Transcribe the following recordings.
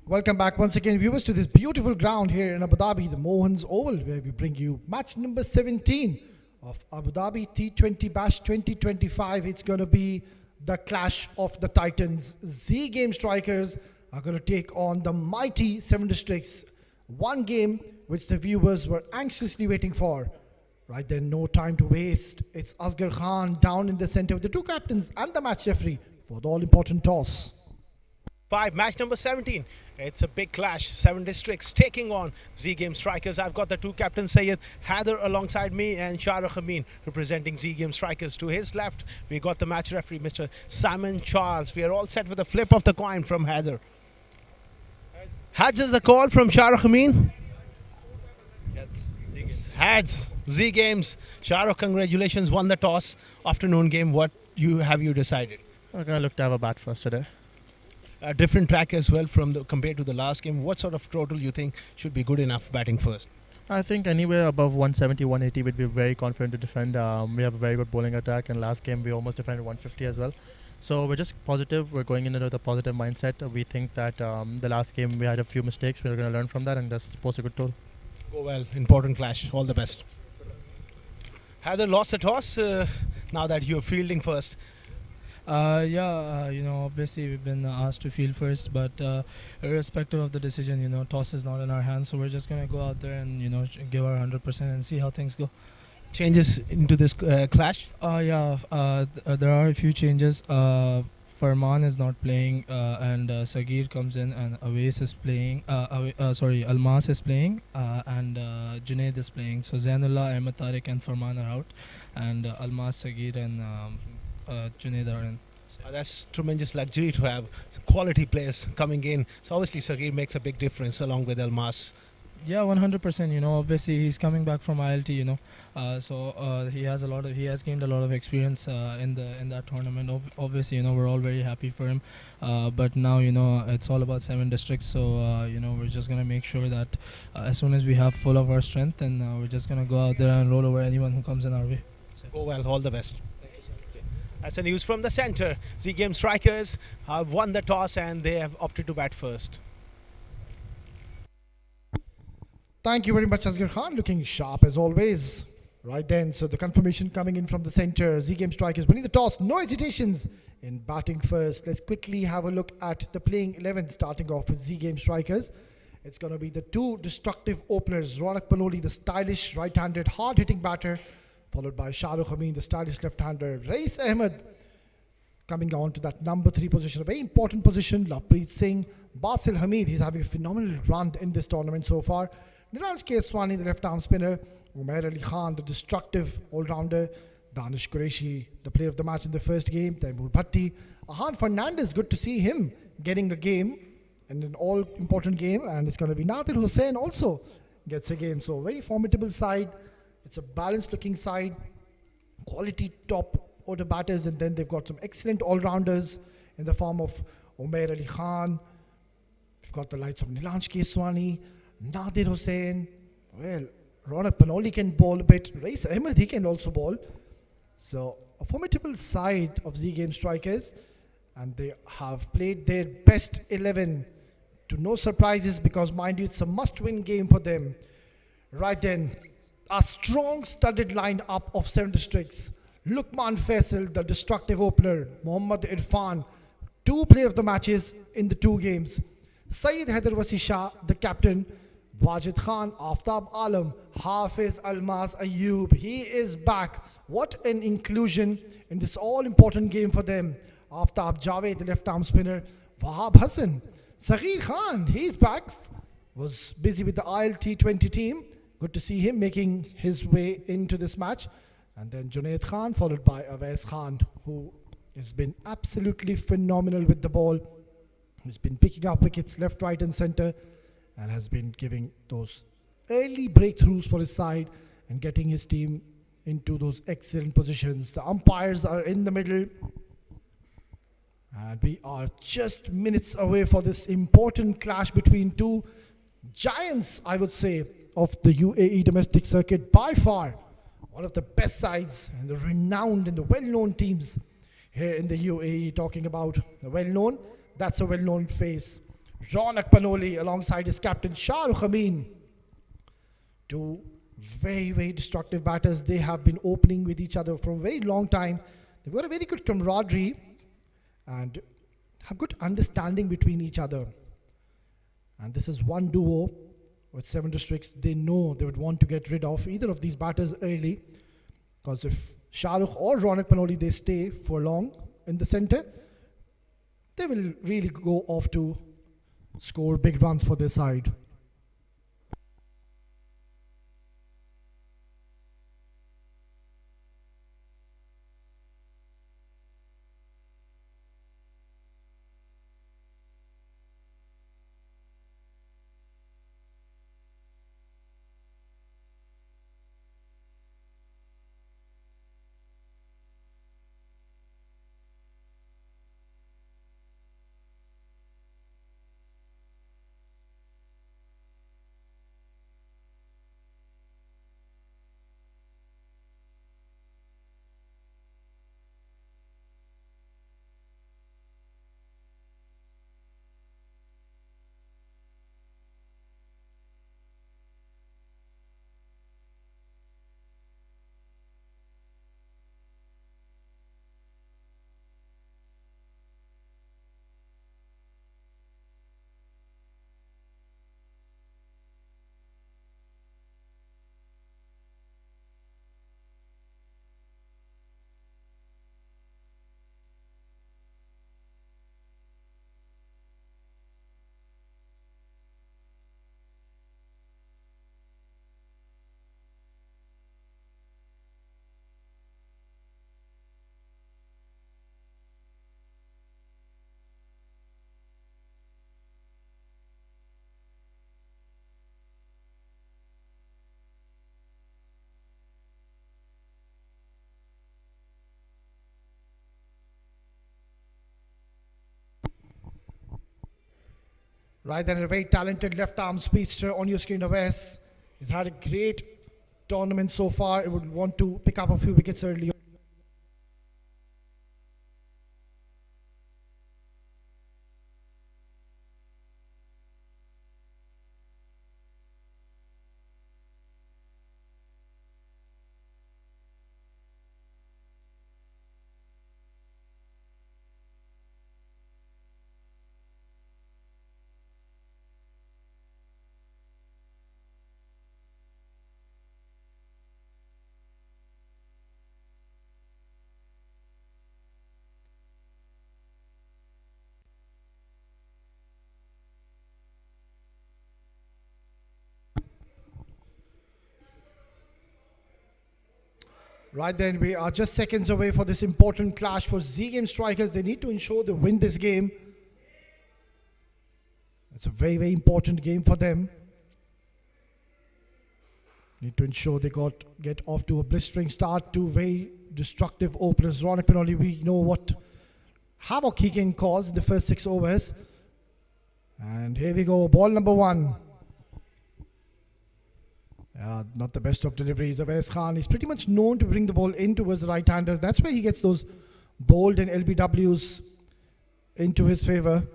Welcome back once again, viewers, to this beautiful ground here in Abu Dhabi, the Mohans Oval, where we bring you match number 17 of Abu Dhabi T20 Bash 2025. It's going to be the clash of the Titans. Z Game strikers are going to take on the mighty Seven Districts. One game which the viewers were anxiously waiting for. Right then, no time to waste. It's Asghar Khan down in the center with the two captains and the match referee for the all-important toss. Match number 17. It's a big clash. Seven Districts taking on Z Game Strikers. I've got the two captains, Syed Haider alongside me and Shahrukh Amin representing Z Game Strikers. To his left, we got the match referee, Mr. Simon Charles. We are all set with a flip of the coin from Haider. Heads is the call from Shahrukh Amin. Heads. Z Games. Shahrukh, congratulations, won the toss. Afternoon game. What have you decided? We're going to look to have a bat first today. A different track as well compared to the last game. What sort of total you think should be good enough batting first? I think anywhere above 170, 180 we'd be very confident to defend. We have a very good bowling attack, and last game we almost defended 150 as well. So we're just positive. We're going in with a positive mindset. We think that the last game we had a few mistakes. We're going to learn from that and just post a good total. Go well. Important clash. All the best. Haider lost the toss. Now that you're fielding first. Obviously we've been asked to field first, but irrespective of the decision, toss is not in our hands, so we're just going to go out there and, give our 100% and see how things go. Changes into this clash? There are a few changes. Farman is not playing, and Sagir comes in, and Awais is playing. Almas is playing, and Junaid is playing. So Zainullah, Ahmed Tariq, and Farman are out, and Almas, Sagir, and Junaid are in. That's tremendous luxury to have quality players coming in. So obviously Sagir makes a big difference along with Almas. Yeah, 100%. Obviously he's coming back from ILT. He has gained a lot of experience in that tournament. Obviously, we're all very happy for him. But now, it's all about Seven Districts. So we're just gonna make sure that as soon as we have full of our strength, and we're just gonna go out there and roll over anyone who comes in our way. So go well. All the best. That's the news from the center. Z Game Strikers have won the toss and they have opted to bat first. Thank you very much, Asghar Khan, looking sharp as always. Right then, so the confirmation coming in from the center. Z Game Strikers winning the toss. No hesitations in batting first. Let's quickly have a look at the playing 11, starting off with Z Game Strikers. It's going to be the two destructive openers. Ronak Panoli, the stylish right-handed, hard-hitting batter, followed by Shahrukh Amin, the stylish left-hander. Rais Ahmed coming on to that number 3 position, a very important position. Lovepreet Singh, Basil Hamid, he's having a phenomenal run in this tournament so far. Niraj Keswani, the left-arm spinner. Umair Ali Khan, the destructive all-rounder. Danish Qureshi, the player of the match in the first game. Taimur Bhatti. Ahan Fernandez, good to see him getting a game in an all-important game. And it's going to be Nadir Hussain also gets a game. So very formidable side. It's a balanced-looking side. Quality top order batters, and then they've got some excellent all-rounders in the form of Umair Ali Khan. We've got the likes of Nilanj Keswani, Nadir Hussain. Well, Ronak Panoli can bowl a bit. Rais Ahmed, he can also bowl. So a formidable side of Z Game Strikers, and they have played their best 11 to no surprises, because mind you, it's a must-win game for them. Right then, a strong studded line-up of Seven Districts. Lukman Faisal, the destructive opener. Mohammad Irfan, 2 player of the matches in the 2 games. Syed Haider Shah, the captain. Wajid Khan, Aftab Alam, Hafiz Almas Ayub. He is back. What an inclusion in this all-important game for them. Aftab Javed, the left-arm spinner. Wahab Hassan. Sagir Khan, he's back. Was busy with the ILT 20 team. Good to see him making his way into this match. And then Junaid Khan, followed by Awais Khan, who has been absolutely phenomenal with the ball. He's been picking up wickets left, right, and center, and has been giving those early breakthroughs for his side and getting his team into those excellent positions. The umpires are in the middle. And we are just minutes away for this important clash between two giants, I would say, of the UAE domestic circuit. By far, one of the best sides and the renowned and the well-known teams here in the UAE. Talking about the well-known, that's a well-known face. Ronak Panoli alongside his captain Shah Rukh Amin. Two very, very destructive batters. They have been opening with each other for a very long time. They've got a very good camaraderie and have good understanding between each other. And this is one duo with 7 districts. They know they would want to get rid of either of these batters early, because if Shah Rukh or Ronak Panoli they stay for long in the center, they will really go off to score big runs for their side. Right then, a very talented left-arm speedster on your screen, Awais. He's had a great tournament so far. He would want to pick up a few wickets early. Right then, we are just seconds away for this important clash for Z Game Strikers. They need to ensure they win this game. It's a very, very important game for them. Need to ensure they get off to a blistering start. Two very destructive openers. Ronak Panoli, we know what havoc he can cause in the first 6 overs. And here we go, ball number 1. Not the best of deliveries. Awais Khan is pretty much known to bring the ball in towards the right-handers. That's where he gets those bold and LBWs into his favor.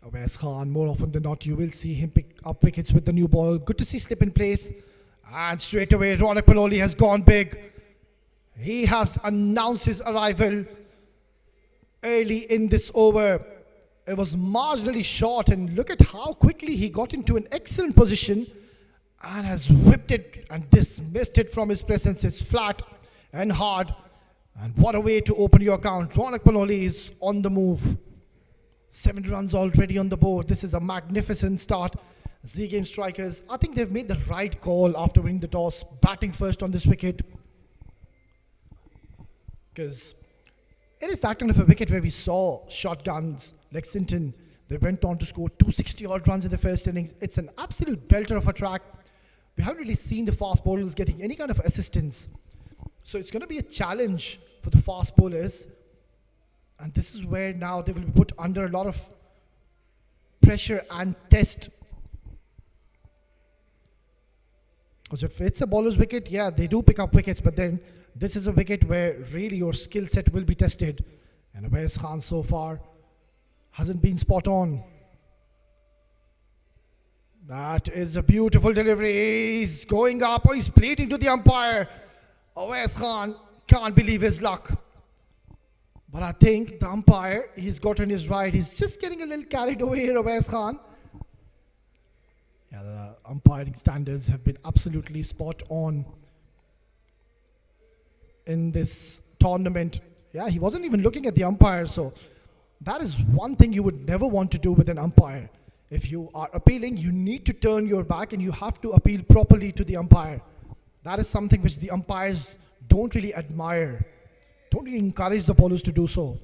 Awais Khan, more often than not, you will see him pick up wickets with the new ball. Good to see slip in place. And straight away, Ronak Panoli has gone big. He has announced his arrival early in this over. It was marginally short, and look at how quickly he got into an excellent position and has whipped it and dismissed it from his presence. It's flat and hard. And what a way to open your account. Ronak Panoli is on the move. 7 runs already on the board. This is a magnificent start. Z Game Strikers, I think they've made the right call after winning the toss, batting first on this wicket. Because it is that kind of a wicket where we saw shotguns like Sinton. They went on to score 260 odd runs in the first innings. It's an absolute belter of a track. We haven't really seen the fast bowlers getting any kind of assistance. So it's going to be a challenge for the fast bowlers. And this is where now they will be put under a lot of pressure and test. Because if it's a bowler's wicket, yeah, they do pick up wickets, but then this is a wicket where really your skill set will be tested. And Awais Khan so far hasn't been spot on. That is a beautiful delivery. He's going up. Oh, he's pleading to the umpire. Awais Khan can't believe his luck. But I think the umpire, he's gotten his right. He's just getting a little carried away here, Awais Khan. Yeah, the umpiring standards have been absolutely spot on in this tournament. Yeah, he wasn't even looking at the umpire. So that is one thing you would never want to do with an umpire. If you are appealing, you need to turn your back and you have to appeal properly to the umpire. That is something which the umpires don't really admire, don't really encourage the bowlers to do so.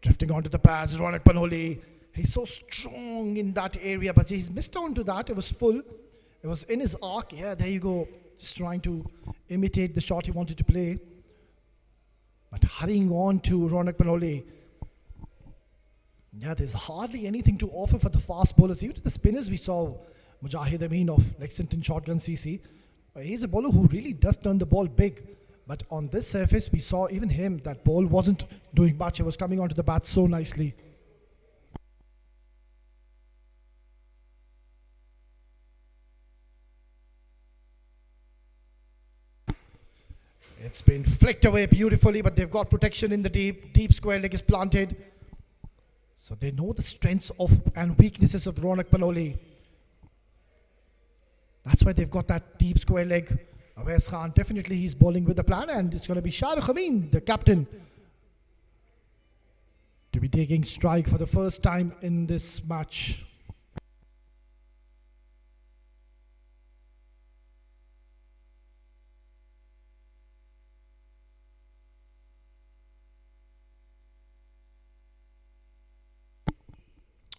Drifting onto the pass, Ronak Panoli. He's so strong in that area, but he's missed on to that. It was full. It was in his arc. Yeah, there you go. Just trying to imitate the shot he wanted to play. But hurrying on to Ronak Panoli. Yeah, there's hardly anything to offer for the fast bowlers. Even the spinners we saw, Mujahid Amin of Lexington Shotgun CC. He's a bowler who really does turn the ball big. But on this surface, we saw even him, that ball wasn't doing much. It was coming onto the bat so nicely. It's been flicked away beautifully, but they've got protection in the deep. Deep square leg is planted. So they know the strengths of and weaknesses of Ronak Panoli. That's why they've got that deep square leg. Awais Khan, definitely he's bowling with the plan, and it's going to be Shah Amin, the captain, to be taking strike for the first time in this match.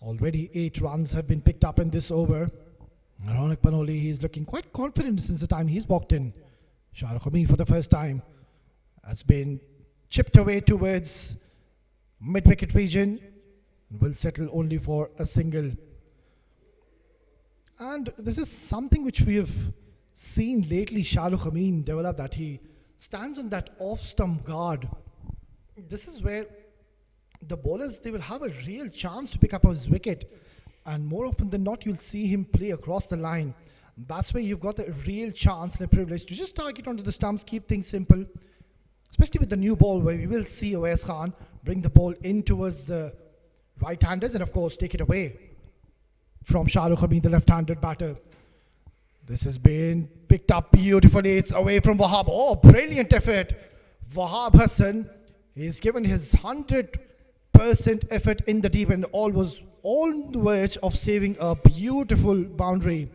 Already 8 runs have been picked up in this over. Ronak Panoli, he's looking quite confident since the time he's walked in. Shah Amin for the first time has been chipped away towards mid-wicket region and will settle only for a single. And this is something which we have seen lately Shah Amin develop, that he stands on that off-stump guard. This is where the bowlers, they will have a real chance to pick up his wicket. And more often than not, you'll see him play across the line. That's where you've got a real chance and a privilege to just target onto the stumps, keep things simple. Especially with the new ball, where we will see Awais Khan bring the ball in towards the right-handers and, of course, take it away from Shah Amin, the left-handed batter. This has been picked up beautifully. It's away from Wahab. Oh, brilliant effort. Wahab Hassan, he's given his 100% effort in the deep end. All was on the verge of saving a beautiful boundary.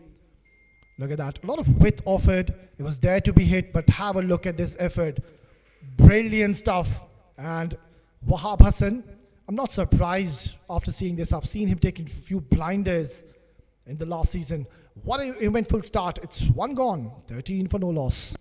Look at that. A lot of width offered. It was there to be hit, but have a look at this effort. Brilliant stuff. And Wahab Hassan, I'm not surprised after seeing this. I've seen him taking a few blinders in the last season. What an eventful start. It's 1 gone, 13 for no loss.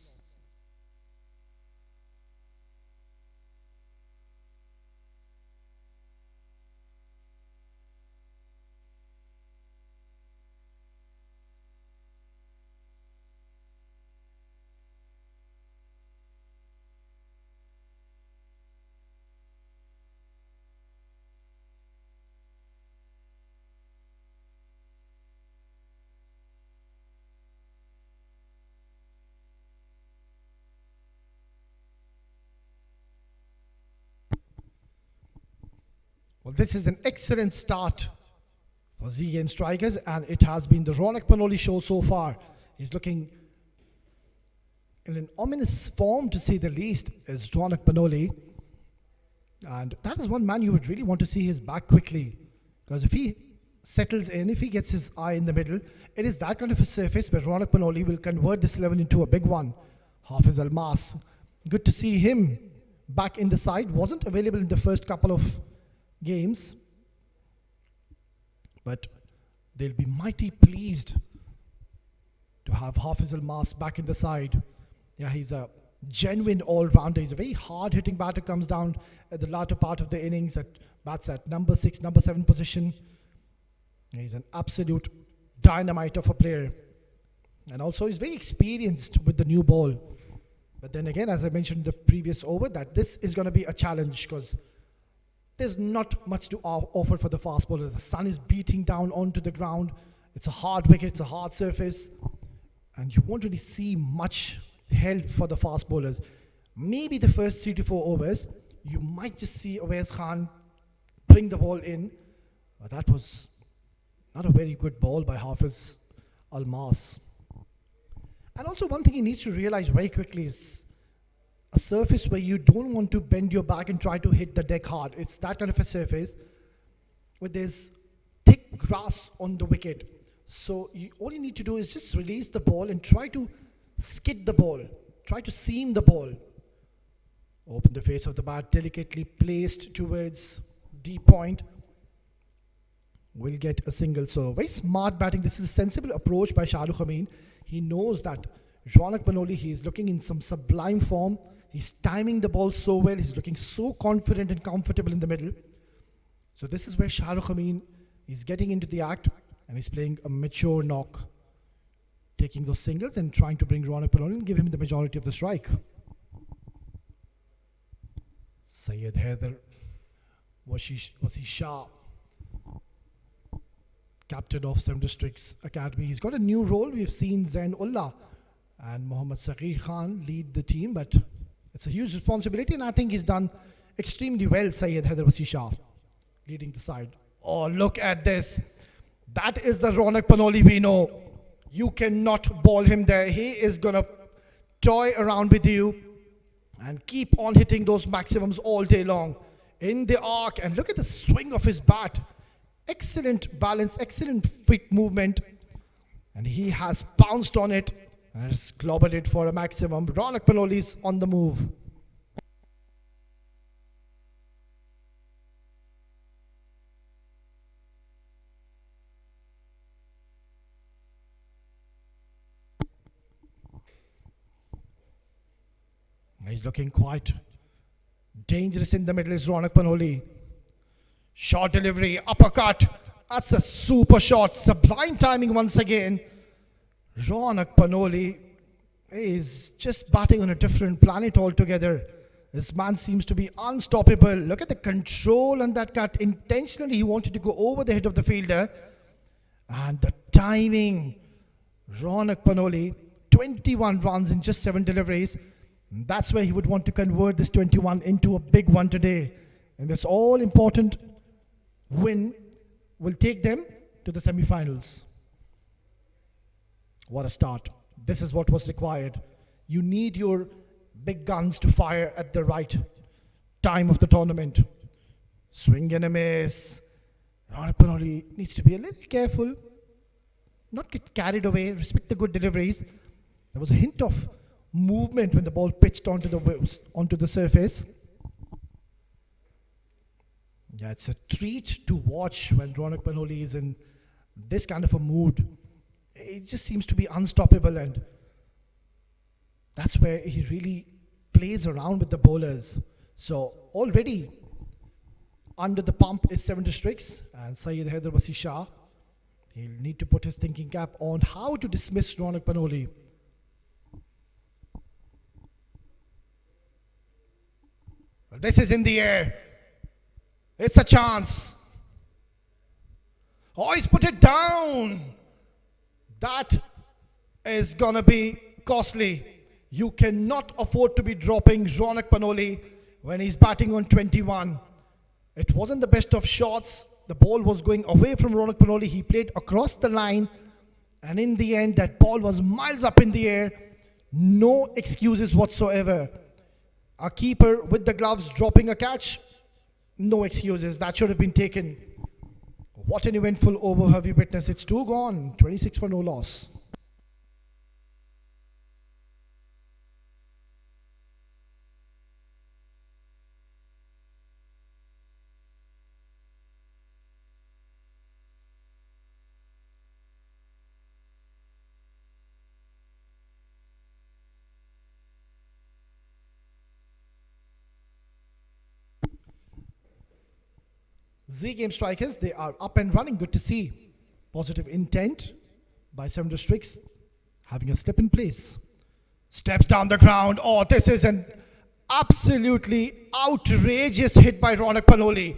Well, this is an excellent start for Z Game Strikers, and it has been the Ronak Panoli show so far. He's looking in an ominous form, to say the least, is Ronak Panoli. And that is one man you would really want to see his back quickly. Because if he settles in, if he gets his eye in the middle, it is that kind of a surface where Ronak Panoli will convert this 11 into a big one. Hafiz Almas. Good to see him back in the side. Wasn't available in the first couple of games. But they'll be mighty pleased to have Hafiz Almas back in the side. Yeah, he's a genuine all-rounder. He's a very hard-hitting batter, comes down at the latter part of the innings, bats at number 6, number 7 position. He's an absolute dynamite of a player. And also he's very experienced with the new ball. But then again, as I mentioned in the previous over, that this is going to be a challenge because there's not much to offer for the fast bowlers. The sun is beating down onto the ground. It's a hard wicket, it's a hard surface. And you won't really see much help for the fast bowlers. Maybe the first 3 to 4 overs, you might just see Awais Khan bring the ball in. But that was not a very good ball by Hafiz Almas. And also one thing he needs to realize very quickly is a surface where you don't want to bend your back and try to hit the deck hard. It's that kind of a surface where there's thick grass on the wicket. So all you need to do is just release the ball and try to skid the ball. Try to seam the ball. Open the face of the bat, delicately placed towards deep point. Will get a single. So very smart batting. This is a sensible approach by Shah Rukh Amin. He knows that Ronak Panoli, he is looking in some sublime form. He's timing the ball so well. He's looking so confident and comfortable in the middle. So this is where Shah Rukh Amin is getting into the act and he's playing a mature knock, taking those singles and trying to bring Ronak Panoli and give him the majority of the strike. Syed Haider Wasi Shah, captain of 7 Districts Academy. He's got a new role. We've seen Zain Ullah and Mohammad Saghir Khan lead the team, but it's a huge responsibility and I think he's done extremely well, Syed Haider Wasi Shah, leading the side. Oh, look at this. That is the Ronak Panoli we know. You cannot ball him there. He is going to toy around with you and keep on hitting those maximums all day long. In the arc, and look at the swing of his bat. Excellent balance, excellent feet movement. And he has bounced on it and has clobbered it for a maximum. Ronak Panoli is on the move. He's looking quite dangerous in the middle is Ronak Panoli. Short delivery, uppercut. That's a super shot. Sublime timing once again. Ronak Panoli is just batting on a different planet altogether. This man seems to be unstoppable. Look at the control on that cut. Intentionally, he wanted to go over the head of the fielder. And the timing. Ronak Panoli, 21 runs in just 7 deliveries. That's where he would want to convert this 21 into a big one today. And this all important win will take them to the semi-finals. What a start. This is what was required. You need your big guns to fire at the right time of the tournament. Swing and a miss. Ronak Panoli needs to be a little careful. Not get carried away. Respect the good deliveries. There was a hint of movement when the ball pitched onto the surface. Yeah, it's a treat to watch when Ronak Panoli is in this kind of a mood. It just seems to be unstoppable, and that's where he really plays around with the bowlers. So already under the pump is 7 Districts and Syed Haider Wasi Shah. He'll need to put his thinking cap on how to dismiss Ronak Panoli. This is in the air. It's a chance. Oh, he's put it down. That is going to be costly. You cannot afford to be dropping Ronak Panoli when he's batting on 21. It wasn't the best of shots. The ball was going away from Ronak Panoli. He played across the line. And in the end, that ball was miles up in the air. No excuses whatsoever. A keeper with the gloves dropping a catch, no excuses. That should have been taken. What an eventful over have we witnessed. It's 2 gone, 26 for no loss. Z Game Strikers, they are up and running. Good to see. Positive intent by 7 districts. Having a step in place. Steps down the ground. Oh, this is an absolutely outrageous hit by Ronak Panoli.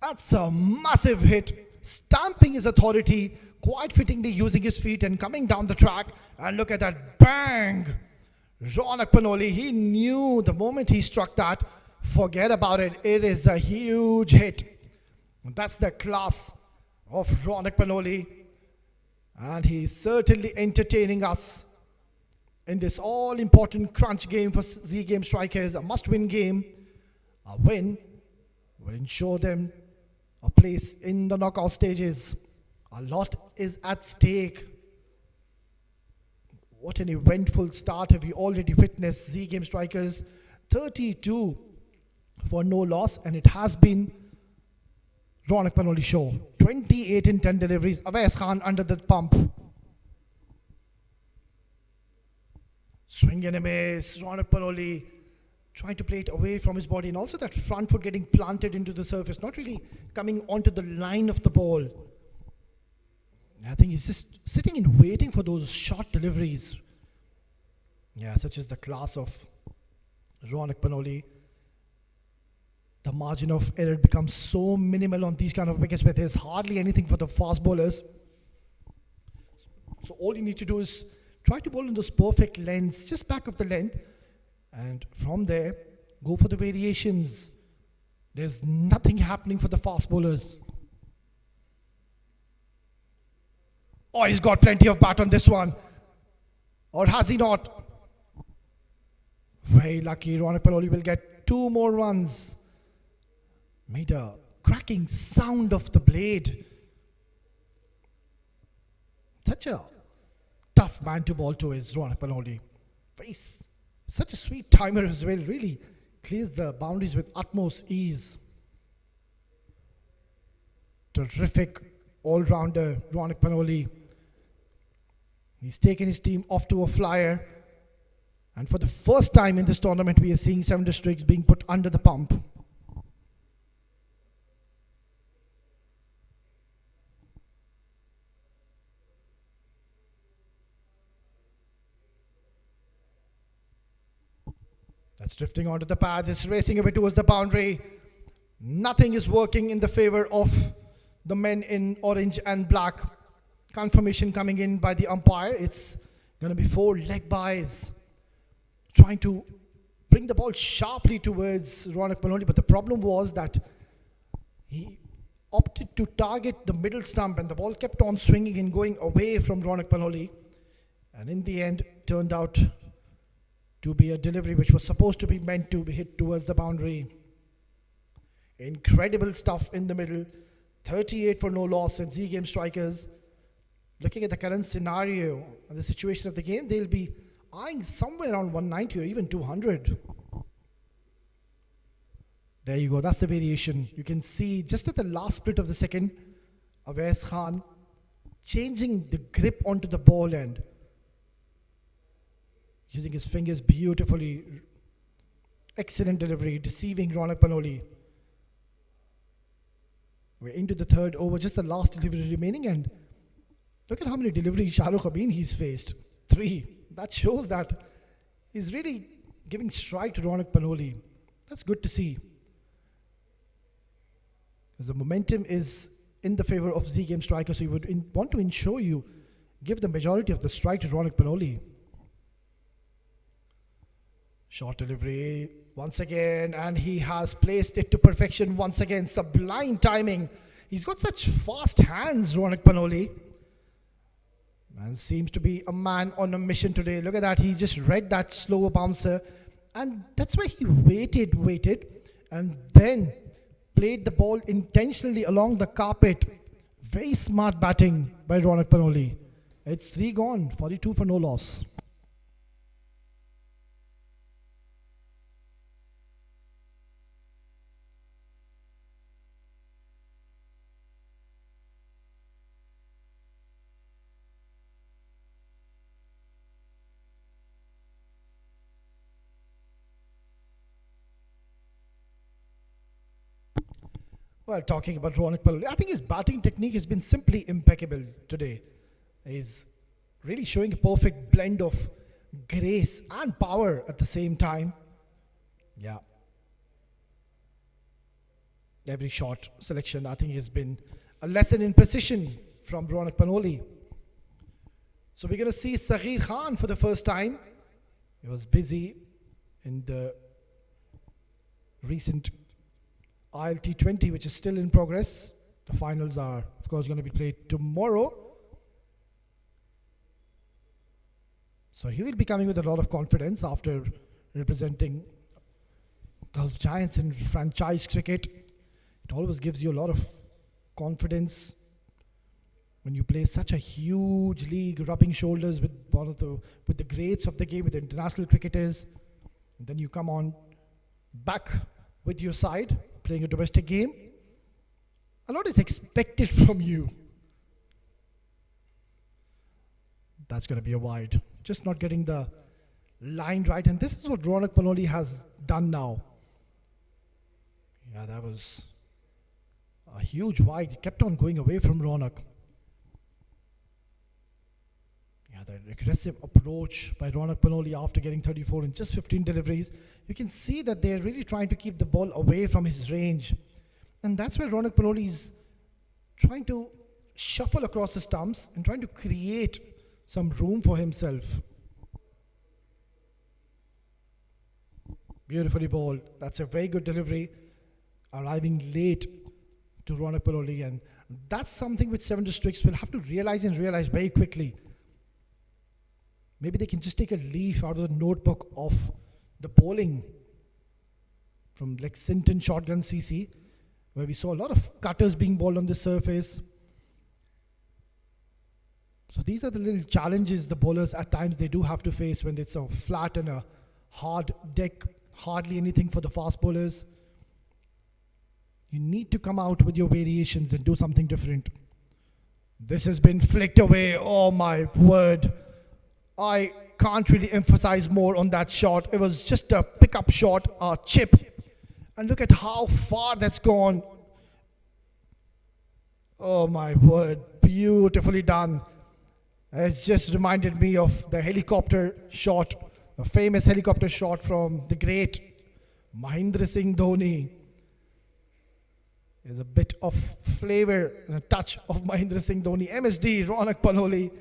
That's a massive hit. Stamping his authority, quite fittingly using his feet and coming down the track. And look at that bang. Ronak Panoli, he knew the moment he struck that, forget about it. It is a huge hit. And that's the class of Ronak Panoli. And he's certainly entertaining us in this all-important crunch game for Z Game Strikers. A must-win game. A win will ensure them a place in the knockout stages. A lot is at stake. What an eventful start have we already witnessed. Z Game Strikers 32 for no loss, and it has been Ronak Panoli show. 28 in 10 deliveries. Awais Khan under the pump. Swing and a miss. Ronak Panoli trying to play it away from his body, and also that front foot getting planted into the surface, not really coming onto the line of the ball. I think he's just sitting and waiting for those short deliveries. Yeah, such is the class of Ronak Panoli. The margin of error becomes so minimal on these kind of wickets where there's hardly anything for the fast bowlers. So all you need to do is try to bowl in those perfect lengths, just back of the length, and from there, go for the variations. There's nothing happening for the fast bowlers. Oh, he's got plenty of bat on this one. Or has he not? Very lucky. Ronak Panoli will get 2 more runs. Made a cracking sound of the blade. Such a tough man to bowl to is Ronak Panoli. Such a sweet timer as well. Really clears the boundaries with utmost ease. Terrific all-rounder Ronak Panoli. He's taken his team off to a flyer. And for the first time in this tournament, we are seeing 7 districts being put under the pump. That's drifting onto the pads. It's racing a bit towards the boundary. Nothing is working in the favor of the men in orange and black. Confirmation coming in by the umpire. It's going to be 4 leg byes. Trying to bring the ball sharply towards Ronak Panoli, but the problem was that he opted to target the middle stump and the ball kept on swinging and going away from Ronak Panoli. And in the end, turned out to be a delivery which was supposed to be meant to be hit towards the boundary. Incredible stuff in the middle. 38 for no loss, and Z Game Strikers, looking at the current scenario and the situation of the game, they'll be eyeing somewhere around 190 or even 200. There you go, that's the variation. You can see just at the last split of the second, Awais Khan changing the grip onto the ball and using his fingers beautifully. Excellent delivery, deceiving Ronak Panoli. We're into the 3rd over, just the last delivery remaining, and look at how many deliveries Shahrukh Amin he's faced. 3. That shows that he's really giving strike to Ronak Panoli. That's good to see. Because the momentum is in the favor of Z Game Striker, so you would want to ensure you give the majority of the strike to Ronak Panoli. Short delivery once again, and he has placed it to perfection once again. Sublime timing. He's got such fast hands, Ronak Panoli. Man seems to be a man on a mission today. Look at that. He just read that slower bouncer, and that's why he waited, and then played the ball intentionally along the carpet. Very smart batting by Ronak Panoli. It's 3 gone, 42 for no loss. Well, talking about Ronak Paloli, I think his batting technique has been simply impeccable today. He's really showing a perfect blend of grace and power at the same time. Yeah. Every shot selection, I think, has been a lesson in precision from Ronak Paloli. So we're going to see Saghir Khan for the first time. He was busy in the recent T20, which is still in progress. The finals are, of course, going to be played tomorrow. So he will be coming with a lot of confidence after representing Gulf Giants in franchise cricket. It always gives you a lot of confidence when you play such a huge league, rubbing shoulders with with the greats of the game, with the international cricketers, and then you come on back with your side, playing a domestic game. A lot is expected from you. That's going to be a wide. Just not getting the line right, and this is what Ronak Paloli has done now. Yeah, that was a huge wide. He kept on going away from Ronak. Yeah, the aggressive approach by Ronak Paloli after getting 34 in just 15 deliveries. You can see that they're really trying to keep the ball away from his range. And that's where Ronak Paloli is trying to shuffle across the stumps and trying to create some room for himself. Beautifully bowled. That's a very good delivery. Arriving late to Ronak Paloli, and that's something which Seven Districts will have to realize very quickly. Maybe they can just take a leaf out of the notebook of the bowling from Lexington Shotgun CC, where we saw a lot of cutters being bowled on the surface. So these are the little challenges the bowlers at times they do have to face when it's a flat and a hard deck, hardly anything for the fast bowlers. You need to come out with your variations and do something different. This has been flicked away. Oh my word. I can't really emphasize more on that shot. It was just a pickup shot, a chip. And look at how far that's gone. Oh my word. Beautifully done. It's just reminded me of the helicopter shot, a famous helicopter shot from the great Mahendra Singh Dhoni. There's a bit of flavor and a touch of Mahendra Singh Dhoni. MSD, Ronak Paloli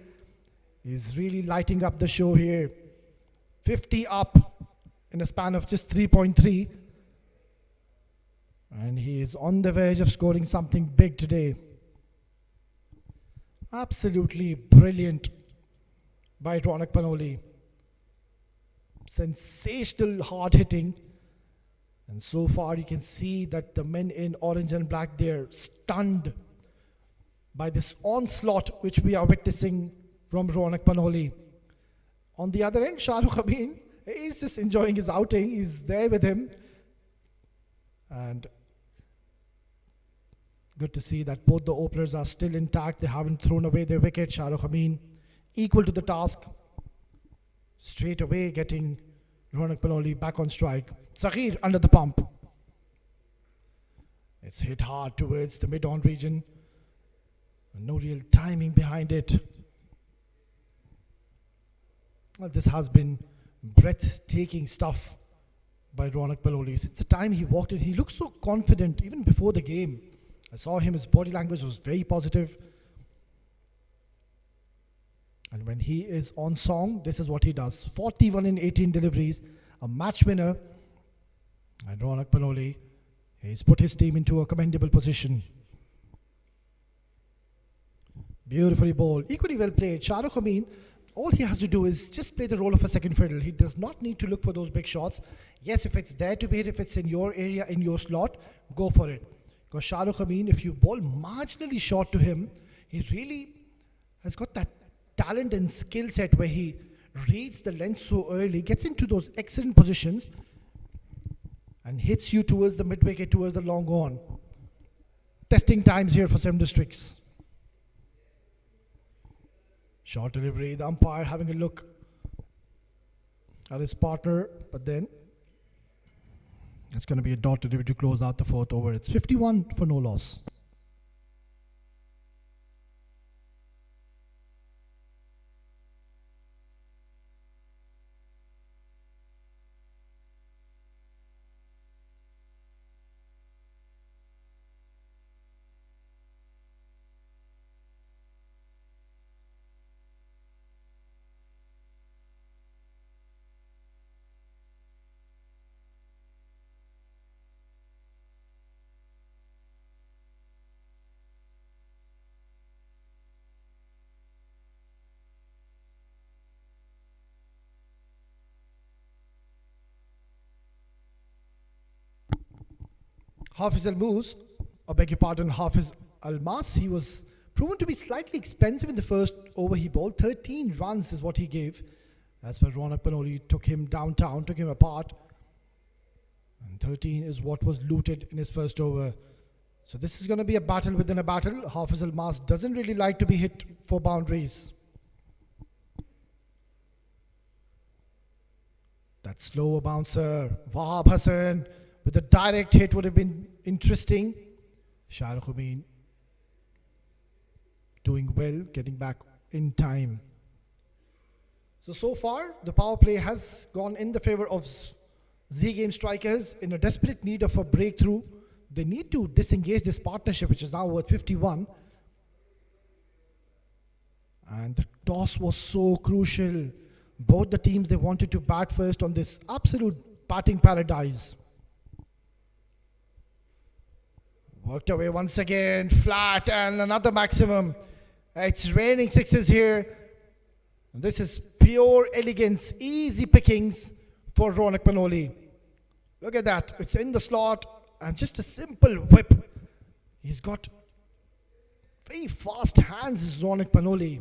is really lighting up the show here. 50 up in a span of just 3.3. And he is on the verge of scoring something big today. Absolutely brilliant by Ronak Paloli. Sensational hard hitting. And so far you can see that the men in orange and black, they're stunned by this onslaught which we are witnessing from Ronak Paloli. On the other end, Shah Rukh Khan, he's just enjoying his outing. He's there with him. And good to see that both the openers are still intact. They haven't thrown away their wicket. Shah Rukh Khan equal to the task. Straight away getting Ronak Paloli back on strike. Saghir under the pump. It's hit hard towards the mid-on region. No real timing behind it. Well, this has been breathtaking stuff by Ronak Paloli. Since the time he walked in, he looked so confident even before the game. I saw him, his body language was very positive. And when he is on song, this is what he does. 41 in 18 deliveries, a match winner. And Ronak Paloli, he's put his team into a commendable position. Beautifully bowled, equally well played. Shah Rukh Khan, all he has to do is just play the role of a second fiddle. He does not need to look for those big shots. Yes, if it's there to be hit, if it's in your area, in your slot, go for it. Because Shah Rukh Khan, if you bowl marginally short to him, he really has got that talent and skill set where he reads the length so early, gets into those excellent positions, and hits you towards the mid-wicket, towards the long on. Testing times here for Seven Districts. Short delivery, the umpire having a look at his partner, but then It's going to be a dot delivery to close out the fourth over. It's 51 for no loss. Hafiz Al-Moose, I beg your pardon, Hafiz Al-Mas, he was proven to be slightly expensive in the first over he bowled. 13 runs is what he gave. That's where Ronak Panoli took him downtown, took him apart. And 13 is what was looted in his first over. So this is going to be a battle within a battle. Hafiz Al-Mas doesn't really like to be hit for boundaries. That slower bouncer, Wahab Hassan, with a direct hit would have been interesting. Shah Rukh doing well, getting back in time. So far, the power play has gone in the favor of Z Game Strikers in a desperate need of a breakthrough. They need to disengage this partnership, which is now worth 51. And the toss was so crucial. Both the teams, they wanted to bat first on this absolute batting paradise. Worked away once again, flat, and another maximum. It's raining sixes here. This is pure elegance, easy pickings for Ronak Panoli. Look at that, it's in the slot, and just a simple whip. He's got very fast hands, is Ronak Panoli.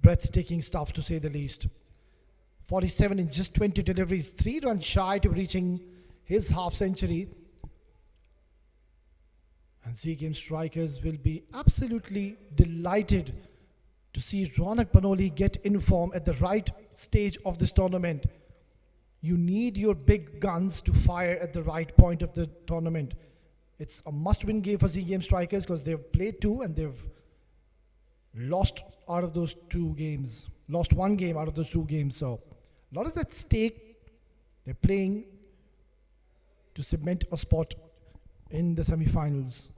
Breathtaking stuff, to say the least. 47 in just 20 deliveries, 3 runs shy to reaching his half century. And Z Game Strikers will be absolutely delighted to see Ronak Panoli get in form at the right stage of this tournament. You need your big guns to fire at the right point of the tournament. It's a must-win game for Z Game Strikers because they've played 2 and they've lost out of those 2 games. Lost 1 game out of those 2 games. So a lot is at stake. They're playing to cement a spot in the semi-finals.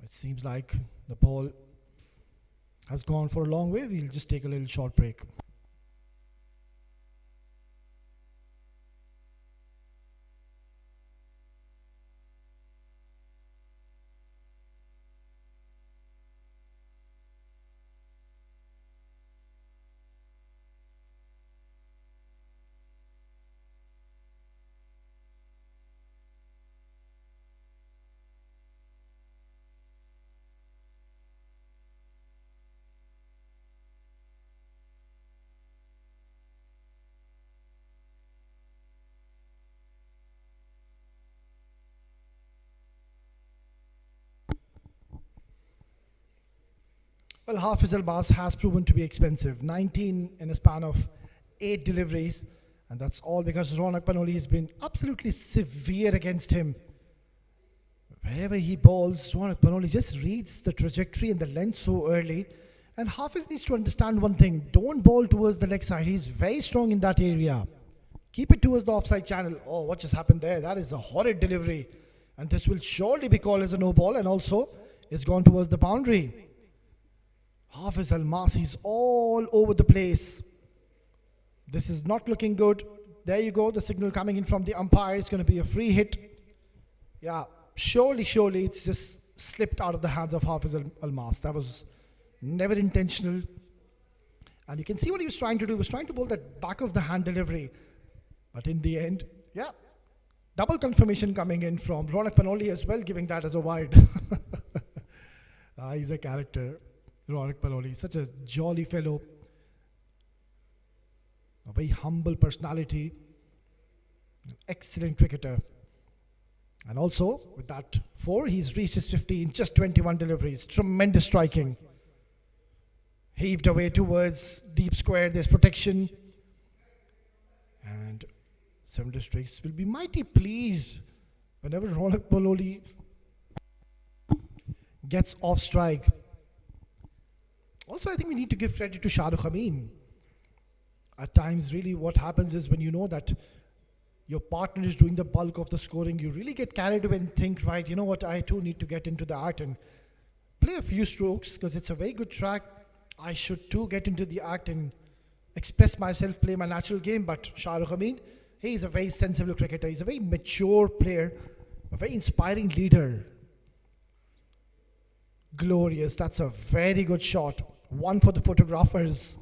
It seems like the ball has gone for a long way. We'll just take a little short break. Well, Hafiz Al-Mas has proven to be expensive. 19 in a span of 8 deliveries. And that's all because Ronak Panoli has been absolutely severe against him. Wherever he bowls, Ronak Panoli just reads the trajectory and the length so early. And Hafiz needs to understand one thing. Don't bowl towards the leg side. He's very strong in that area. Keep it towards the offside channel. Oh, what just happened there? That is a horrid delivery. And this will surely be called as a no ball. And also, it's gone towards the boundary. Hafiz Al-Mas, he's all over the place. This is not looking good. There you go, the signal coming in from the umpire. It's going to be a free hit. Yeah, surely it's just slipped out of the hands of Hafiz Al-Mas. That was never intentional. And you can see what he was trying to do. He was trying to bowl that back of the hand delivery. But in the end, yeah, double confirmation coming in from Ronak Panoli as well, giving that as a wide. He's a character. Ronak Panoli, such a jolly fellow, a very humble personality, an excellent cricketer. And also, with that 4, he's reached his 50 in just 21 deliveries. Tremendous striking. heaved away towards deep square. There's protection. And Seven Districts will be mighty pleased whenever Ronak Paloli gets off strike. Also, I think we need to give credit to Shah Rukh Amin. At times, really, what happens is when you know that your partner is doing the bulk of the scoring, you really get carried away and think, right, you know what, I too need to get into the act and play a few strokes because it's a very good track. I should too get into the act and express myself, play my natural game. But Shah Rukh Amin, he is a very sensible cricketer. He's a very mature player, a very inspiring leader. Glorious. That's a very good shot. One for the photographers.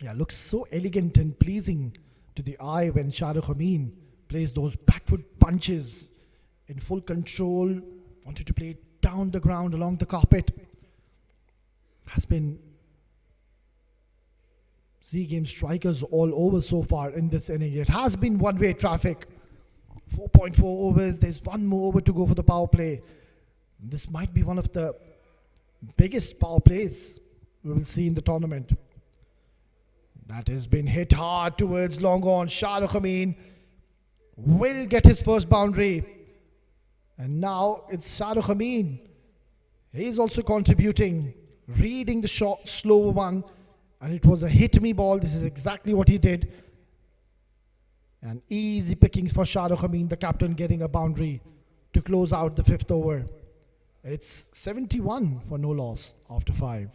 Yeah, looks so elegant and pleasing to the eye when Shah Rukh Amin plays those back foot punches in full control. Wanted to play it down the ground along the carpet. Has been Z Game strikers all over so far in this inning. It has been one-way traffic. 4.4 overs. There's one more over to go for the power play. This might be one of the biggest power plays we will see in the tournament. That has been hit hard towards long on. Shah Rukh Amin will get his first boundary. And now it's Shah Rukh Amin. He's also contributing, reading the short, slow one. And it was a hit me ball. This is exactly what he did. And easy pickings for Shah Rukh Amin, the captain, getting a boundary to close out the fifth over. It's 71 for no loss after 5.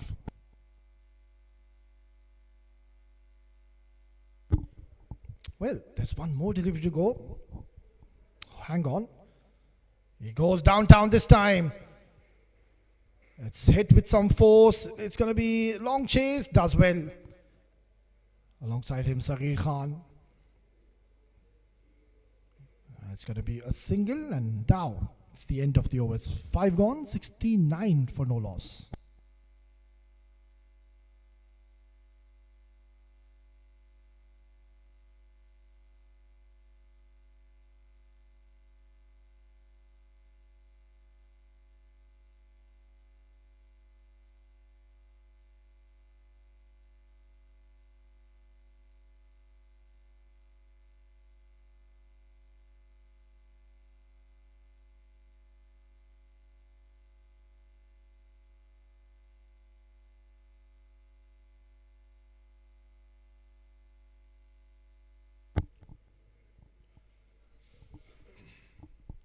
Well, there's one more delivery to go. Hang on. He goes downtown this time. It's hit with some force. It's going to be long chase. Does well. Alongside him, Saghir Khan. It's going to be a single, and now it's the end of the over. It's 5 gone, 69 for no loss.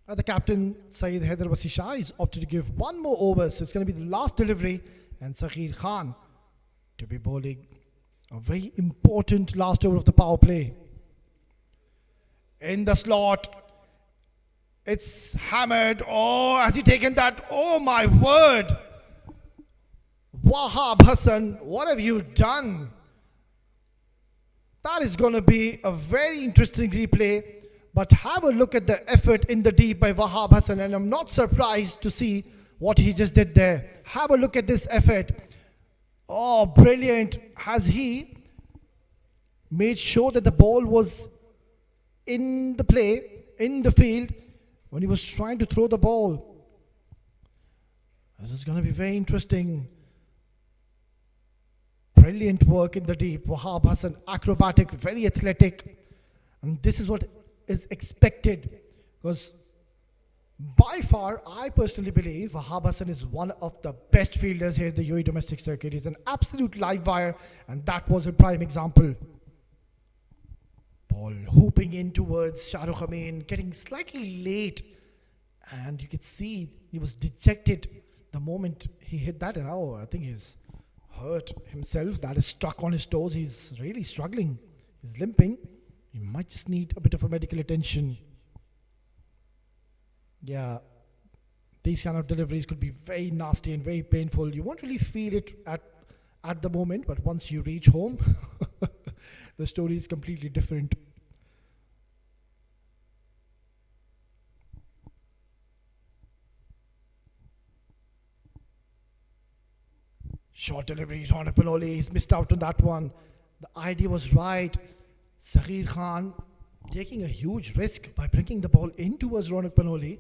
The captain, Syed Haider Wasi Shah, is opted to give one more over. So it's going to be the last delivery. And Saghir Khan to be bowling a very important last over of the power play. In the slot. It's hammered. Oh, has he taken that? Oh, my word. Wahab Hassan, what have you done? That is going to be a very interesting replay. But have a look at the effort in the deep by Wahab Hassan, and I'm not surprised to see what he just did there. Have a look at this effort. Oh, brilliant. Has he made sure that the ball was in the play, in the field, when he was trying to throw the ball? This is going to be very interesting. Brilliant work in the deep. Wahab Hassan, acrobatic, very athletic. And this is what is expected, because by far, I personally believe Wahab Hassan is one of the best fielders here at the UAE domestic circuit. He's an absolute live wire, and that was a prime example. Ball hooping in towards Shah Rukh Amin, getting slightly late, and you could see he was dejected the moment he hit that, and I think he's hurt himself. That is stuck on his toes. He's really struggling. He's limping. He might just need a bit of a medical attention. Yeah, these kind of deliveries could be very nasty and very painful. You won't really feel it at the moment, but once you reach home, the story is completely different. Short delivery, Ronak Paloli, he's missed out on that one. The idea was right. Saghir Khan taking a huge risk by bringing the ball in towards Ronak Paloli.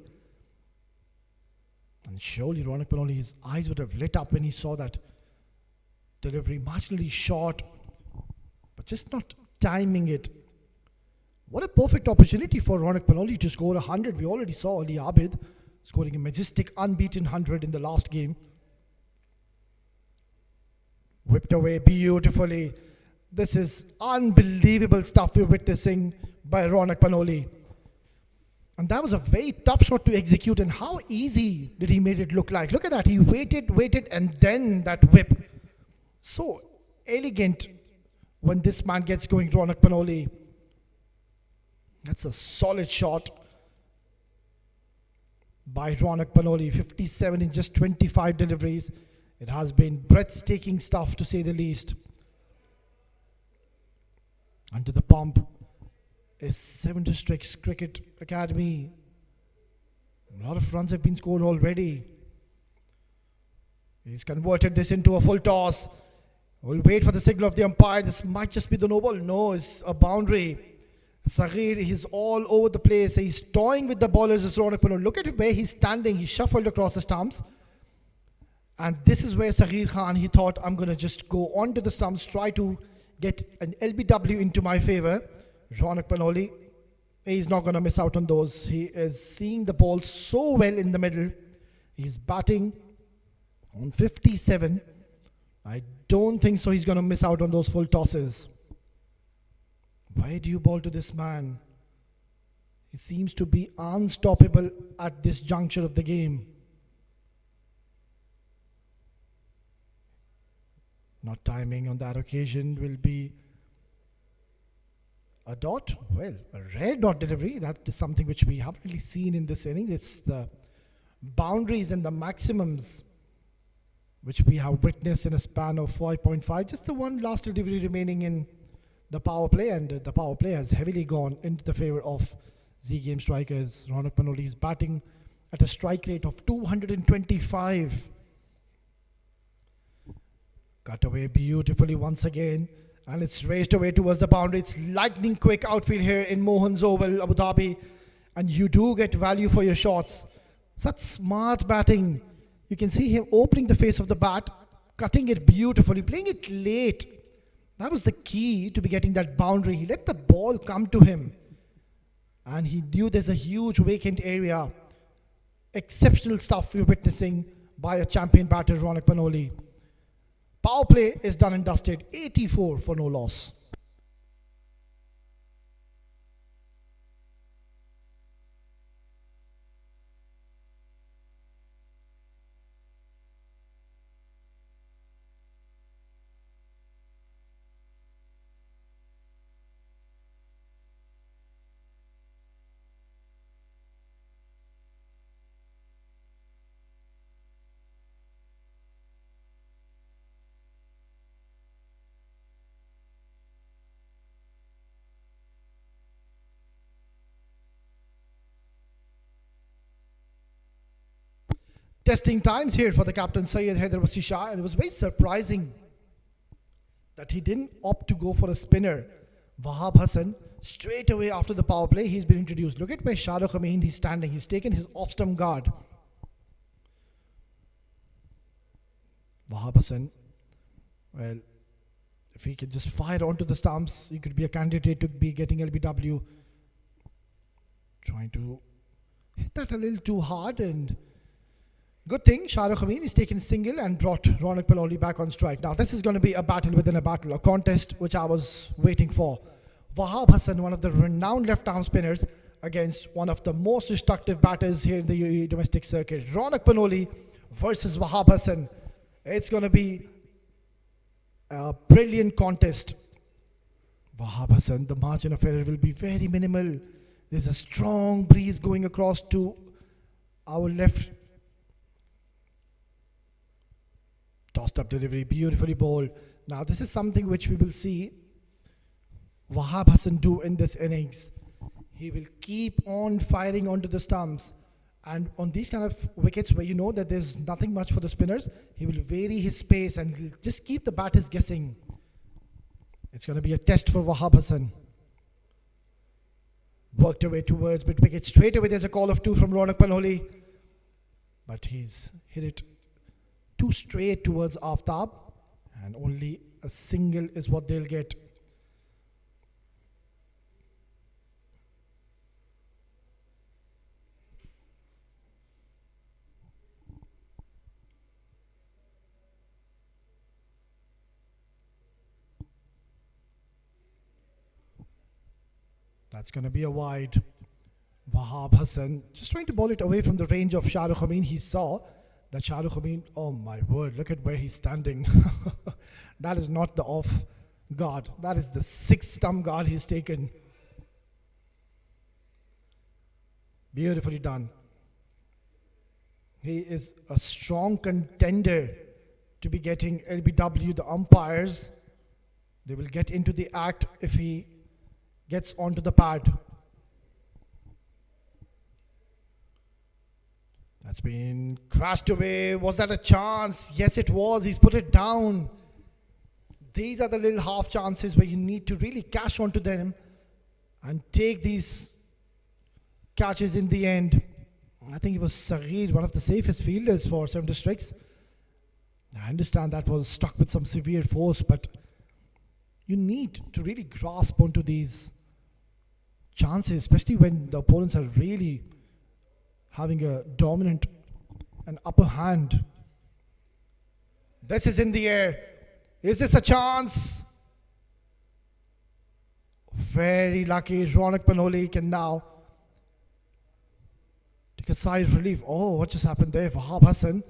And surely Ronak Paloli's eyes would have lit up when he saw that Delivery marginally short, but just not timing it. What a perfect opportunity for Ronak Panoli to score 100. We already saw Ali Abid scoring a majestic unbeaten 100 in the last game. Whipped away beautifully. This is unbelievable stuff we're witnessing by Ronak Panoli. And that was a very tough shot to execute, and how easy did he made it look like. Look at that, he waited, and then that whip. So elegant when this man gets going, Ronak Panoli. That's a solid shot by Ronak Panoli. 57 in just 25 deliveries. It has been breathtaking stuff, to say the least. Under the pump is Seven Districts Cricket Academy. A lot of runs have been scored already. He's converted this into a full toss. We'll wait for the signal of the umpire. This might just be the no ball. No, it's a boundary. Saghir is all over the place. He's toying with the ballers. Look at where he's standing. He shuffled across the stumps. And this is where Saghir Khan, he thought, I'm going to just go onto the stumps, try to get an LBW into my favor. Ronak Panoli, he's not going to miss out on those. He is seeing the ball so well in the middle. He's batting on 57. I don't think so he's going to miss out on those full tosses. Why do you ball to this man? He seems to be unstoppable at this juncture of the game. Not timing on that occasion will be a dot. Well, a rare dot delivery. That is something which we haven't really seen in this inning. It's the boundaries and the maximums which we have witnessed in a span of 5.5. Just the one last delivery remaining in the power play, and the power play has heavily gone into the favor of Z Game Strikers. Ronak Panoli is batting at a strike rate of 225. Cut away beautifully once again, and it's raced away towards the boundary. It's lightning quick outfield here in Mohan's Oval, Abu Dhabi, and you do get value for your shots. Such smart batting. You can see him opening the face of the bat, cutting it beautifully, playing it late. That was the key to be getting that boundary. He let the ball come to him, and he knew there's a huge vacant area. Exceptional stuff we're witnessing by a champion batter, Ronak Panoli. Power play is done and dusted. 84 for no loss. Testing times here for the captain Syed Haider Wasi Shah, and it was very surprising that he didn't opt to go for a spinner. Wahab Hassan, straight away after the power play, he's been introduced. Look at where Shahrukh Amin he's standing. He's taken his off-stump guard. Wahab Hassan, well, if he can just fire onto the stumps, he could be a candidate to be getting LBW. Trying to hit that a little too hard, and good thing Shahrukh Amin is taken single and brought Ronak Panoli back on strike. Now this is going to be a battle within a battle, a contest which I was waiting for. Wahab Hassan, one of the renowned left-arm spinners, against one of the most destructive batters here in the UAE domestic circuit. Ronak Panoli versus Wahab Hassan. It's going to be a brilliant contest. Wahab Hassan, the margin of error will be very minimal. There's a strong breeze going across to our left. Tossed up delivery, beautifully bowled. Now this is something which we will see Wahab Hassan do in this innings. He will keep on firing onto the stumps, and on these kind of wickets where you know that there's nothing much for the spinners, he will vary his pace and he'll just keep the batters guessing. It's going to be a test for Wahab Hassan. Worked away towards mid-wicket. Straight away there's a call of 2 from Ronak Panoli, but he's hit it too straight towards Aftab, And only a single is what they'll get. That's going to be a wide. Wahab Hassan just trying to ball it away from the range of Shahrukh Amin. He saw that Shahrukh Amin, oh my word, look at where he's standing. That is not the off guard. That is the 6th stump guard he's taken. Beautifully done. He is a strong contender to be getting LBW. The umpires, they will get into the act if he gets onto the pad. That's been crashed away. Was that a chance? Yes, it was. He's put it down. These are the little half chances where you need to really cash onto them and take these catches in the end. I think it was Saghir, one of the safest fielders for 7 districts. I understand that was struck with some severe force, but you need to really grasp onto these chances, especially when the opponents are really having a dominant and upper hand. This is in the air. Is this a chance? Very lucky. Ronak Panoli can now take a sigh of relief. Oh, what just happened there? Wahab Hassan,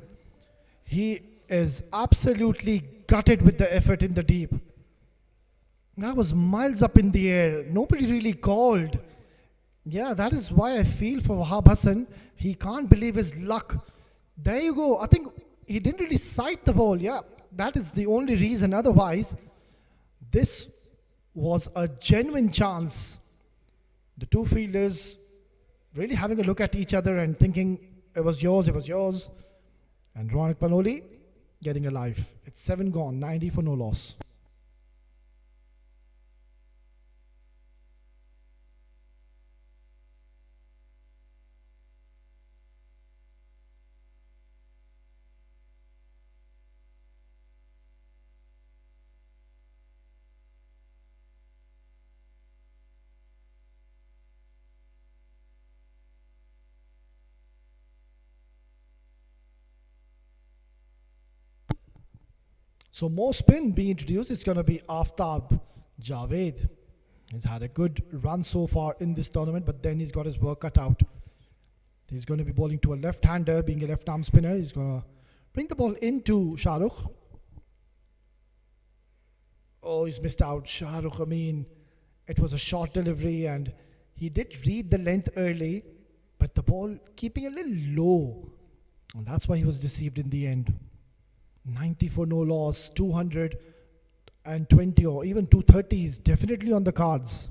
he is absolutely gutted with the effort in the deep. That was miles up in the air. Nobody really called. Yeah, that is why I feel for Wahab Hassan. He can't believe his luck. There you go. I think he didn't really sight the ball. Yeah, that is the only reason. Otherwise, this was a genuine chance. The two fielders really having a look at each other and thinking, it was yours, it was yours. And Ronak Panoli getting a life. It's 7 gone, 90 for no loss. So more spin being introduced. It's going to be Aftab Javed. He's had a good run so far in this tournament, but then he's got his work cut out. He's going to be bowling to a left-hander, being a left-arm spinner. He's going to bring the ball into Shahrukh. Oh, he's missed out. Shahrukh, I mean, it was a short delivery and he did read the length early, but the ball keeping a little low. And that's why he was deceived in the end. 90 for no loss, 220 or even 230 is definitely on the cards.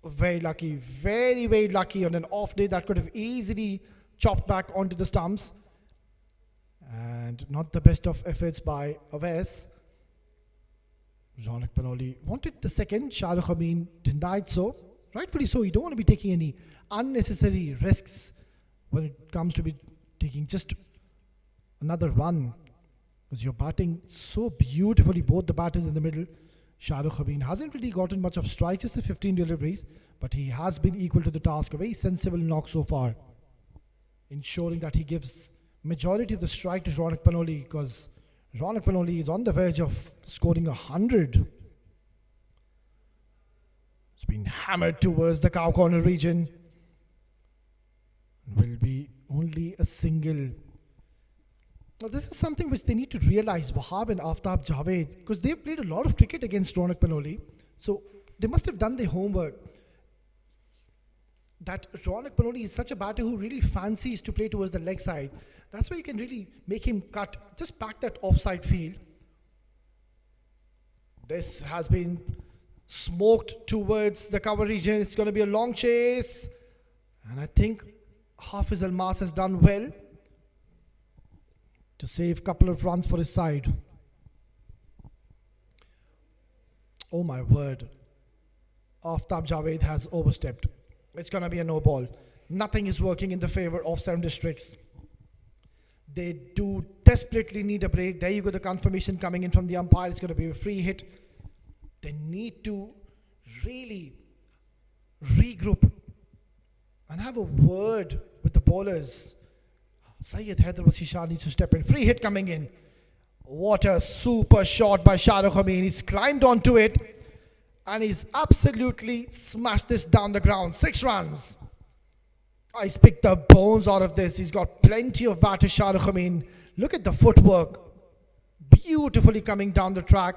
Very lucky, very, very lucky on an off day that could have easily chopped back onto the stumps. And not the best of efforts by Awais. Ronak Panoli wanted the second. Shahrukh Amin denied so. Rightfully so. You don't want to be taking any unnecessary risks when it comes to be taking just another run, because you're batting so beautifully, both the batters in the middle. Shahrukh Amin hasn't really gotten much of strikes, just the 15 deliveries, but he has been equal to the task. A very sensible knock so far, ensuring that he gives majority of the strike to Ronak Panoli, because Ronak Panoli is on the verge of scoring 100. It's been hammered towards the cow corner region. Will be only a single. Now this is something which they need to realize, Wahab and Aftab Javed, because they've played a lot of cricket against Ronak Panoli. So they must have done their homework. That Ronak Panoli is such a batter who really fancies to play towards the leg side. That's why you can really make him cut, just back that offside field. This has been smoked towards the cover region. It's going to be a long chase. And I think Hafiz Almas has done well to save a couple of runs for his side. Oh my word. Aftab Javed has overstepped. It's going to be a no ball. Nothing is working in the favor of 7 districts. They do desperately need a break. There you go, the confirmation coming in from the umpire. It's going to be a free hit. They need to really regroup and have a word with the bowlers. Syed Haider Wasi Shah needs to step in. Free hit coming in. What a super shot by Shah Rukh Amin. He's climbed onto it and he's absolutely smashed this down the ground. 6 runs. He's picked the bones out of this. He's got plenty of batter, Shah Rukh Amin. Look at the footwork. Beautifully coming down the track.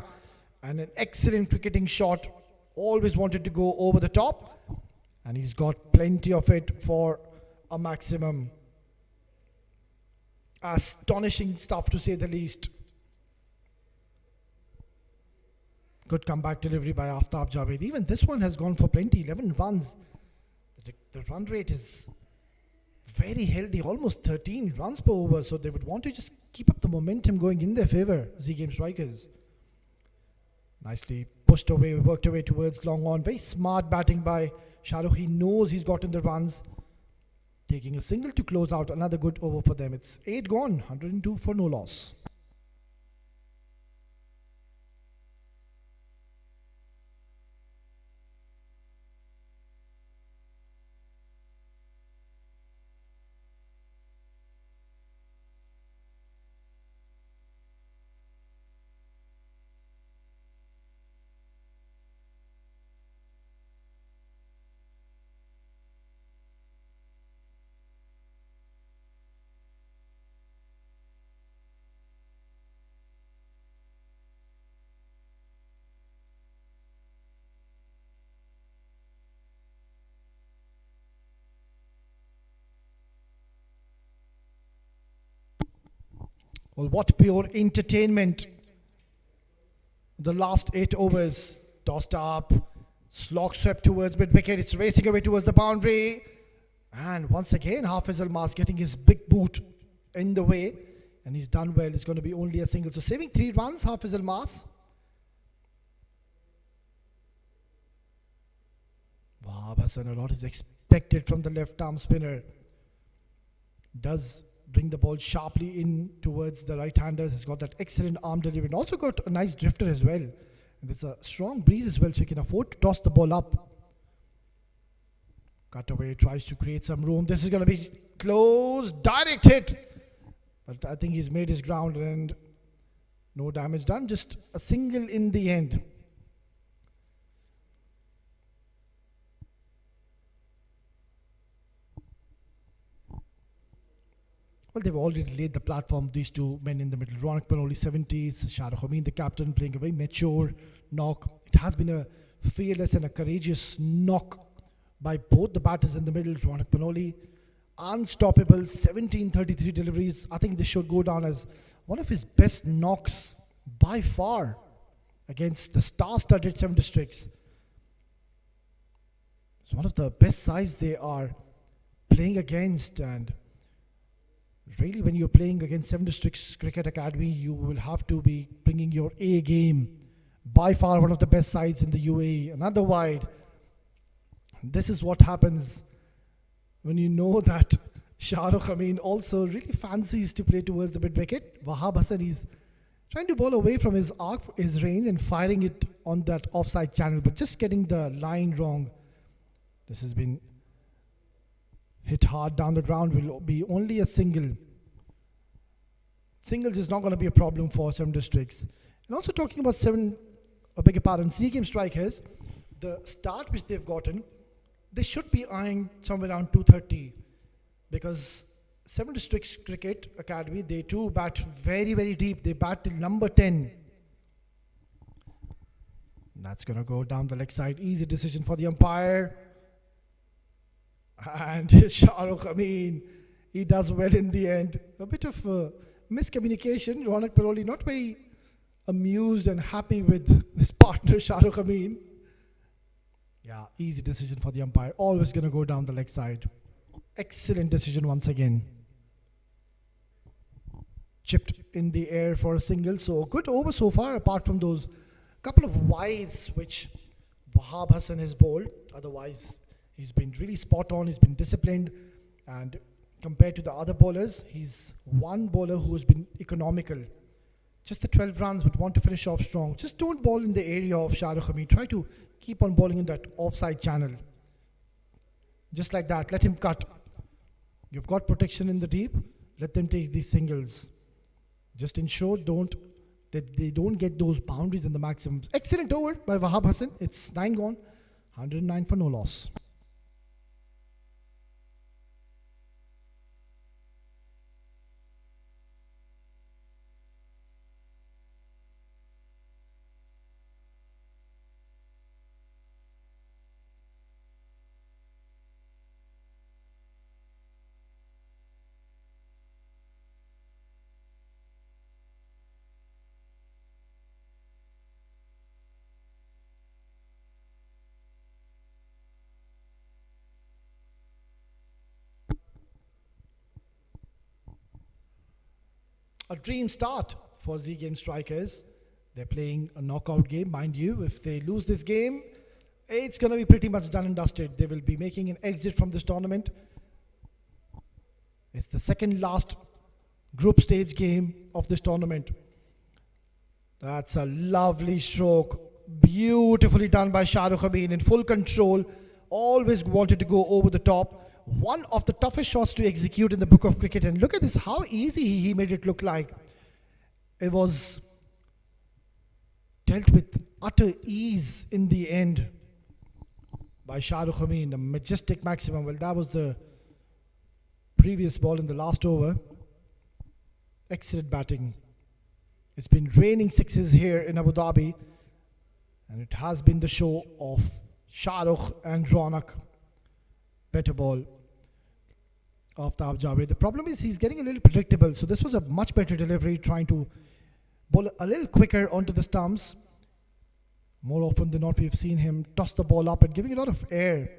And an excellent cricketing shot. Always wanted to go over the top. And he's got plenty of it for a maximum. Astonishing stuff, to say the least. Good comeback delivery by Aftab Javed. Even this one has gone for plenty. 11 runs. The run rate is very healthy, almost 13 runs per over. So they would want to just keep up the momentum going in their favour, Z Game strikers. Nicely pushed away, worked away towards long on. Very smart batting by Shah Rukh. He knows he's gotten the runs. Taking a single to close out. Another good over for them. It's 8 gone, 102 for no loss. Well, what pure entertainment. The last 8 overs. Tossed up. Slog swept towards mid-wicket. It's racing away towards the boundary. And once again, Hafiz Almas getting his big boot in the way. And he's done well. It's going to be only a single. So saving 3 runs, Hafiz Almas. Wahab Hassan, a lot is expected from the left-arm spinner. Does bring the ball sharply in towards the right-handers. Has got that excellent arm delivery. And also got a nice drifter as well. And there's a strong breeze as well, so he can afford to toss the ball up. Cut away, tries to create some room. This is going to be close, direct hit. But I think he's made his ground and no damage done. Just a single in the end. Well, they've already laid the platform, these two men in the middle. Ronak Panoli, 70s. Shah Rukh Amin, the captain, playing a very mature knock. It has been a fearless and a courageous knock by both the batters in the middle. Ronak Panoli, unstoppable, 1733 deliveries. I think this should go down as one of his best knocks by far against the star-studded 7 districts. It's one of the best sides they are playing against, and really, when you're playing against 7 Districts Cricket Academy, you will have to be bringing your A game. By far one of the best sides in the UAE. Another wide. This is what happens when you know that Shah Rukh Amin also really fancies to play towards the mid-wicket. Wahab Hassan is trying to bowl away from his arc, his range, and firing it on that offside channel, but just getting the line wrong. This has been hit hard down the ground. Will be only a single. Singles is not going to be a problem for 7 districts. And also talking about 7, beg your pardon, Z Game strikers, the start which they've gotten, they should be eyeing somewhere around 230, because 7 Districts Cricket Academy, they too bat very, very deep. They bat till number 10. That's going to go down the leg side. Easy decision for the umpire. And Shah Rukh Amin, he does well in the end. A bit of miscommunication. Ronak Paroli not very amused and happy with his partner Shah Rukh Amin. Yeah, easy decision for the umpire. Always going to go down the leg side. Excellent decision once again. Chipped in the air for a single. So good over so far, apart from those couple of wides which Wahab Hassan has bowled. Otherwise, he's been really spot on. He's been disciplined and compared to the other bowlers. He's one bowler who has been economical. Just the 12 runs, but want to finish off strong. Just don't bowl in the area of Shah Rukh Hamid. Try to keep on bowling in that offside channel. Just like that, let him cut. You've got protection in the deep. Let them take these singles. Just ensure that they don't get those boundaries and the maximums. Excellent over by Wahab Hassan. It's 9 gone. 109 for no loss. A dream start for Z Game Strikers. They're playing a knockout game, mind you. If they lose this game, it's going to be pretty much done and dusted. They will be making an exit from this tournament. It's the second last group stage game of this tournament. That's a lovely stroke. Beautifully done by Shah Rukh Hamid, in full control. Always wanted to go over the top. One of the toughest shots to execute in the book of cricket. And look at this, how easy he made it look like. It was dealt with utter ease in the end by Shah Rukh Hamid. A majestic maximum. Well, that was the previous ball in the last over. Excellent batting. It's been raining sixes here in Abu Dhabi. And it has been the show of Shah Rukh and Ronak. Better ball of the Jabri. The problem is he's getting a little predictable. So this was a much better delivery, trying to bowl a little quicker onto the stumps. More often than not, we've seen him toss the ball up and giving a lot of air.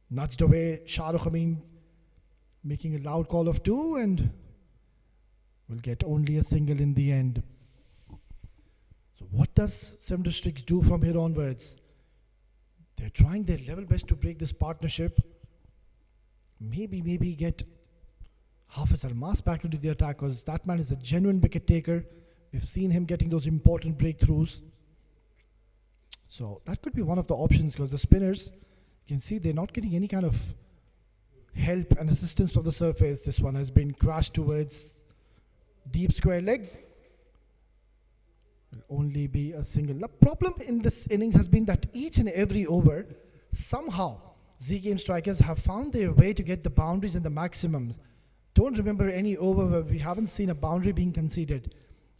Nudged away. Shah Rukh Hamid making a loud call of 2 and will get only a single in the end. So what does 7 Districts do from here onwards? They're trying their level best to break this partnership. Maybe get Hafiz Almas back into the attack, because that man is a genuine wicket taker. We've seen him getting those important breakthroughs. So that could be one of the options, because the spinners, you can see they're not getting any kind of help and assistance from the surface. This one has been crashed towards deep square leg. Will only be a single. The problem in this innings has been that each and every over, somehow Z Game Strikers have found their way to get the boundaries and the maximums. Don't remember any over where we haven't seen a boundary being conceded.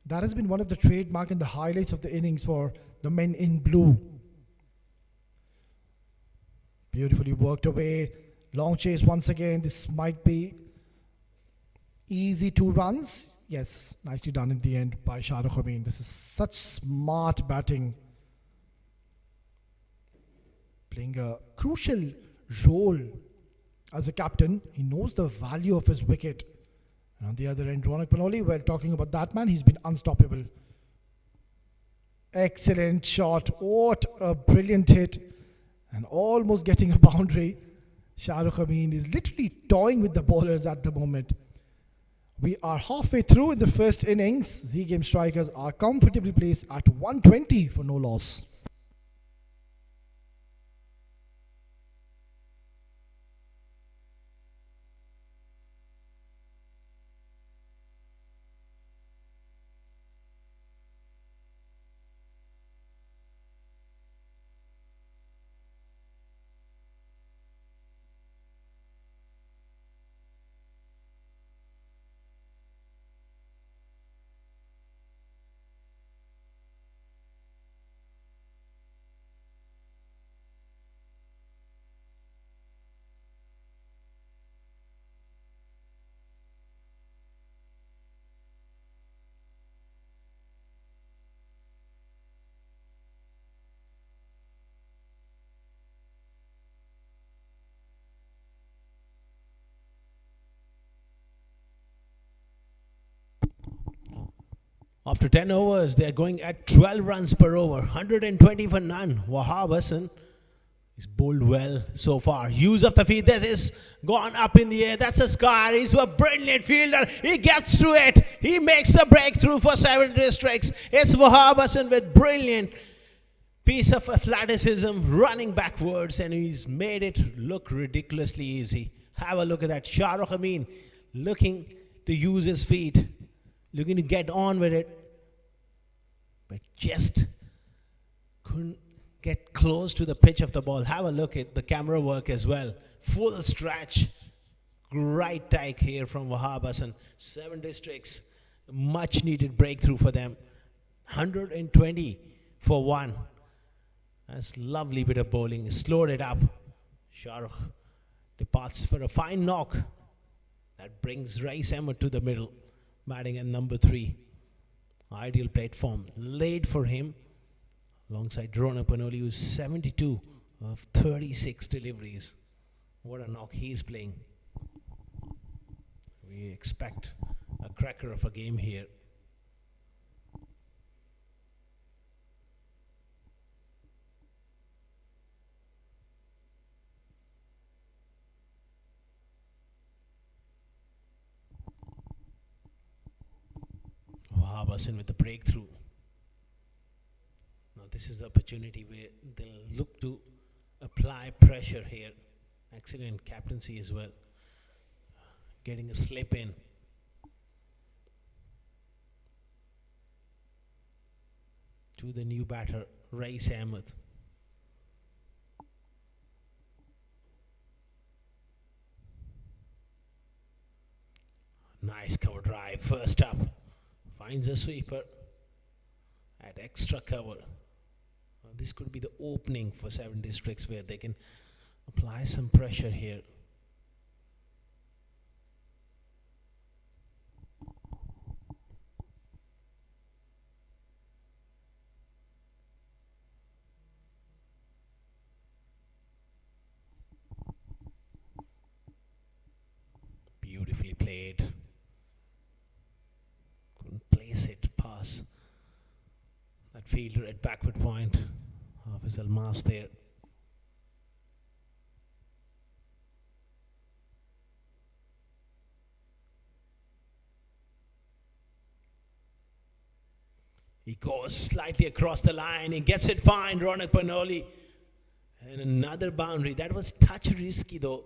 That has been one of the trademark and the highlights of the innings for the men in blue. Beautifully worked away. Long chase once again. This might be easy 2 runs. Yes, nicely done in the end by Shah Rukh Hamid. This is such smart batting. Playing a crucial role as a captain. He knows the value of his wicket. And on the other end, Ronak Panoli, well, talking about that man, he's been unstoppable. Excellent shot. What a brilliant hit. And almost getting a boundary. Shah Rukh Hamid is literally toying with the bowlers at the moment. We are halfway through in the first innings. Z Game Strikers are comfortably placed at 120 for no loss. After 10 overs, they are going at 12 runs per over. 120 for none. Wahab Hassan He's bowled well so far. Use of the feet. That is gone up in the air. That's a scar. He's a brilliant fielder. He gets through it. He makes the breakthrough for 7 districts. It's Wahab Hassan with brilliant piece of athleticism running backwards, and he's made it look ridiculously easy. Have a look at that. Shah Rukh Amin looking to use his feet, looking to get on with it, but just couldn't get close to the pitch of the ball. Have a look at the camera work as well. Full stretch. Great take here from Wahab Hassan. 7 districts. Much needed breakthrough for them. 120 for 1. That's lovely bit of bowling. He slowed it up. Shah Rukh departs for a fine knock. That brings Rais Ahmed to the middle. Batting at number 3. Ideal platform laid for him. Alongside Ronak Panoli, who's 72 of 36 deliveries. What a knock he's playing. We expect a cracker of a game here. Wahab Hassan with the breakthrough. Now this is the opportunity where they'll look to apply pressure here. Excellent captaincy as well. Getting a slip in. To the new batter, Rais Ahmed. Nice cover drive. First up. Finds a sweeper at extra cover. This could be the opening for 7 districts where they can apply some pressure here. Beautifully played. Couldn't place it past that fielder at backward point. Hafiz Almas there. He goes slightly across the line. He gets it fine. Ronak Panoli. And another boundary. That was touch risky though.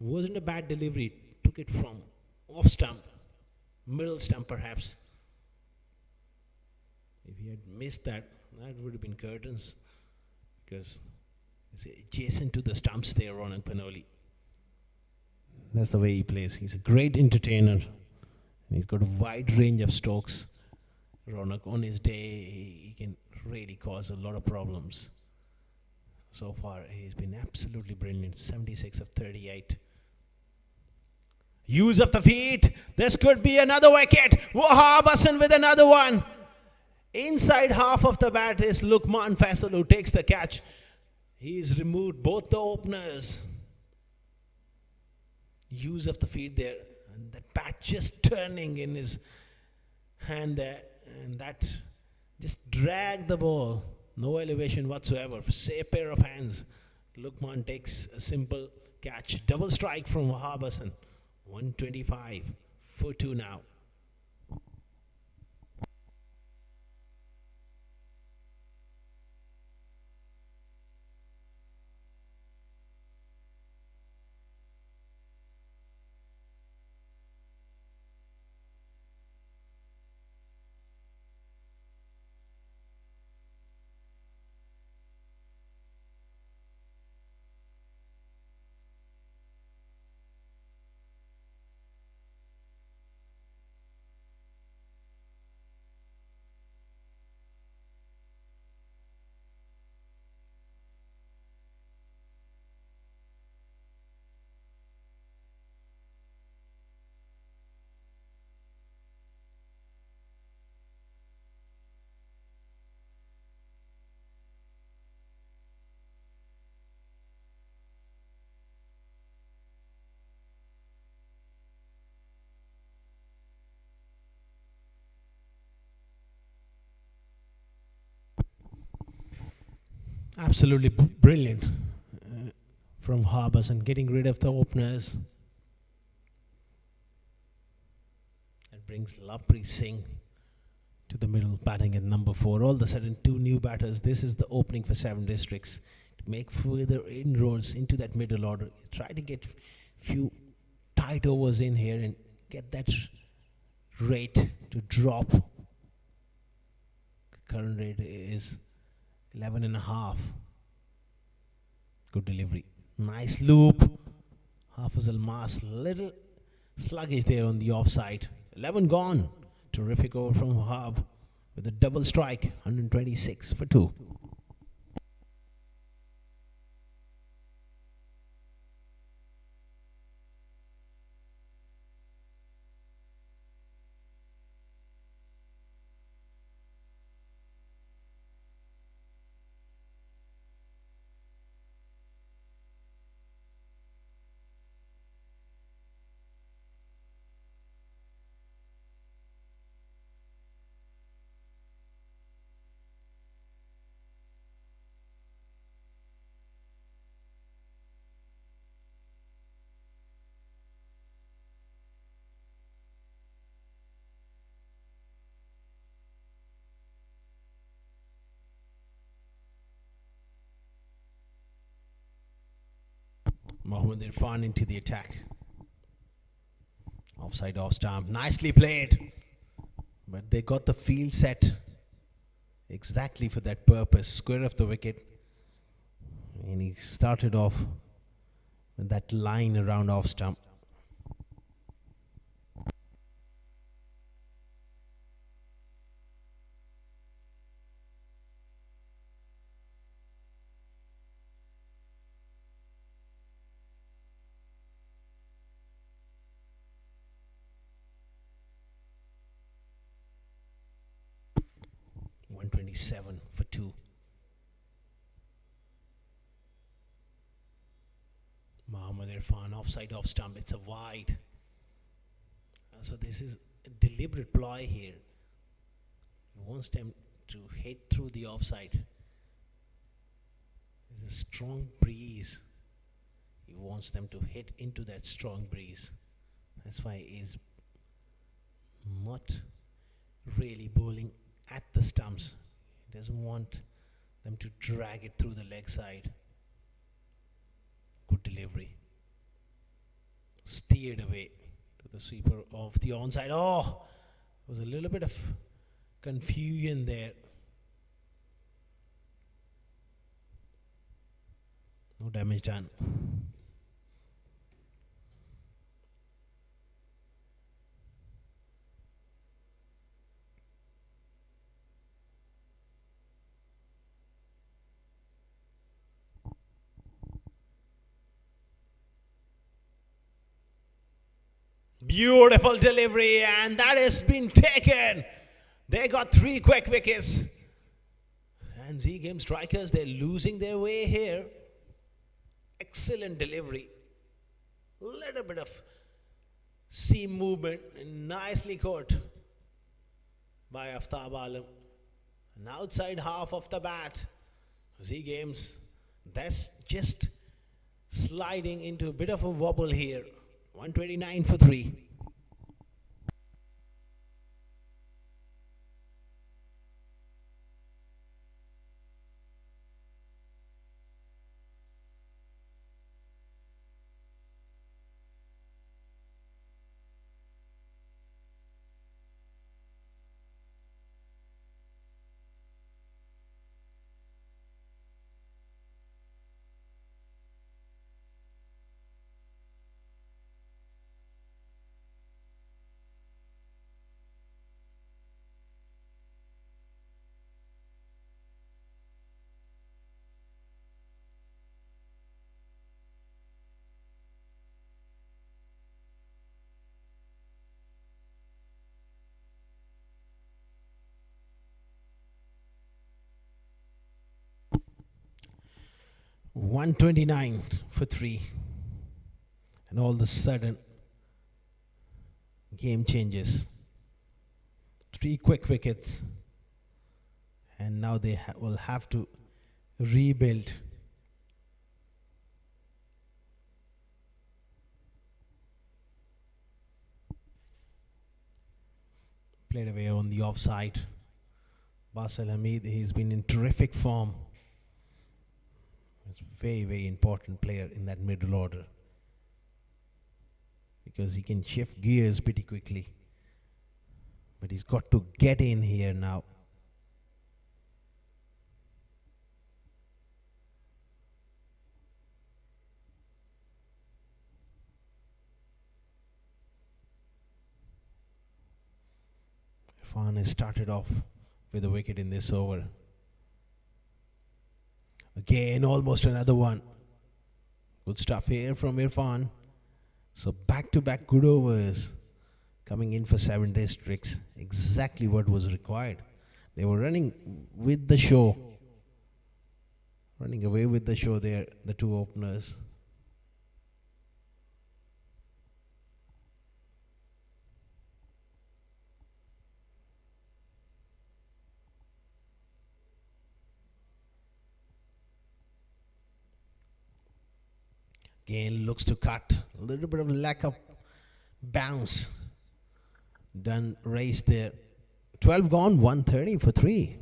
Wasn't a bad delivery. Took it from off stump. Middle stump perhaps. If he had missed that, that would have been curtains. Because it's adjacent to the stumps there, Ronak Panoli. That's the way he plays. He's a great entertainer. And he's got a wide range of strokes. Ronak, on his day, he can really cause a lot of problems. So far, he's been absolutely brilliant. 76 of 38. Use of the feet. This could be another wicket. Wahab Hassan with another one. Inside half of the bat is Luqman Faisal, who takes the catch. He's removed both the openers. Use of the feet there. And that bat just turning in his hand there. And that just dragged the ball. No elevation whatsoever. Say a pair of hands. Luqman takes a simple catch. Double strike from Wahab Hassan. 125 for 2 now. Absolutely brilliant from Harbison, getting rid of the openers. That brings Lovepreet Singh to the middle, batting at number 4. All of a sudden, 2 new batters. This is the opening for 7 districts. To make further inroads into that middle order, try to get few tight overs in here and get that rate to drop. Current rate is 11.5. Good delivery. Nice loop. Hafiz Almas, little sluggish there on the offside. 11 gone. Terrific over from Wahab with a double strike. 126 for 2. Mohammad Irfan into the attack. Offside off stump. Nicely played. But they got the field set exactly for that purpose. Square of the wicket. And he started off with that line around off stump. Seven for 2. Mohammad Irfan offside off stump. It's a wide. So this is a deliberate ploy here. He wants them to hit through the offside. There's a strong breeze. He wants them to hit into that strong breeze. That's why he's not really bowling at the stumps. He doesn't want them to drag it through the leg side. Good delivery. Steered away to the sweeper of the onside. Oh, there was a little bit of confusion there. No damage done. Beautiful delivery, and that has been taken. They got 3 quick wickets. And Z Game Strikers, they're losing their way here. Excellent delivery. Little bit of seam movement, nicely caught by Aftab Alam. An outside half of the bat. Z Games, that's just sliding into a bit of a wobble here. 129 for 3. $129 for 3. And all of a sudden, game changes. 3 quick wickets. And now they will have to rebuild. Played away on the offside. Basel Hamid, he's been in terrific form. He's a very, very important player in that middle order because he can shift gears pretty quickly. But he's got to get in here now. Irfan has started off with a wicket in this over. Again, almost another one. Good stuff here from Irfan. So back-to-back good overs coming in for 7 districts. Exactly what was required. They were running with the show. Running away with the show there, the two openers. Again, looks to cut. A little bit of lack of bounce. Done, race there. 12 gone, 130 for 3.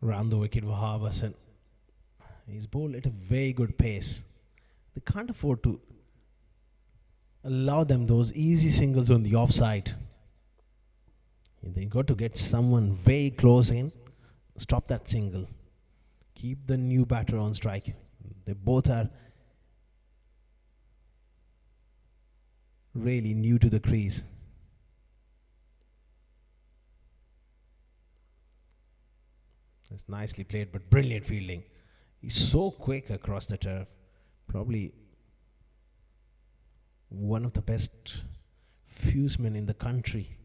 Round the wicket, Wahab Hassan. He's bowled at a very good pace. They can't afford to allow them those easy singles on the offside. They got to get someone very close in, stop that single, keep the new batter on strike. They both are really new to the crease. It's nicely played, but brilliant fielding. He's so quick across the turf. Probably one of the best fusemen in the country,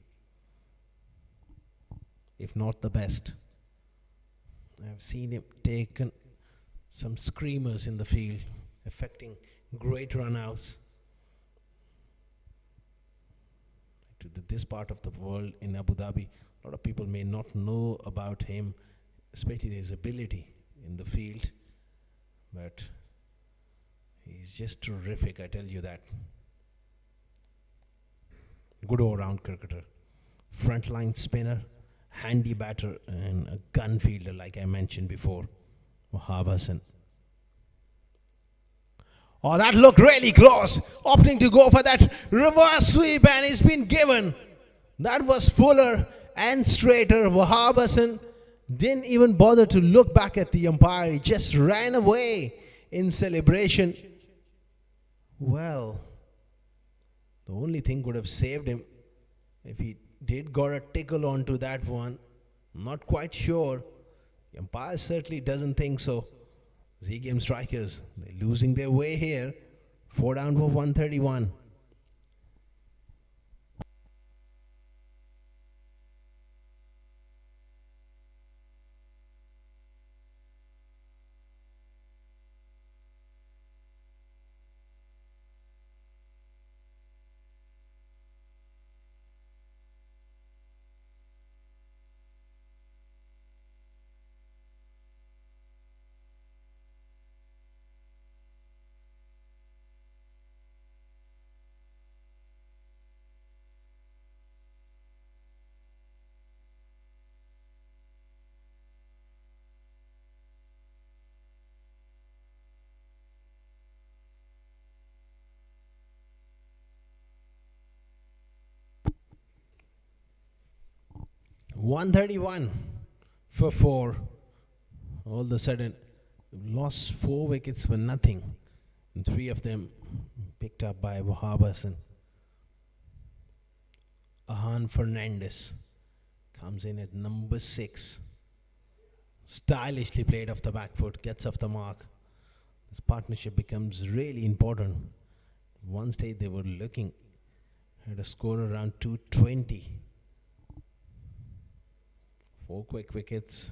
if not the best. I've seen him taken some screamers in the field, affecting great run-outs. To this part of the world in Abu Dhabi, a lot of people may not know about him, especially his ability in the field, but he's just terrific, I tell you that. Good all-round cricketer, frontline spinner, handy batter, and a gun fielder like I mentioned before, Wahab Hassan. Oh, that looked really close, opting to go for that reverse sweep, and he's been given. That was fuller and straighter. Wahab Hassan didn't even bother to look back at the umpire. He just ran away in celebration. Well, the only thing could have saved him if he did got a tickle onto that one. I'm not quite sure. The umpire certainly doesn't think so. Z Game Strikers, they're losing their way here. 4 down for 131. $131 for 4. All of a sudden, They've lost 4 wickets for nothing, and 3 of them picked up by Wahab Hassan. Ahan Fernandez comes in at number 6. Stylishly played off the back foot, gets off the mark. This partnership becomes really important. One stage they were looking at a score around 220. 4 quick wickets.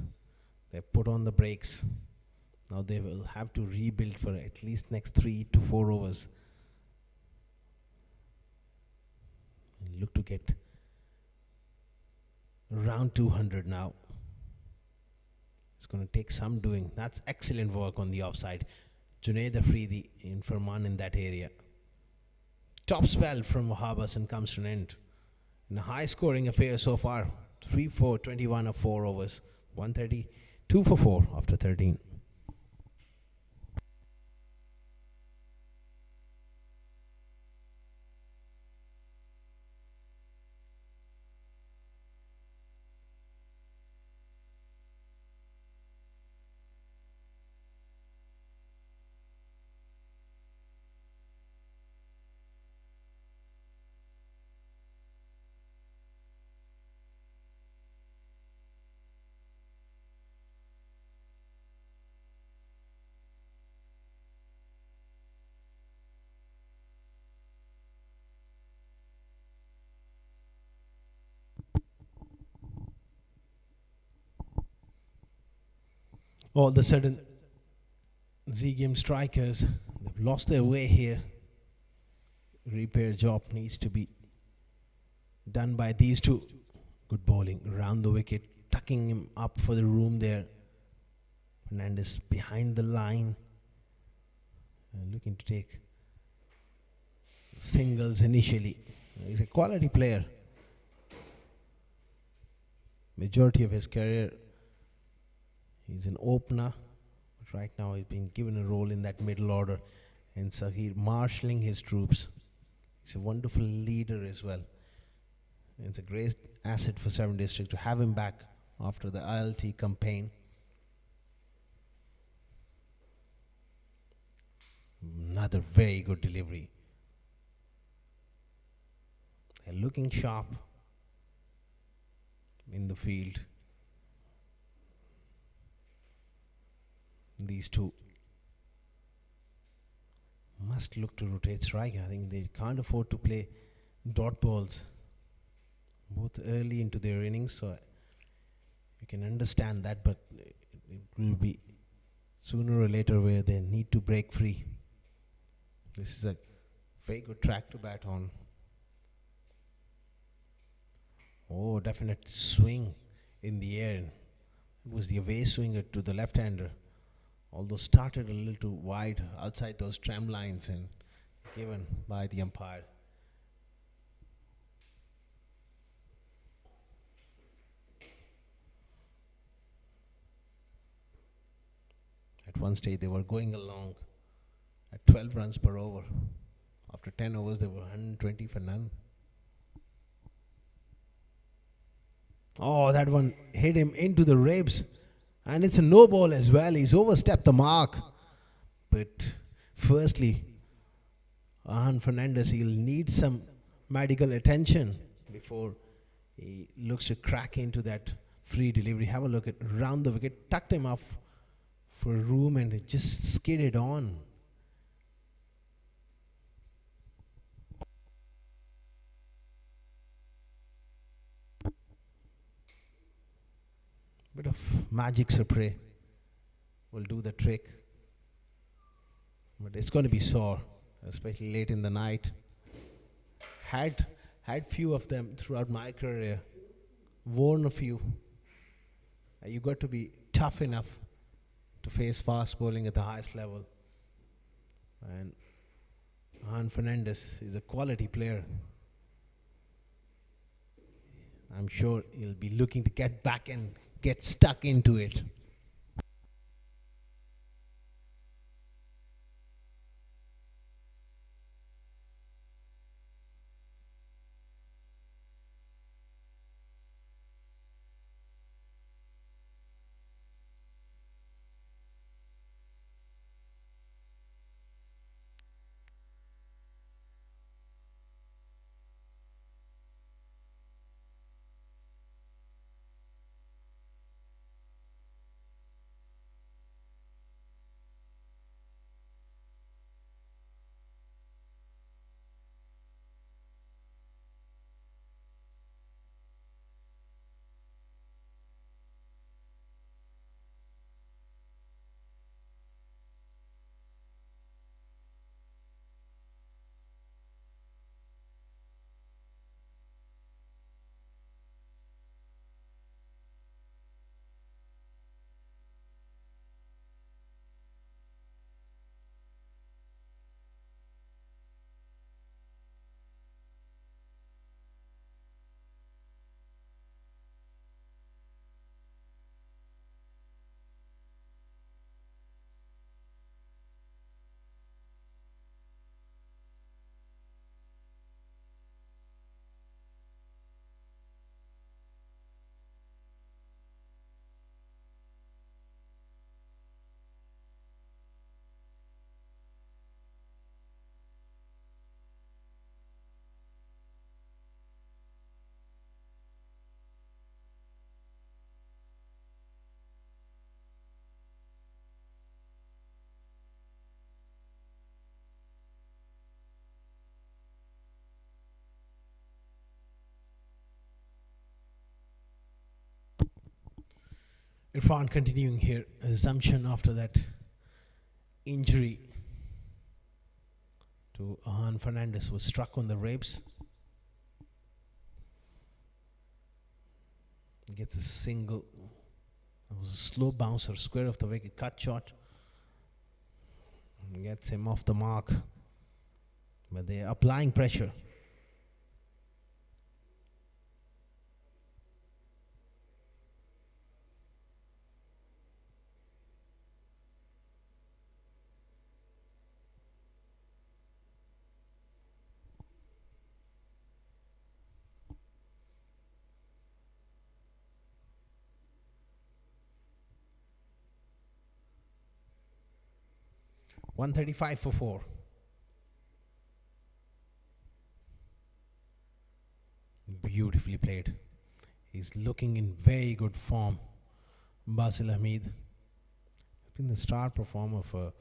They put on the brakes. Now they will have to rebuild for at least next 3 to 4 overs. And look to get around 200 now. It's going to take some doing. That's excellent work on the offside. Junaid Afridi in Farman in that area. Top spell from Wahab Hassan comes to an end. In a high scoring affair so far. 3-4, 21 of 4 overs. 130, 2 for 4 after 13. All of a sudden, Z Game strikers, they've lost their way here. Repair job needs to be done by these two. Good bowling around the wicket, tucking him up for the room there. Fernandez behind the line, looking to take singles initially. He's a quality player. Majority of his career, he's an opener, but right now he's been given a role in that middle order, and so he's marshalling his troops. He's a wonderful leader as well. And it's a great asset for 7 District to have him back after the ILT campaign. Another very good delivery. They're looking sharp in the field. These two must look to rotate strike. I think they can't afford to play dot balls both early into their innings, so you can understand that, but it will be sooner or later where they need to break free. This is a very good track to bat on. Oh, definite swing in the air. It was the away swinger to the left-hander, although started a little too wide outside those tram lines and given by the umpire. At one stage they were going along at 12 runs per over. After 10 overs they were 120 for none. Oh, that one hit him into the ribs. And it's a no ball as well. He's overstepped the mark. But firstly, Ahan Fernandez, he'll need some medical attention before he looks to crack into that free delivery. Have a look at round the wicket, tucked him off for room, and it just skidded on. Bit of magic spray will do the trick, but it's going to be sore, especially late in the night. Had few of them throughout my career, worn a few. You got to be tough enough to face fast bowling at the highest level, and Ahan Fernandez is a quality player. I'm sure he'll be looking to get back and get stuck into it. Irfan continuing here. Assumption after that injury to Juan Fernandez was struck on the ribs. Gets a single. It was a slow bouncer, square of the wicket, cut shot. Gets him off the mark. But they're applying pressure. .135 for 4. Beautifully played. He's looking in very good form. Basil Hamid, been the star performer for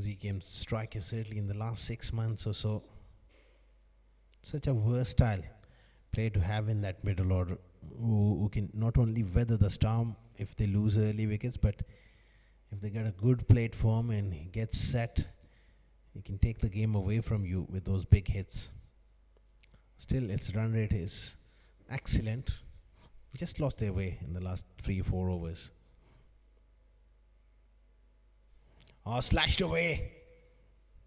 Z Games Strikers certainly in the last 6 months or so. Such a versatile player to have in that middle order, who can not only weather the storm if they lose early wickets, but if they get a good platform and he gets set, he can take the game away from you with those big hits. Still, its run rate is excellent. Just lost their way in the last 3 or 4 overs. Oh, slashed away.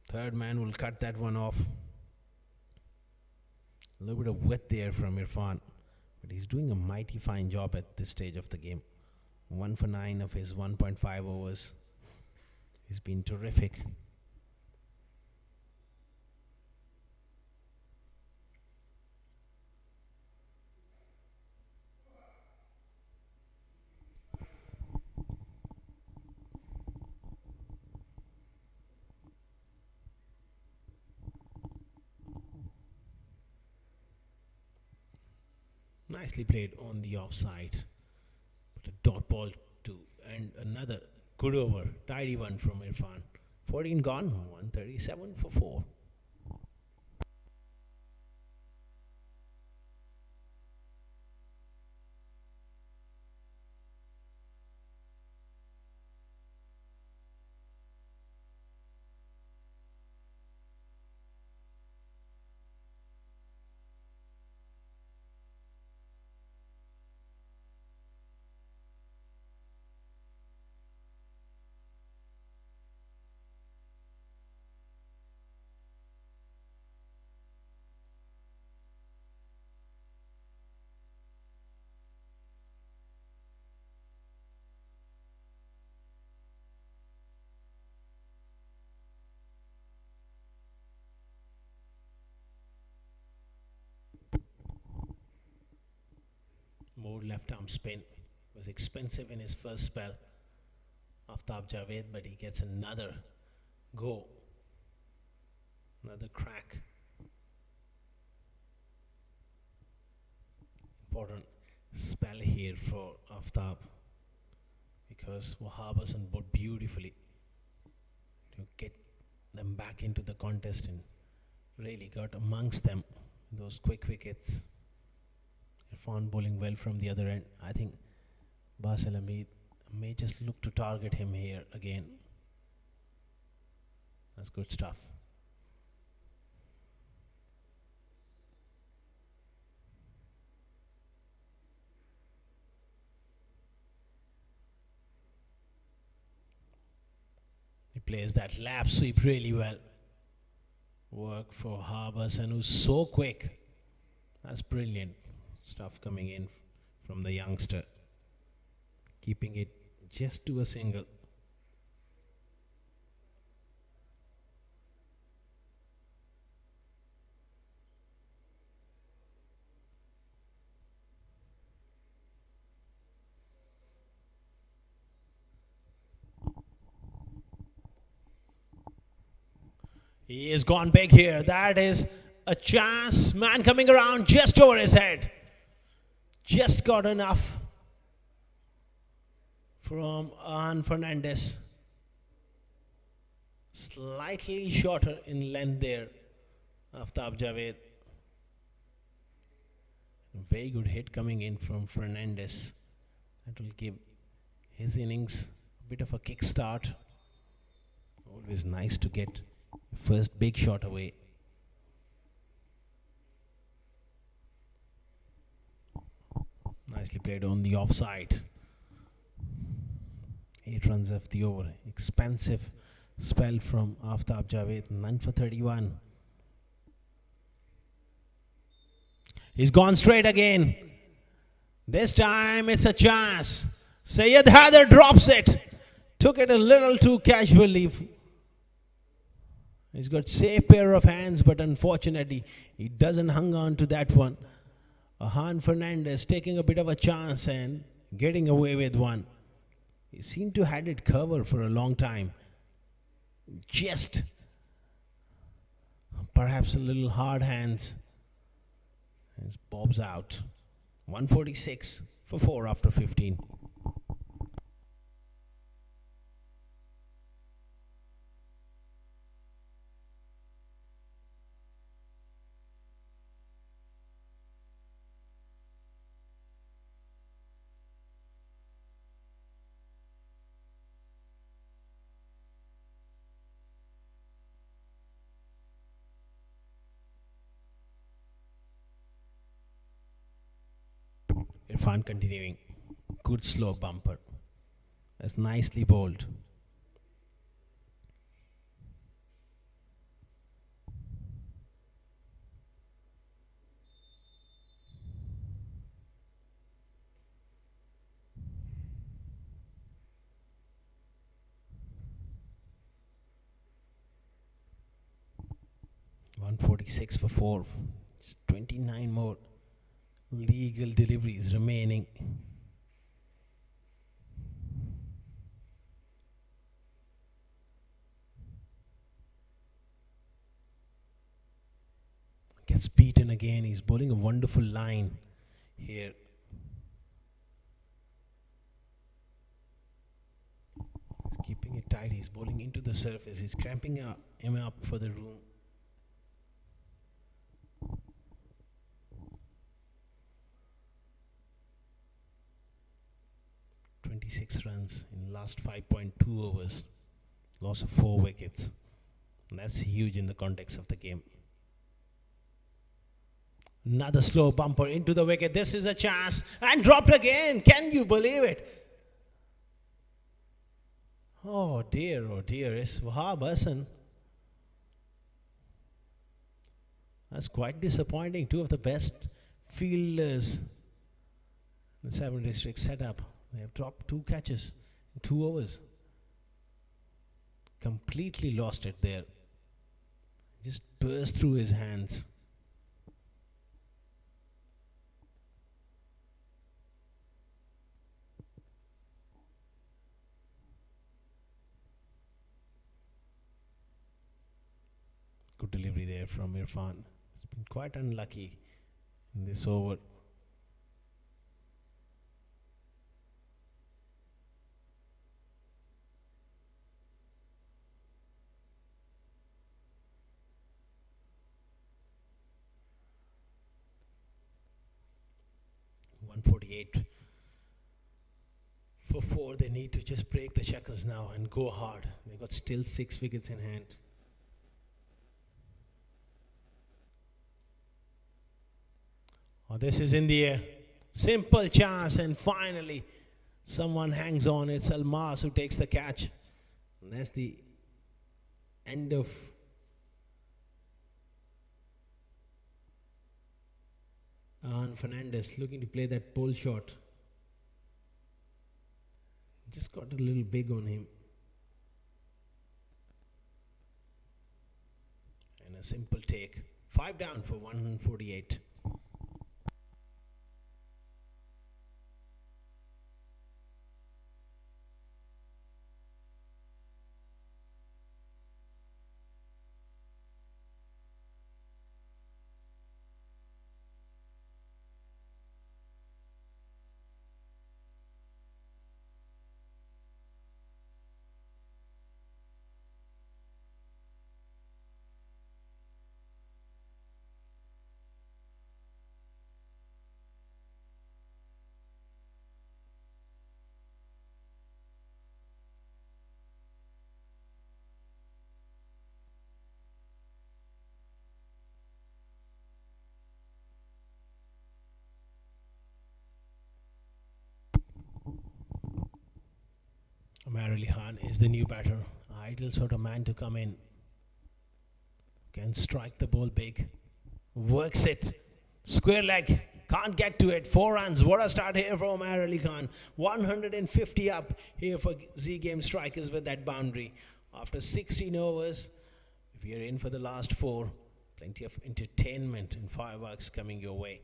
Third man will cut that one off. A little bit of width there from Irfan, but he's doing a mighty fine job at this stage of the game. 1 for 9 of his 1.5 overs. He's been terrific. Nicely played on the offside. But a dot ball to and another good over. Tidy one from Irfan. 14 gone. 137 for 4. More left arm spin. Was expensive in his first spell. Aftab Javed, but he gets another go. Another crack. Important spell here for Aftab, because Wahab Hassan bowled beautifully to get them back into the contest and really got amongst them those quick wickets. Irfan bowling well from the other end. I think Basil Hamid may just look to target him here again. That's good stuff. He plays that lap sweep really well. Work for Harbers, and who's so quick. That's brilliant stuff coming in from the youngster. Keeping it just to a single. He has gone big here. That is a chance. Man coming around just over his head. Just got enough from Juan Fernandez. Slightly shorter in length there. Aftab Javed. Very good hit coming in from Fernandez. That will give his innings. A bit of a kickstart. Always nice to get first big shot away. Nicely played on the offside. 8 runs of the over. Expansive spell from Aftab Javed. 9 for 31. He's gone straight again. This time it's a chance. Syed Haider drops it. Took it a little too casually. He's got safe pair of hands, but unfortunately he doesn't hang on to that one. Ahan Fernandez taking a bit of a chance and getting away with one. He seemed to had it covered for a long time. Just perhaps a little hard hands. As Bob's out. 146 for 4 after 15. Irfan continuing. Good slow bumper. That's nicely bowled. $146 for 4. Just 29 more legal deliveries remaining. Gets beaten again. He's bowling a wonderful line here. He's keeping it tight. He's bowling into the surface. He's cramping him up for the room. .26 runs in last 5.2 overs. Loss of 4 wickets. And that's huge in the context of the game. Another slow bumper into the wicket. This is a chance. And dropped again. Can you believe it? Oh dear, it's Wahab Hassan. That's quite disappointing. 2 of the best fielders in the 7 district setup. They have dropped 2 catches in 2 overs. Completely lost it there. Just burst through his hands. Good delivery there from Irfan. It's been quite unlucky in this over. .148 for 4. They need to just break the checkers now and go hard. They've got still 6 wickets in hand. Oh, this is in the air. Simple chance, and finally someone hangs on. It's Almas who takes the catch. And that's the end of Fernandez looking to play that pole shot. Just got a little big on him. And a simple take. 5 down for 148. Omar Ali Khan is the new batter. Ideal sort of man to come in. Can strike the ball big. Works it. Square leg. Can't get to it. 4 runs. What a start here for Omar Ali Khan. 150 up here for Z Game Strikers with that boundary. After 16 overs, if you're in for the last 4, plenty of entertainment and fireworks coming your way.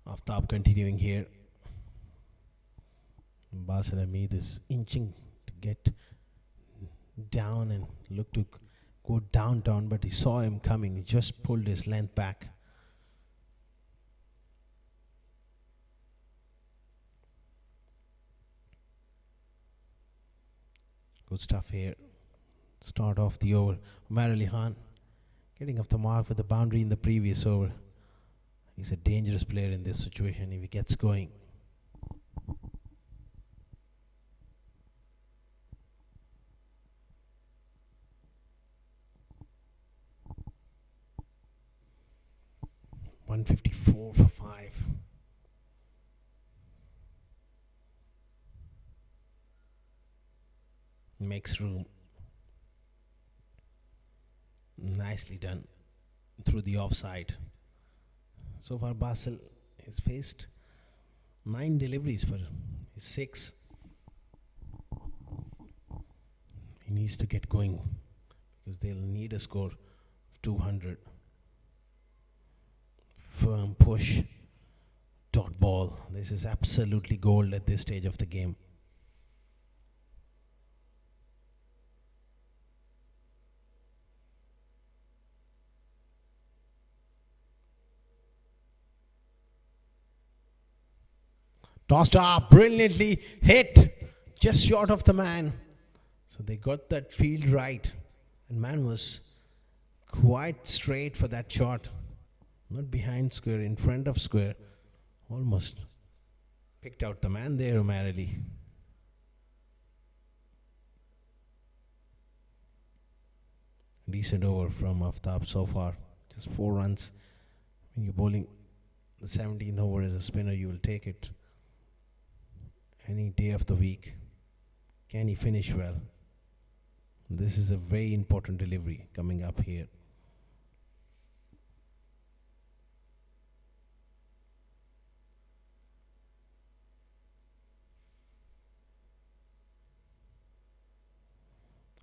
Aftab continuing here. Basil Hamid is inching to get down and look to go down, but he saw him coming. He just pulled his length back. Good stuff here. Start off the over. Omar Ali Khan getting off the mark with the boundary in the previous over. He's a dangerous player in this situation if he gets going. $154 for 5. Makes room. Nicely done through the offside. So far, Basil has faced 9 deliveries for his 6. He needs to get going because they'll need a score of 200. Firm push, dot ball. This is absolutely gold at this stage of the game. Tossed up, brilliantly hit, just short of the man. So they got that field right. And man was quite straight for that shot. Not behind square, in front of square. Almost picked out the man there, Omar Ali. Decent over from Aftab so far. Just 4 runs. When you're bowling the 17th over as a spinner, you will take it any day of the week. Can he finish well? This is a very important delivery coming up here.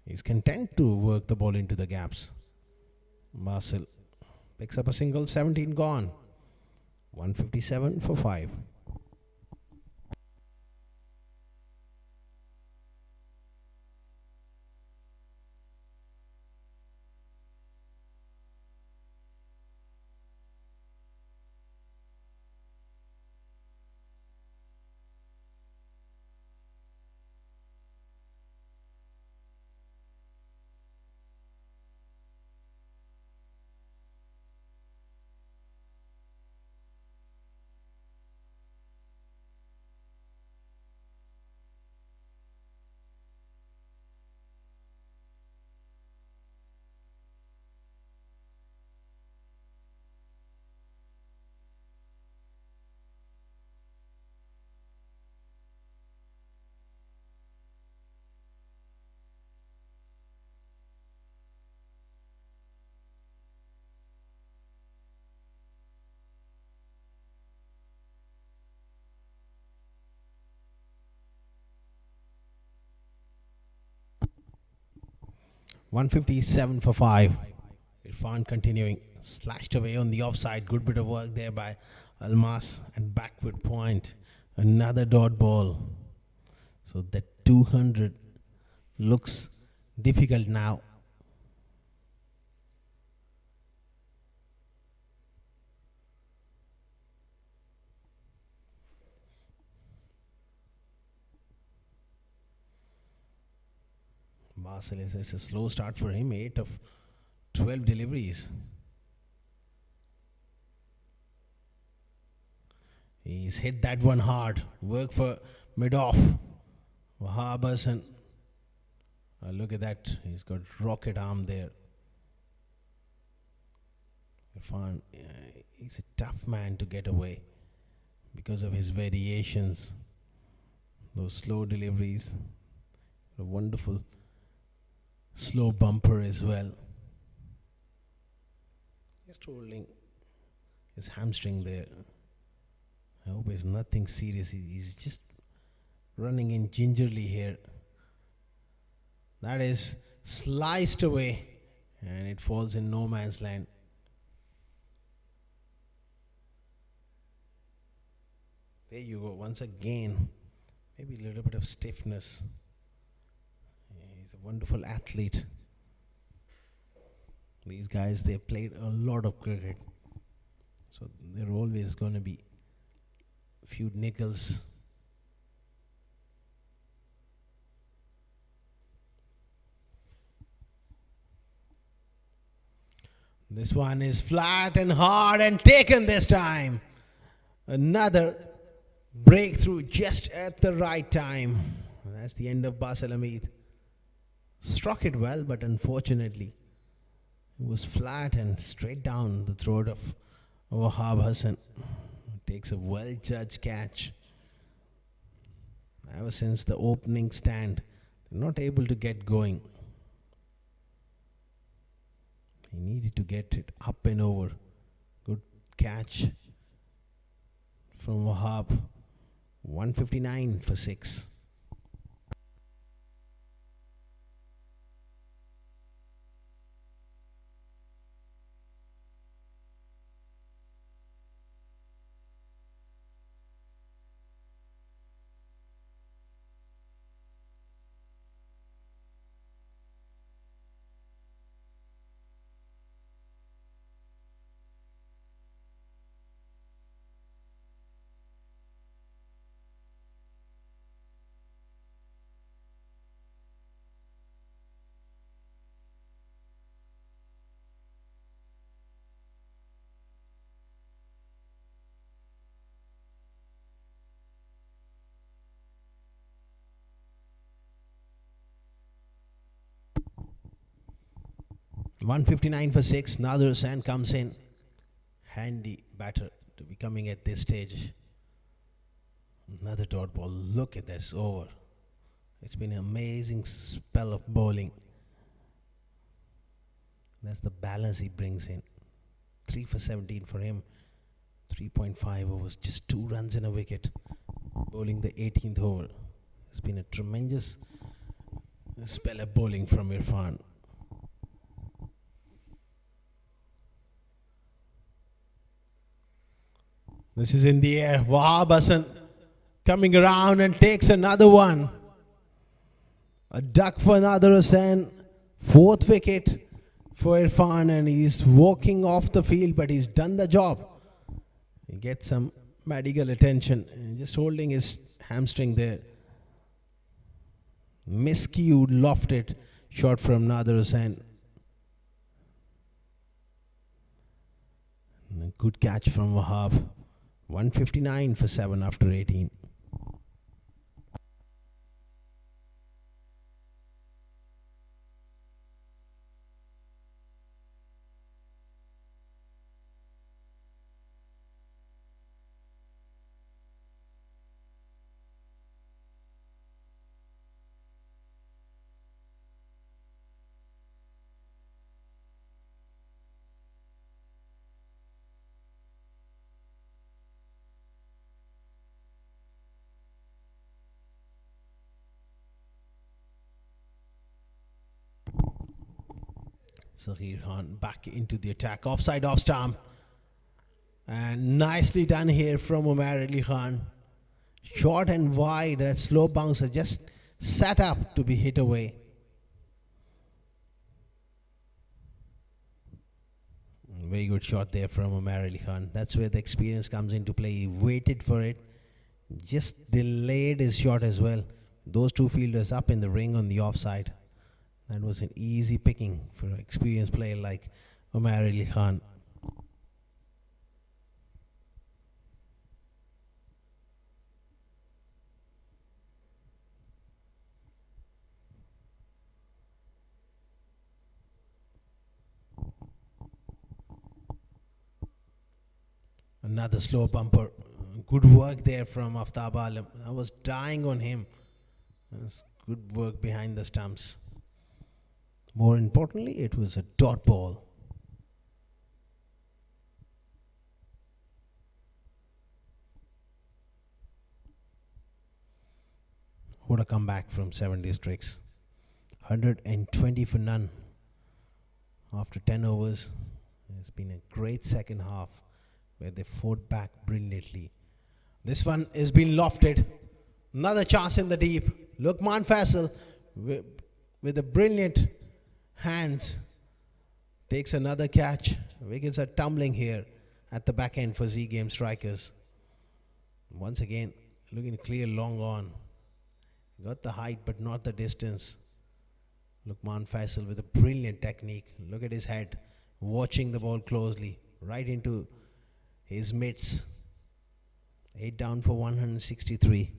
He's content to work the ball into the gaps. Basil picks up a single, 17 gone. 157 for 5. $157 for 5. Irfan continuing, slashed away on the offside. Good bit of work there by Almas, and backward point. Another dot ball. So that 200 looks difficult now. Marcel it's a slow start for him. 8 of 12 deliveries. He's hit that one hard. Work for mid-off. Wahab Hassan. Look at that. He's got rocket arm there. Irfan, he's a tough man to get away because of his variations. Those slow deliveries. A wonderful slow bumper as well. Just holding his hamstring there. I hope it's nothing serious. He's just running in gingerly here. That is sliced away and it falls in no man's land. There you go. Once again, maybe a little bit of stiffness. He's a wonderful athlete. These guys, they played a lot of cricket. So they're always going to be a few nickels. This one is flat and hard and taken this time. Another breakthrough just at the right time. That's the end of Basel Hamid. Struck it well, but unfortunately it was flat and straight down the throat of Wahab Hassan. Takes a well-judged catch. Ever since the opening stand, they're not able to get going. He needed to get it up and over. Good catch from Wahab. 159 for 6. $159 for 6. Nadir Hussain comes in. Handy batter to be coming at this stage. Another dot ball. Look at this over. It's been an amazing spell of bowling. That's the balance he brings in. 3 for 17 for him. 3.5 overs. Just 2 runs in a wicket. Bowling the 18th over. It's been a tremendous spell of bowling from Irfan. This is in the air. Wahab Hassan coming around and takes another one. A duck for Nadir Hussain. 4th wicket for Irfan, and he's walking off the field, but he's done the job. He gets some medical attention. And just holding his hamstring there. Miscued, lofted shot from Nadir Hussain. And a good catch from Wahab. 159 for 7 after 18. Zahir Khan back into the attack. Offside off stump. And nicely done here from Umar Ali Khan. Short and wide. That slow bouncer just sat up to be hit away. Very good shot there from Umar Ali Khan. That's where the experience comes into play. He waited for it. Just delayed his shot as well. Those two fielders up in the ring on the offside. That was an easy picking for an experienced player like Umar Ali Khan. Another slow bumper. Good work there from Aftab Alam. I was dying on him. That's good work behind the stumps. More importantly, it was a dot ball. What a comeback from 7 districts. 120 for none after 10 overs. It's been a great second half where they fought back brilliantly. This one has been lofted. Another chance in the deep. Luqman Faisal with a brilliant hands takes another catch. Wickets are tumbling here at the back end for Z Game strikers. Once again, looking clear long on. Got the height but not the distance. Luqman Faisal with a brilliant technique. Look at his head, watching the ball closely, right into his mitts. 8 down for 163.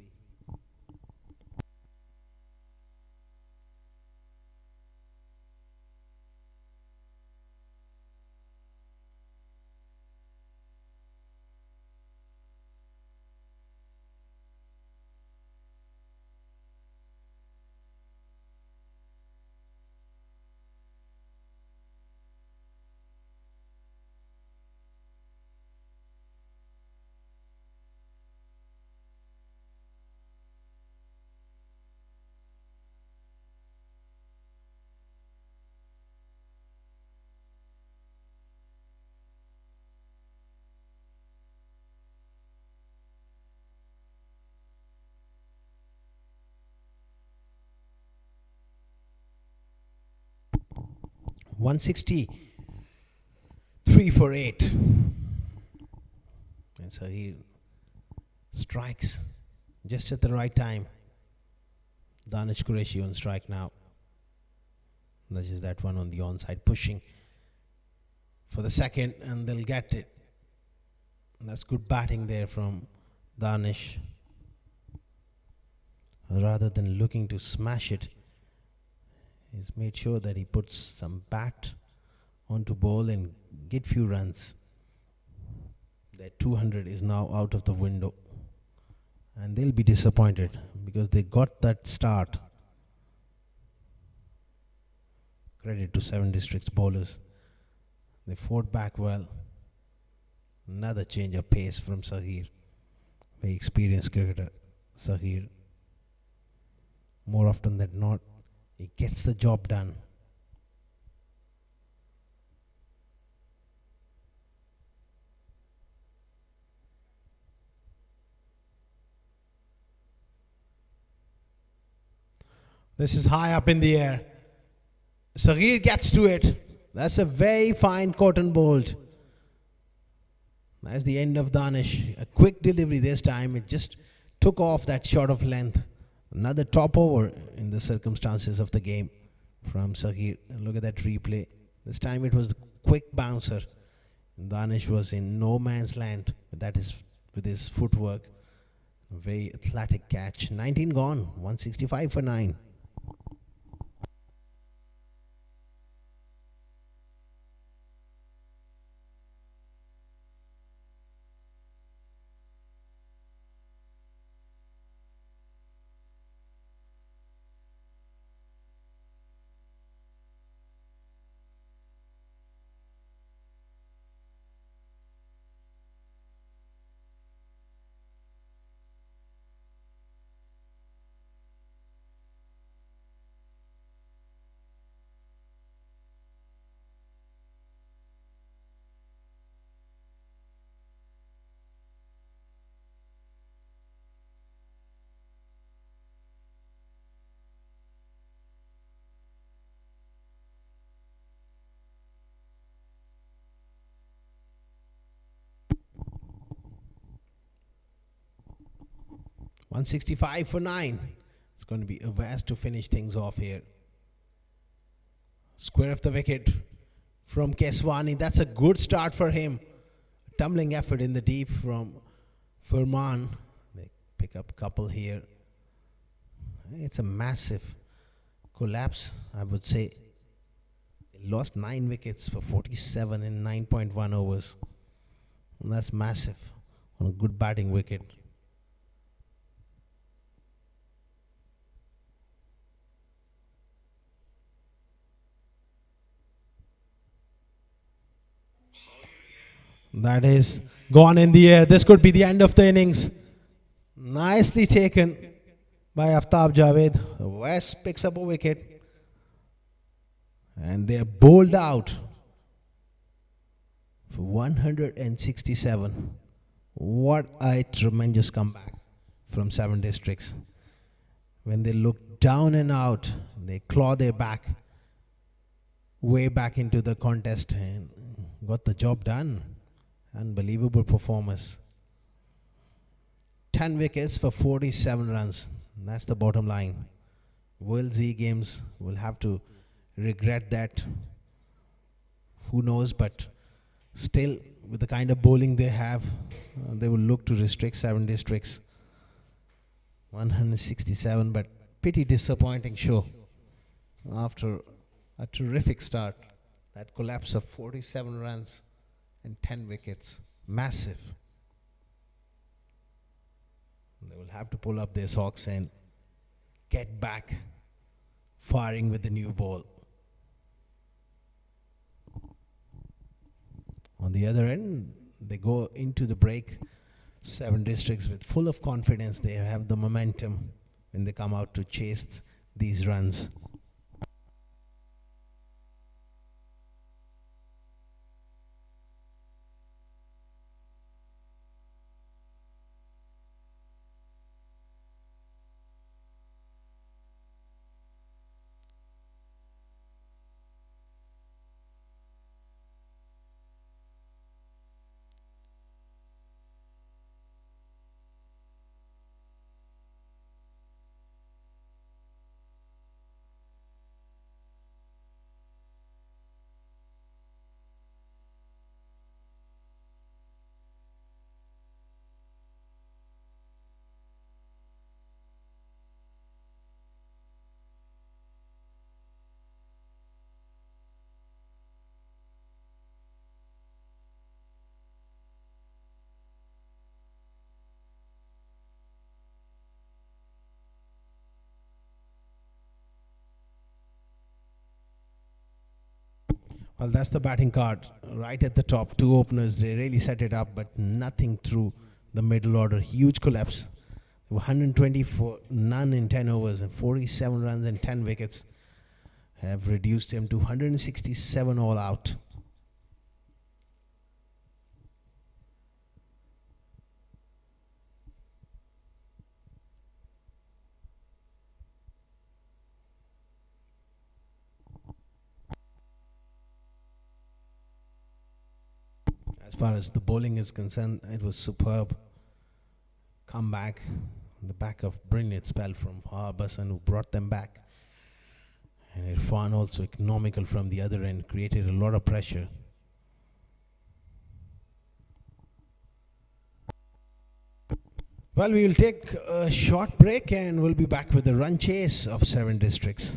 One 63 for 8. And so he strikes just at the right time. Danish Qureshi on strike now. That is that one on the onside, pushing for the second, and they'll get it. And that's good batting there from Danish. Rather than looking to smash it, he's made sure that he puts some bat onto ball and get few runs. That 200 is now out of the window. And they'll be disappointed because they got that start. Credit to 7 districts bowlers. They fought back well. Another change of pace from Sahir. Very experienced cricketer, Sahir. More often than not, he gets the job done. This is high up in the air. Sahir gets to it. That's a very fine cotton bolt. That's the end of Danish. A quick delivery this time. It just took off that shot of length. Another top over in the circumstances of the game from Sahir. And look at that replay. This time it was the quick bouncer. Danish was in no man's land. That is with his footwork. A very athletic catch. 19 gone. 165 for 9. $165 for 9. It's going to be a vast to finish things off here. Square of the wicket from Keswani. That's a good start for him. Tumbling effort in the deep from Furman. They pick up a couple here. It's a massive collapse, I would say. They lost 9 wickets for 47 in 9.1 overs. And that's massive on a good batting wicket. That is gone in the air. This could be the end of the innings. Nicely taken by Aftab Javed. West picks up a wicket. And they are bowled out for 167. What a tremendous comeback from 7 districts. When they look down and out, they claw their back way back into the contest and got the job done. Unbelievable performance. 10 wickets for 47 runs. That's the bottom line. Will Z Games will have to regret that. Who knows, but still with the kind of bowling they have, they will look to restrict 7 districts. 167, but pretty disappointing show after a terrific start. That collapse of 47 runs and 10 wickets. Massive. They will have to pull up their socks and get back firing with the new ball. On the other end, they go into the break. 7 districts with full of confidence. They have the momentum when they come out to chase these runs. Well, that's the batting card right at the top. 2 openers, they really set it up, but nothing through the middle order. Huge collapse. 124, none in 10 overs, and 47 runs and 10 wickets have reduced him to 167 all out. As far as the bowling is concerned, it was superb. Comeback on the back of brilliant spell from Harbasan, who brought them back. And Irfan also economical from the other end, created a lot of pressure. Well, we will take a short break and we'll be back with the run chase of 7 districts.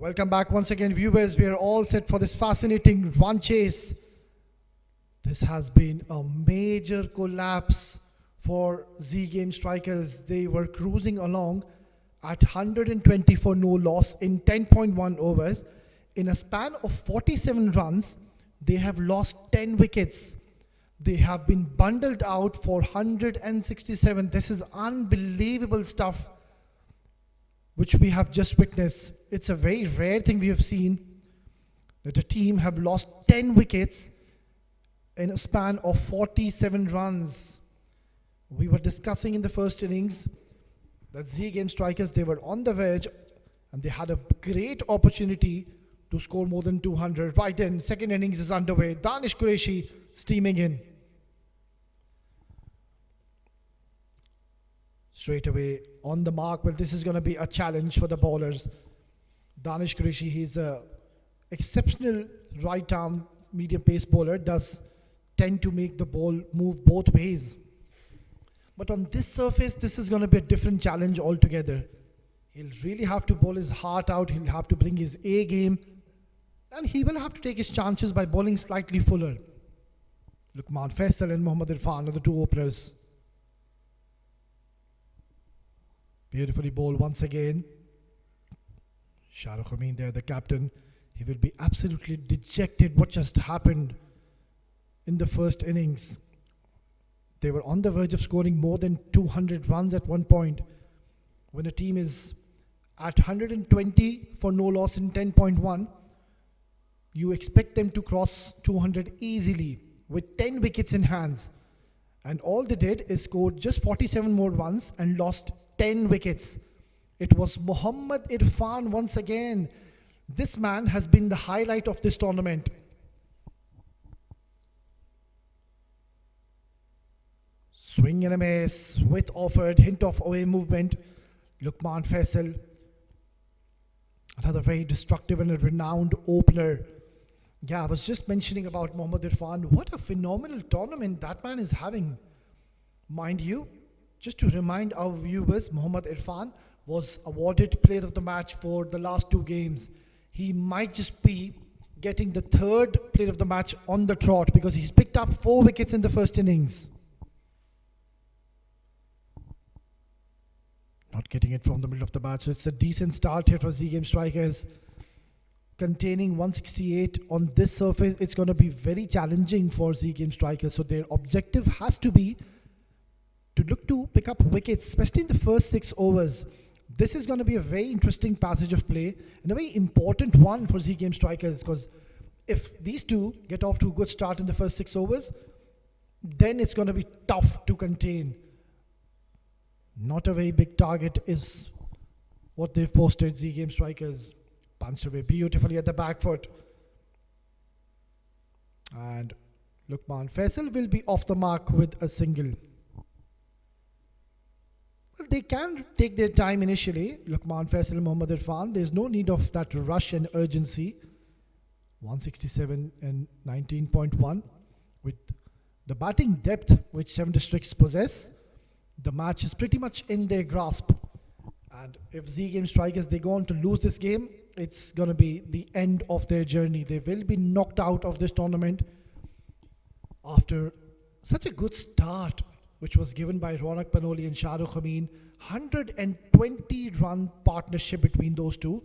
Welcome back once again, viewers. We are all set for this fascinating run chase. This has been a major collapse for Z Game Strikers. They were cruising along at 120 for no loss in 10.1 overs. In a span of 47 runs, they have lost 10 wickets. They have been bundled out for 167. This is unbelievable stuff which we have just witnessed. It's a very rare thing we have seen that a team have lost 10 wickets in a span of 47 runs. We were discussing in the first innings that Z Game Strikers, they were on the verge and they had a great opportunity to score more than 200. Right then, second innings is underway. Danish Qureshi steaming in. Straight away on the mark. Well, this is going to be a challenge for the bowlers. Danish Qureshi, he's a exceptional right arm medium pace bowler, does tend to make the ball move both ways. But on this surface, this is going to be a different challenge altogether. He'll really have to bowl his heart out. He'll have to bring his A game. And he will have to take his chances by bowling slightly fuller. Luqman Faisal and Mohammad Irfan are the two openers. Beautifully bowled once again. Shahrukh Amin there, the captain. He will be absolutely dejected what just happened in the first innings. They were on the verge of scoring more than 200 runs at one point. When a team is at 120 for no loss in 10.1, you expect them to cross 200 easily with 10 wickets in hands. And all they did is score just 47 more runs and lost 10 wickets. It was Mohammad Irfan once again. This man has been the highlight of this tournament. Swing and a miss with offered hint of away movement. Luqman Faisal, another very destructive and a renowned opener. Yeah, I was just mentioning about Mohammad Irfan. What a phenomenal tournament that man is having. Mind you, just to remind our viewers, Mohammad Irfan was awarded player of the match for the last two games. He might just be getting the third player of the match on the trot because he's picked up 4 wickets in the first innings. Not getting it from the middle of the bat, so it's a decent start here for Z Game Strikers. Containing 168 on this surface, it's going to be very challenging for Z Game Strikers. So their objective has to be to look to pick up wickets, especially in the first 6 overs. This is going to be a very interesting passage of play and a very important one for Z Game Strikers, because if these two get off to a good start in the first 6 overs, then it's going to be tough to contain. Not a very big target is what they've posted, Z Game Strikers. Punched away beautifully at the back foot. And Luqman Faisal will be off the mark with a single. Well, they can take their time initially. Luqman Faisal and Mohammad Irfan. There's no need of that rush and urgency. 167 and 19.1. With the batting depth which 7 districts possess, the match is pretty much in their grasp. And if Z Game Strikers, they go on to lose this game, it's going to be the end of their journey. They will be knocked out of this tournament after such a good start, which was given by Ronak Panoli and Shahrukh Amin. 120 run partnership between those two.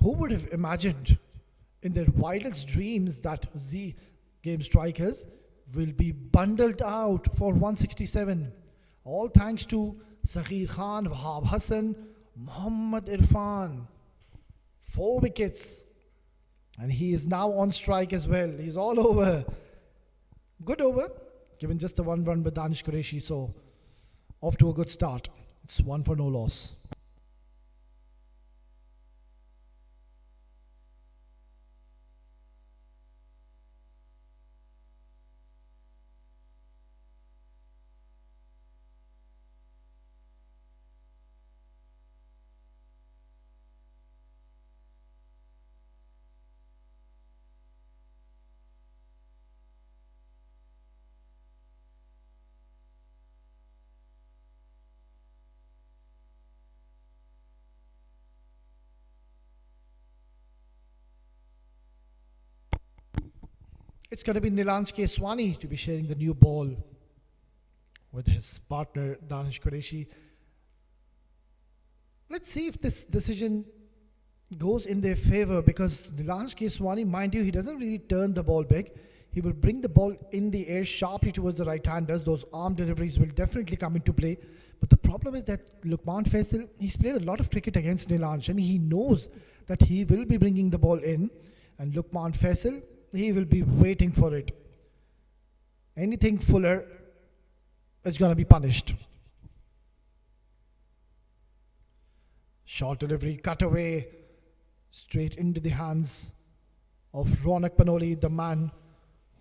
Who would have imagined in their wildest dreams that Z Game Strikers will be bundled out for 167? All thanks to Saghir Khan, Wahab Hassan, Mohammad Irfan. 4 wickets. And he is now on strike as well. He's all over. Good over. Given just the 1 run with Danish Qureshi. So off to a good start. It's 1 for no loss. It's going to be Nilanj Keswani to be sharing the new ball with his partner Danish Qureshi. Let's see if this decision goes in their favor, because Nilanj Keswani, mind you, he doesn't really turn the ball big. He will bring the ball in the air sharply towards the right-handers. Those arm deliveries will definitely come into play. But the problem is that Lukman Faisal, he's played a lot of cricket against Nilanj, and he knows that he will be bringing the ball in. And Lukman Faisal, he will be waiting for it. Anything fuller is going to be punished. Short delivery, cut away, straight into the hands of Ronak Panoli, the man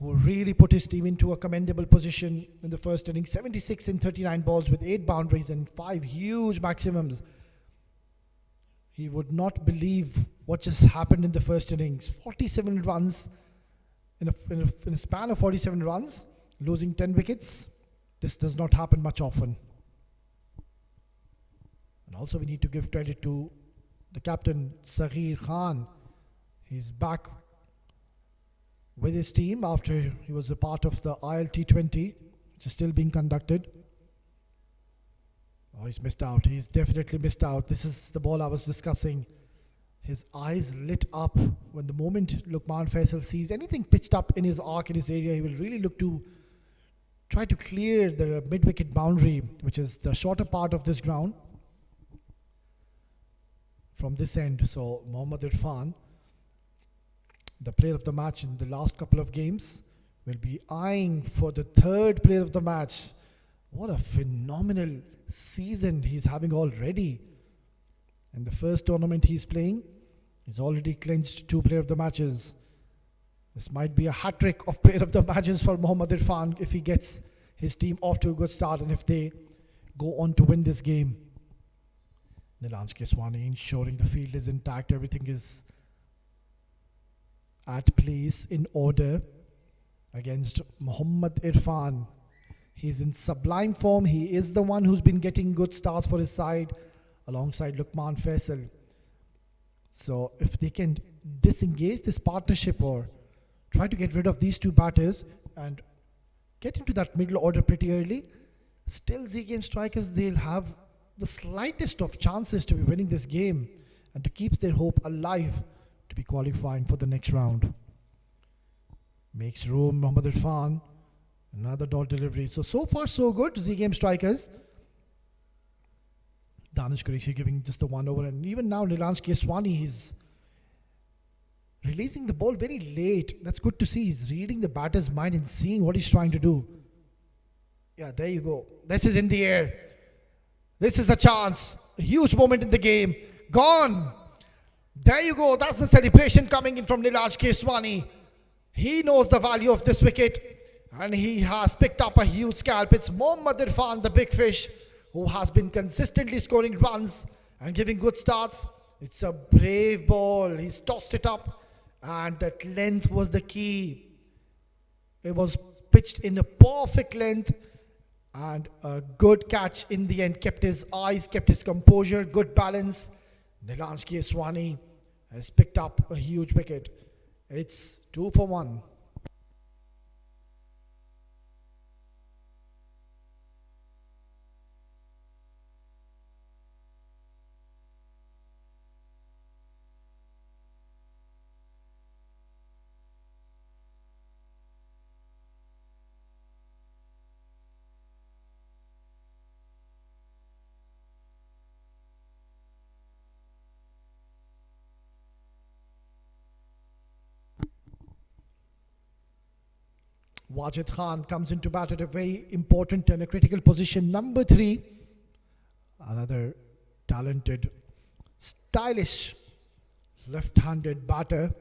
who really put his team into a commendable position in the first innings. 76 in 39 balls with 8 boundaries and 5 huge maximums. He would not believe what just happened in the first innings. 47 runs in a span of 47 runs, losing 10 wickets. This does not happen much often. And also we need to give credit to the captain, Saghir Khan. He's back with his team after he was a part of the T20, which is still being conducted. Oh, he's missed out. He's definitely missed out. This is the ball I was discussing. His eyes lit up when the moment Lukman Faisal sees anything pitched up in his arc, in his area, he will really look to try to clear the mid-wicket boundary, which is the shorter part of this ground from this end. So Mohammad Irfan, the player of the match in the last couple of games, will be eyeing for the third player of the match. What a phenomenal season he's having already. In the first tournament he's playing, he's already clinched 2 player of the matches. This might be a hat-trick of player of the matches for Mohammad Irfan if he gets his team off to a good start and if they go on to win this game. Nilanj Keswani ensuring the field is intact, everything is at place, in order against Mohammad Irfan. He's in sublime form. He is the one who's been getting good starts for his side alongside Lukman Faisal. So if they can disengage this partnership or try to get rid of these 2 batters and get into that middle order pretty early, still Z Game Strikers, they'll have the slightest of chances to be winning this game and to keep their hope alive to be qualifying for the next round. Makes room, Mohammad Irfan. Another dot delivery. So far so good, Z Game Strikers. Danish Qureshi giving just the 1 over, and even now Nilanj Keswani, he's releasing the ball very late. That's good to see. He's reading the batter's mind and seeing what he's trying to do. Yeah, there you go. This is in the air. This is the chance. A huge moment in the game. Gone. There you go. That's the celebration coming in from Nilanj Keswani. He knows the value of this wicket and he has picked up a huge scalp. It's Mohammad Irfan, the big fish, who has been consistently scoring runs and giving good starts. It's a brave ball. He's tossed it up and that length was the key. It was pitched in a perfect length and a good catch in the end. Kept his eyes, kept his composure, good balance. Nilanj Keswani has picked up a huge wicket. It's 2 for 1. Wajid Khan comes into bat at a very important and a critical position. Number 3, another talented, stylish left-handed batter.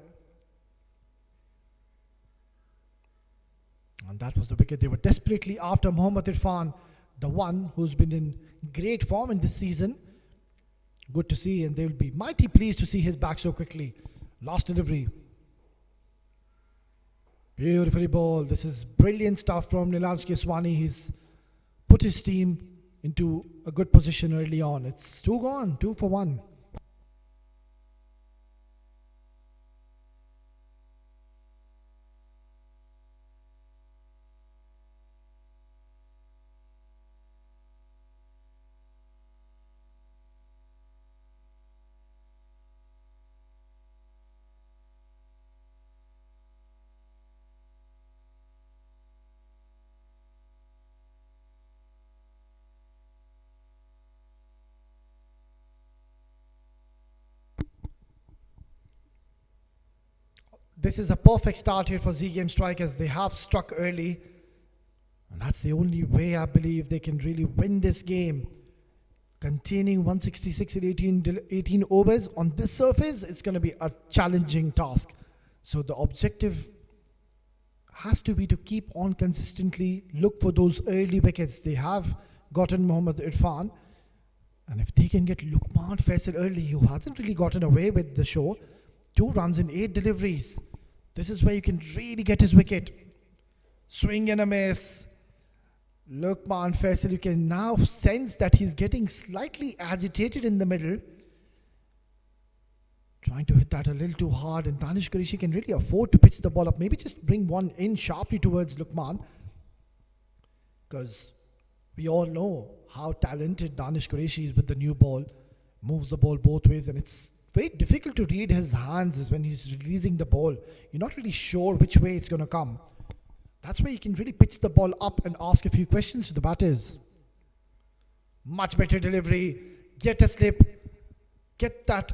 And that was the wicket they were desperately after. Mohammad Irfan, the one who's been in great form in this season. Good to see, and they will be mighty pleased to see his back so quickly. Last delivery. Beautifully ball. This is brilliant stuff from Nilanj Keswani. He's put his team into a good position early on. It's 2 gone, 2 for 1. This is a perfect start here for Z Game Strikers. They have struck early. And that's the only way I believe they can really win this game. Containing 166 in 18 overs on this surface, it's going to be a challenging task. So the objective has to be to keep on consistently look for those early wickets. They have gotten Mohammad Irfan. And if they can get Lukman Faisal early, who hasn't really gotten away with the show, 2 runs in 8 deliveries. This is where you can really get his wicket. Swing and a miss. Lukman Faisal, you can now sense that he's getting slightly agitated in the middle. Trying to hit that a little too hard, and Danish Qureshi can really afford to pitch the ball up. Maybe just bring one in sharply towards Lukman. Because we all know how talented Danish Qureshi is with the new ball. Moves the ball both ways, and it's very difficult to read his hands when he's releasing the ball. You're not really sure which way it's going to come. That's where you can really pitch the ball up and ask a few questions to the batters. Much better delivery. Get a slip. Get that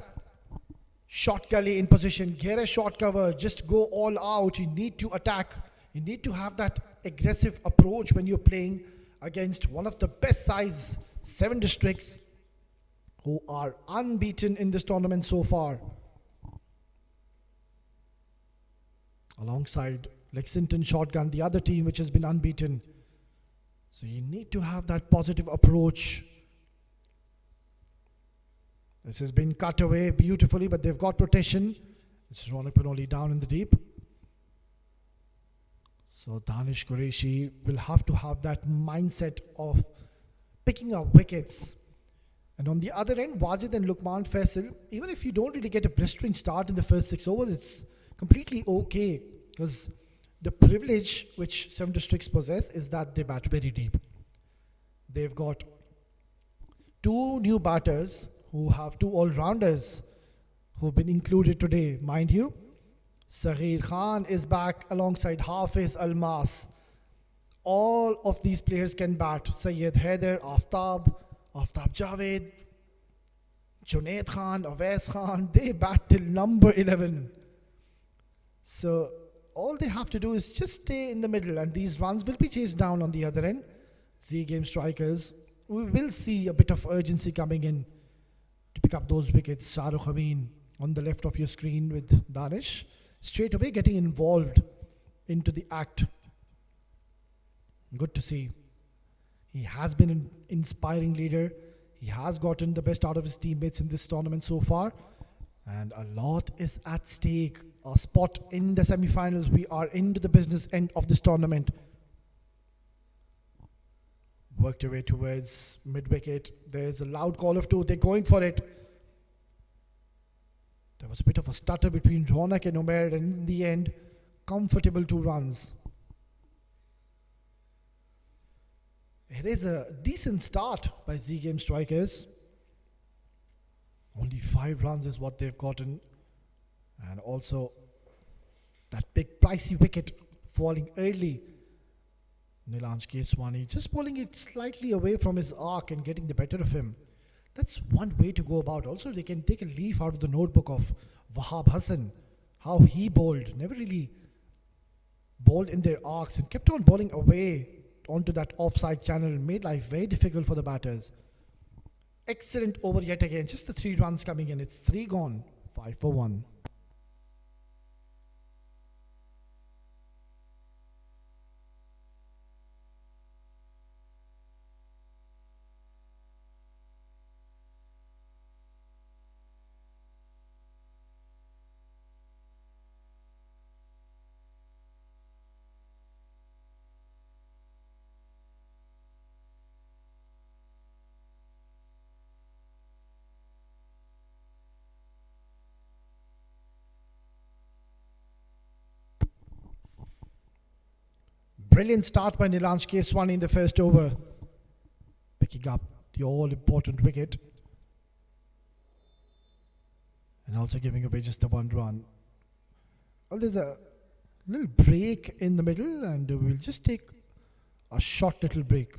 short gully in position. Get a short cover. Just go all out. You need to attack. You need to have that aggressive approach when you're playing against one of the best sides, 7 districts, who are unbeaten in this tournament so far. Alongside Lexington Shotgun, the other team which has been unbeaten. So you need to have that positive approach. This has been cut away beautifully, but they've got protection. It's Ronak Panoli down in the deep. So Danish Qureshi will have to have that mindset of picking up wickets. And on the other end, Wajid and Lukman Faisal, even if you don't really get a blistering start in the first 6 overs, it's completely okay. Because the privilege which 7 districts possess is that they bat very deep. They've got 2 new batters who have 2 all-rounders who've been included today. Mind you, Saghir Khan is back alongside Hafiz Almas. All of these players can bat. Sayyid Haider, Aftab Javed, Junaid Khan, Awais Khan, they bat till number 11. So all they have to do is just stay in the middle, and these runs will be chased down on the other end. Z Game Strikers, we will see a bit of urgency coming in to pick up those wickets. Shahrukh Amin on the left of your screen with Danish, straight away getting involved into the act. Good to see. He has been an inspiring leader. He has gotten the best out of his teammates in this tournament so far. And a lot is at stake. A spot in the semi-finals. We are into the business end of this tournament. Worked away towards mid-wicket. There's a loud call of 2. They're going for it. There was a bit of a stutter between Ronak and Umair, and in the end, comfortable 2 runs. It is a decent start by Z Game Strikers. Only 5 runs is what they've gotten. And also that big pricey wicket falling early. Nilanj Keswani just pulling it slightly away from his arc and getting the better of him. That's one way to go about. Also, they can take a leaf out of the notebook of Wahab Hassan. How he bowled. Never really bowled in their arcs and kept on bowling away onto that offside channel. Made life very difficult for the batters. Excellent over yet again. Just the 3 runs coming in. It's 3 gone. 5 for 1. Brilliant start by Nilanj Keswani in the first over. Picking up the all-important wicket. And also giving away just the 1 run. Well, there's a little break in the middle, and we'll just take a short little break.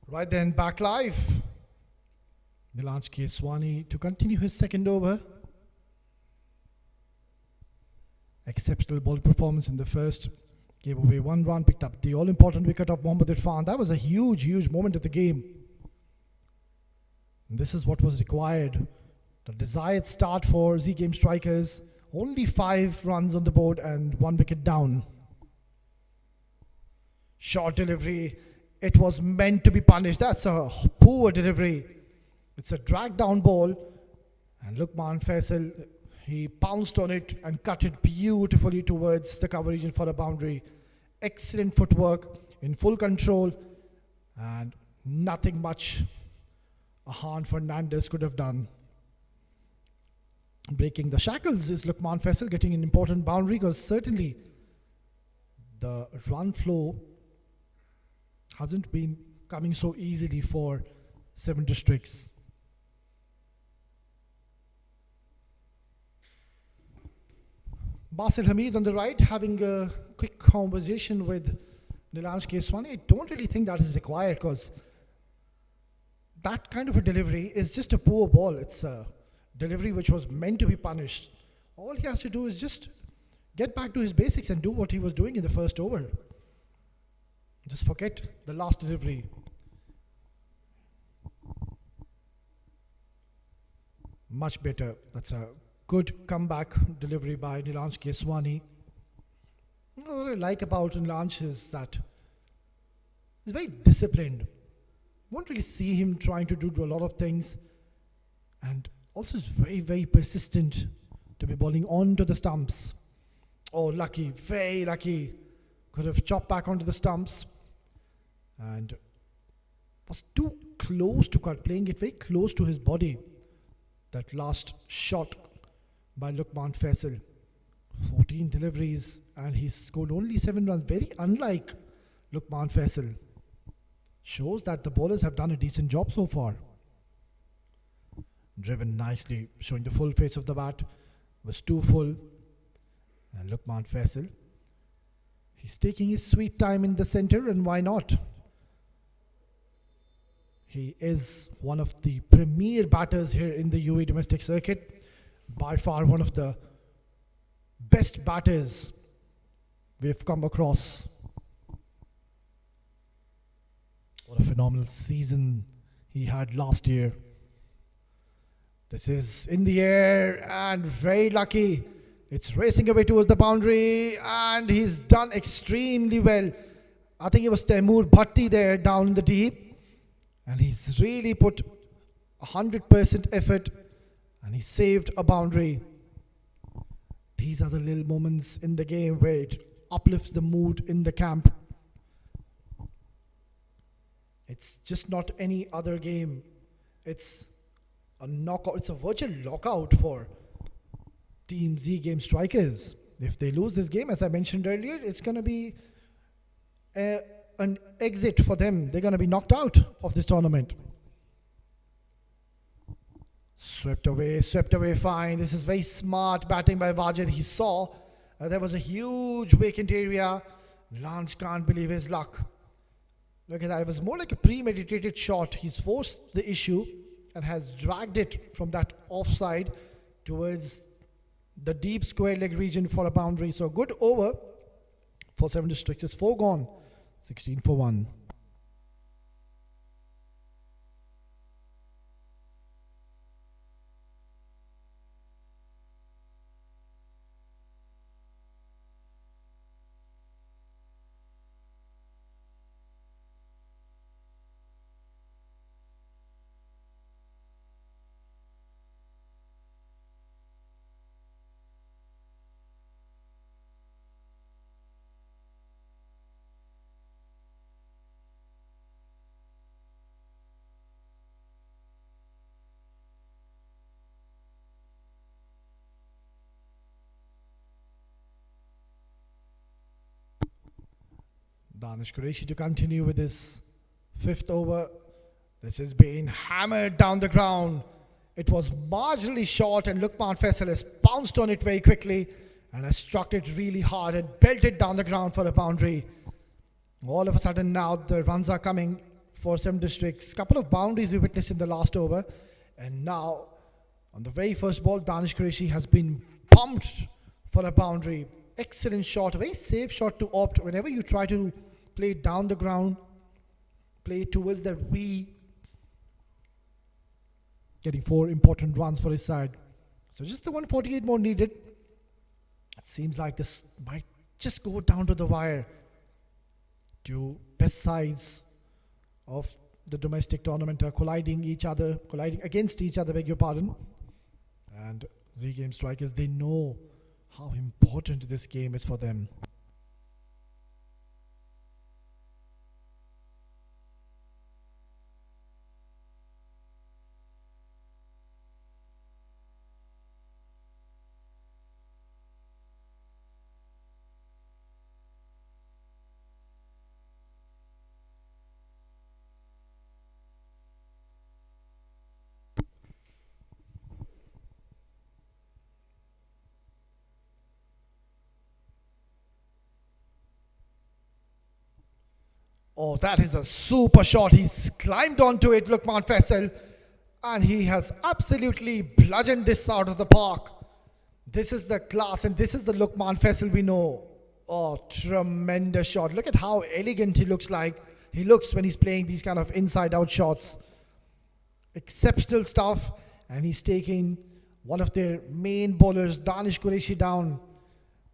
Right then, back live. Nilanj Keswani to continue his second over. Exceptional ball performance in the first. Gave away 1 run, picked up the all-important wicket of Mohammad Irfan. That was a huge, huge moment of the game. And this is what was required. The desired start for Z Game Strikers. Only 5 runs on the board and 1 wicket down. Short delivery. It was meant to be punished. That's a poor delivery. It's a drag down ball. And Luqman Faisal, he pounced on it and cut it beautifully towards the cover region for a boundary. Excellent footwork, in full control, and nothing much Ahan Fernandez could have done. Breaking the shackles is Luqman Faisal, getting an important boundary, because certainly the run flow hasn't been coming so easily for 7 districts. Basil Hamid on the right having a quick conversation with Nilanj Keswani. I don't really think that is required, because that kind of a delivery is just a poor ball. It's a delivery which was meant to be punished. All he has to do is just get back to his basics and do what he was doing in the first over. Just forget the last delivery. Much better. That's a good comeback delivery by Nilanj Keswani. What I like about Nilanj is that he's very disciplined. Won't really see him trying to do a lot of things, and also is very, very persistent to be bowling onto the stumps. Oh, lucky, very lucky. Could have chopped back onto the stumps and was too close to cut, playing it very close to his body. That last shot by Luqman Faisal. 14 deliveries and he scored only 7 runs. Very unlike Luqman Faisal. Shows that the bowlers have done a decent job so far. Driven nicely, showing the full face of the bat. Was too full. And Luqman Faisal, he's taking his sweet time in the center, and why not? He is one of the premier batters here in the UAE domestic circuit. By far one of the best batters we've come across. What a phenomenal season he had last year. This is in the air and very lucky. It's racing away towards the boundary and he's done extremely well. I think it was Taimur Bhatti there down in the deep. And he's really put 100% effort and he saved a boundary. These are the little moments in the game where it uplifts the mood in the camp. It's just not any other game. It's a knockout. It's a virtual lockout for Team Z Game Strikers. If they lose this game, as I mentioned earlier, it's going to be an exit for them. They're going to be knocked out of this tournament. Swept away fine. This is very smart batting by Wajid. He saw there was a huge vacant area. Lance can't believe his luck. Look at that. It was more like a premeditated shot. He's forced the issue and has dragged it from that offside towards the deep square leg region for a boundary. So good over for 7 districts. It's 4 gone. 16 for 1. Danish Qureshi to continue with his 5th over. This has been hammered down the ground. It was marginally short and Luqman Faisal has pounced on it very quickly and has struck it really hard and belted down the ground for a boundary. All of a sudden now the runs are coming for 7 districts. Couple of boundaries we witnessed in the last over. And now, on the very first ball, Danish Qureshi has been pumped for a boundary. Excellent shot, a very safe shot to opt. Whenever you try to play down the ground, play towards the V, getting 4 important runs for his side. So just the 148 more needed. It seems like this might just go down to the wire. Two best sides of the domestic tournament are colliding against each other, beg your pardon. And Z Game Strikers, they know how important this game is for them. Oh, that is a super shot. He's climbed onto it, Lukman Faisal, and he has absolutely bludgeoned this out of the park. This is the class, and this is the Lukman Faisal we know. Oh, tremendous shot. Look at how elegant he looks when he's playing these kind of inside-out shots. Exceptional stuff, and he's taking one of their main bowlers, Danish Qureshi, down.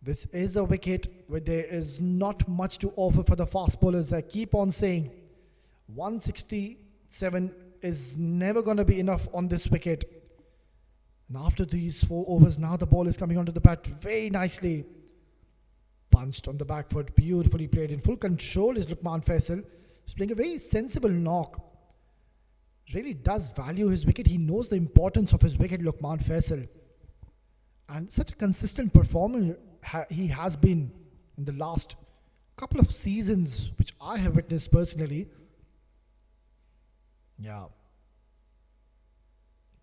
This is a wicket where there is not much to offer for the fast bowlers. I keep on saying 167 is never going to be enough on this wicket. And after these 4 overs, now the ball is coming onto the bat very nicely. Punched on the back foot, beautifully played. In full control is Lukman Faisal. He's playing a very sensible knock. Really does value his wicket. He knows the importance of his wicket, Lukman Faisal. And such a consistent performer he has been in the last couple of seasons, which I have witnessed personally. Yeah.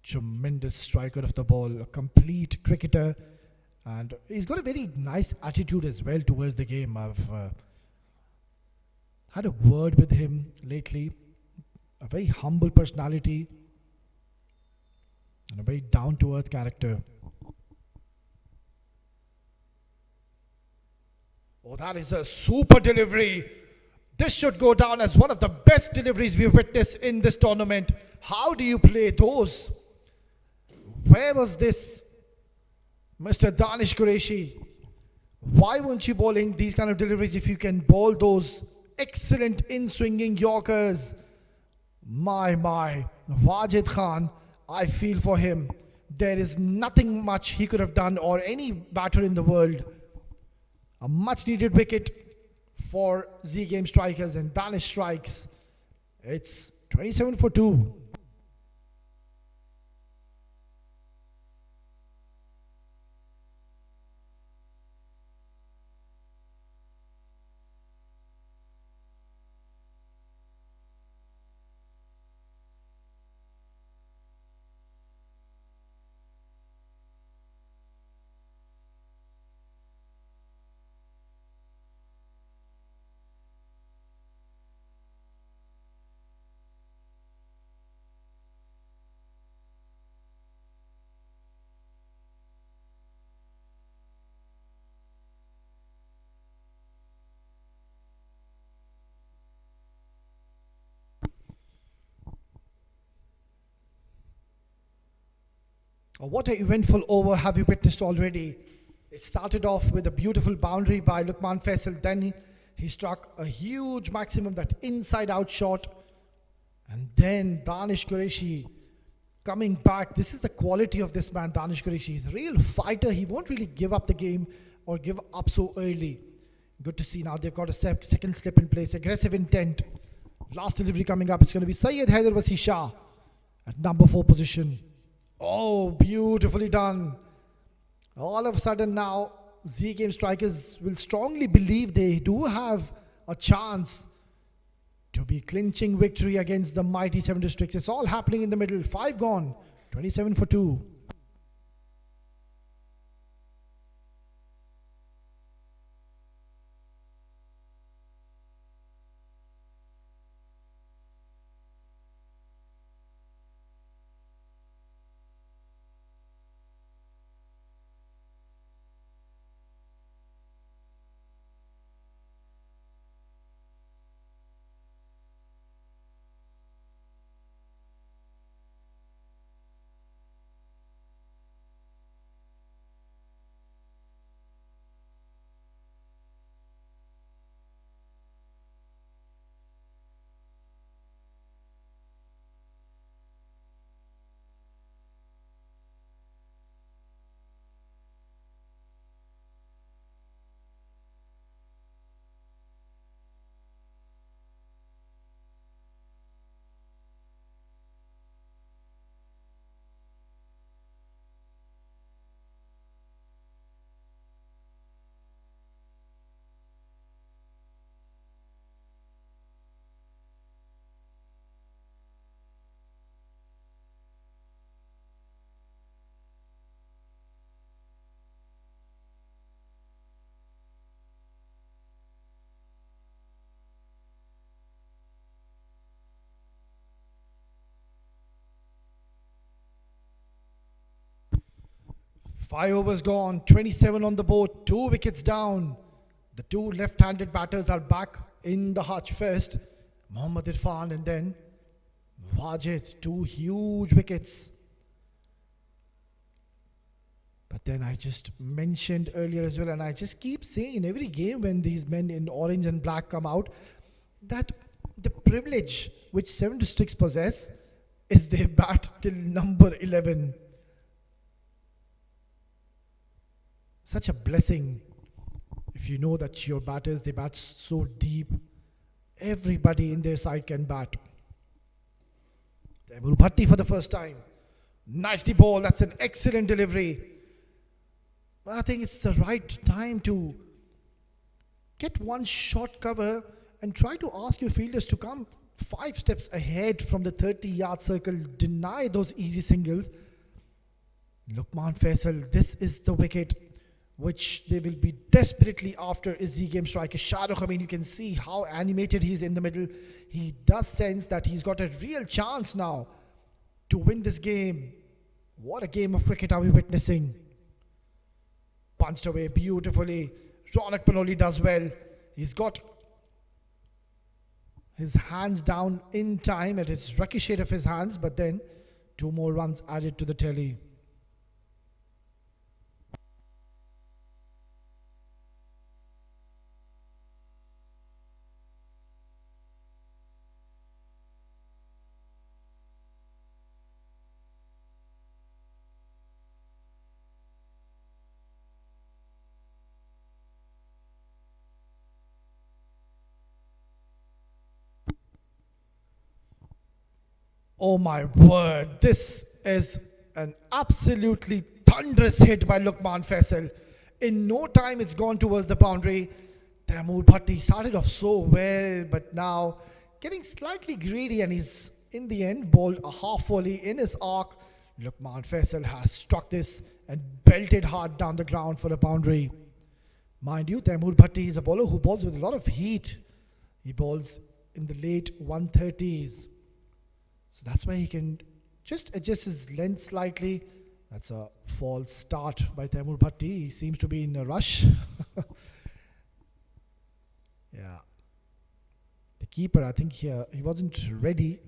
Tremendous striker of the ball, a complete cricketer. And he's got a very nice attitude as well towards the game. I've had a word with him lately. A very humble personality and a very down-to-earth character. Oh, that is a super delivery. This should go down as one of the best deliveries we've witnessed in this tournament. How do you play those? Where was this, Mr. Danish Qureshi? Why weren't you bowling these kind of deliveries if you can bowl those excellent in-swinging Yorkers? My, Wajid Khan, I feel for him. There is nothing much he could have done, or any batter in the world. A much needed wicket for Z Game Strikers, and Danish strikes. It's 27 for 2. What an eventful over have you witnessed already. It started off with a beautiful boundary by Lukman Faisal. Then he struck a huge maximum, that inside-out shot. And then Danish Qureshi coming back. This is the quality of this man, Danish Qureshi. He's a real fighter. He won't really give up the game or give up so early. Good to see now they've got a second slip in place. Aggressive intent. Last delivery coming up. It's going to be Syed Haider Wasi Shah at number 4 position. Oh, beautifully done. All of a sudden now, Z Game Strikers will strongly believe they do have a chance to be clinching victory against the mighty 7 districts. It's all happening in the middle. 5 gone, 27 for 2. 5 overs gone, 27 on the board, 2 wickets down. The 2 left-handed batters are back in the hutch first. Mohammad Irfan and then Wajid, 2 huge wickets. But then I just mentioned earlier as well, and I just keep saying in every game when these men in orange and black come out, that the privilege which 7 districts possess is they bat till number 11. Such a blessing if you know that your batters, they bat so deep. Everybody in their side can bat. Taimur Bhatti for the first time. Nicely bowled. That's an excellent delivery. I think it's the right time to get one short cover and try to ask your fielders to come 5 steps ahead from the 30-yard circle. Deny those easy singles. Luqman Faisal, this is the wicket which they will be desperately after. Is the game striker Shah Rukh. I mean, you can see how animated he's in the middle. He does sense that he's got a real chance now to win this game. What a game of cricket are we witnessing? Punched away beautifully. Ronak Panoli does well. He's got his hands down in time. It is ricochet of his hands, but then 2 more runs added to the tally. Oh my word, this is an absolutely thunderous hit by Luqman Faisal. In no time it's gone towards the boundary. Taimur Bhatti started off so well, but now getting slightly greedy, and he's in the end bowled a half volley in his arc. Luqman Faisal has struck this and belted hard down the ground for the boundary. Mind you, Taimur Bhatti is a bowler who bowls with a lot of heat. He bowls in the late 130s. So that's why he can just adjust his length slightly. That's a false start by Taimur Bhatti. He seems to be in a rush. Yeah. The keeper, I think he wasn't ready.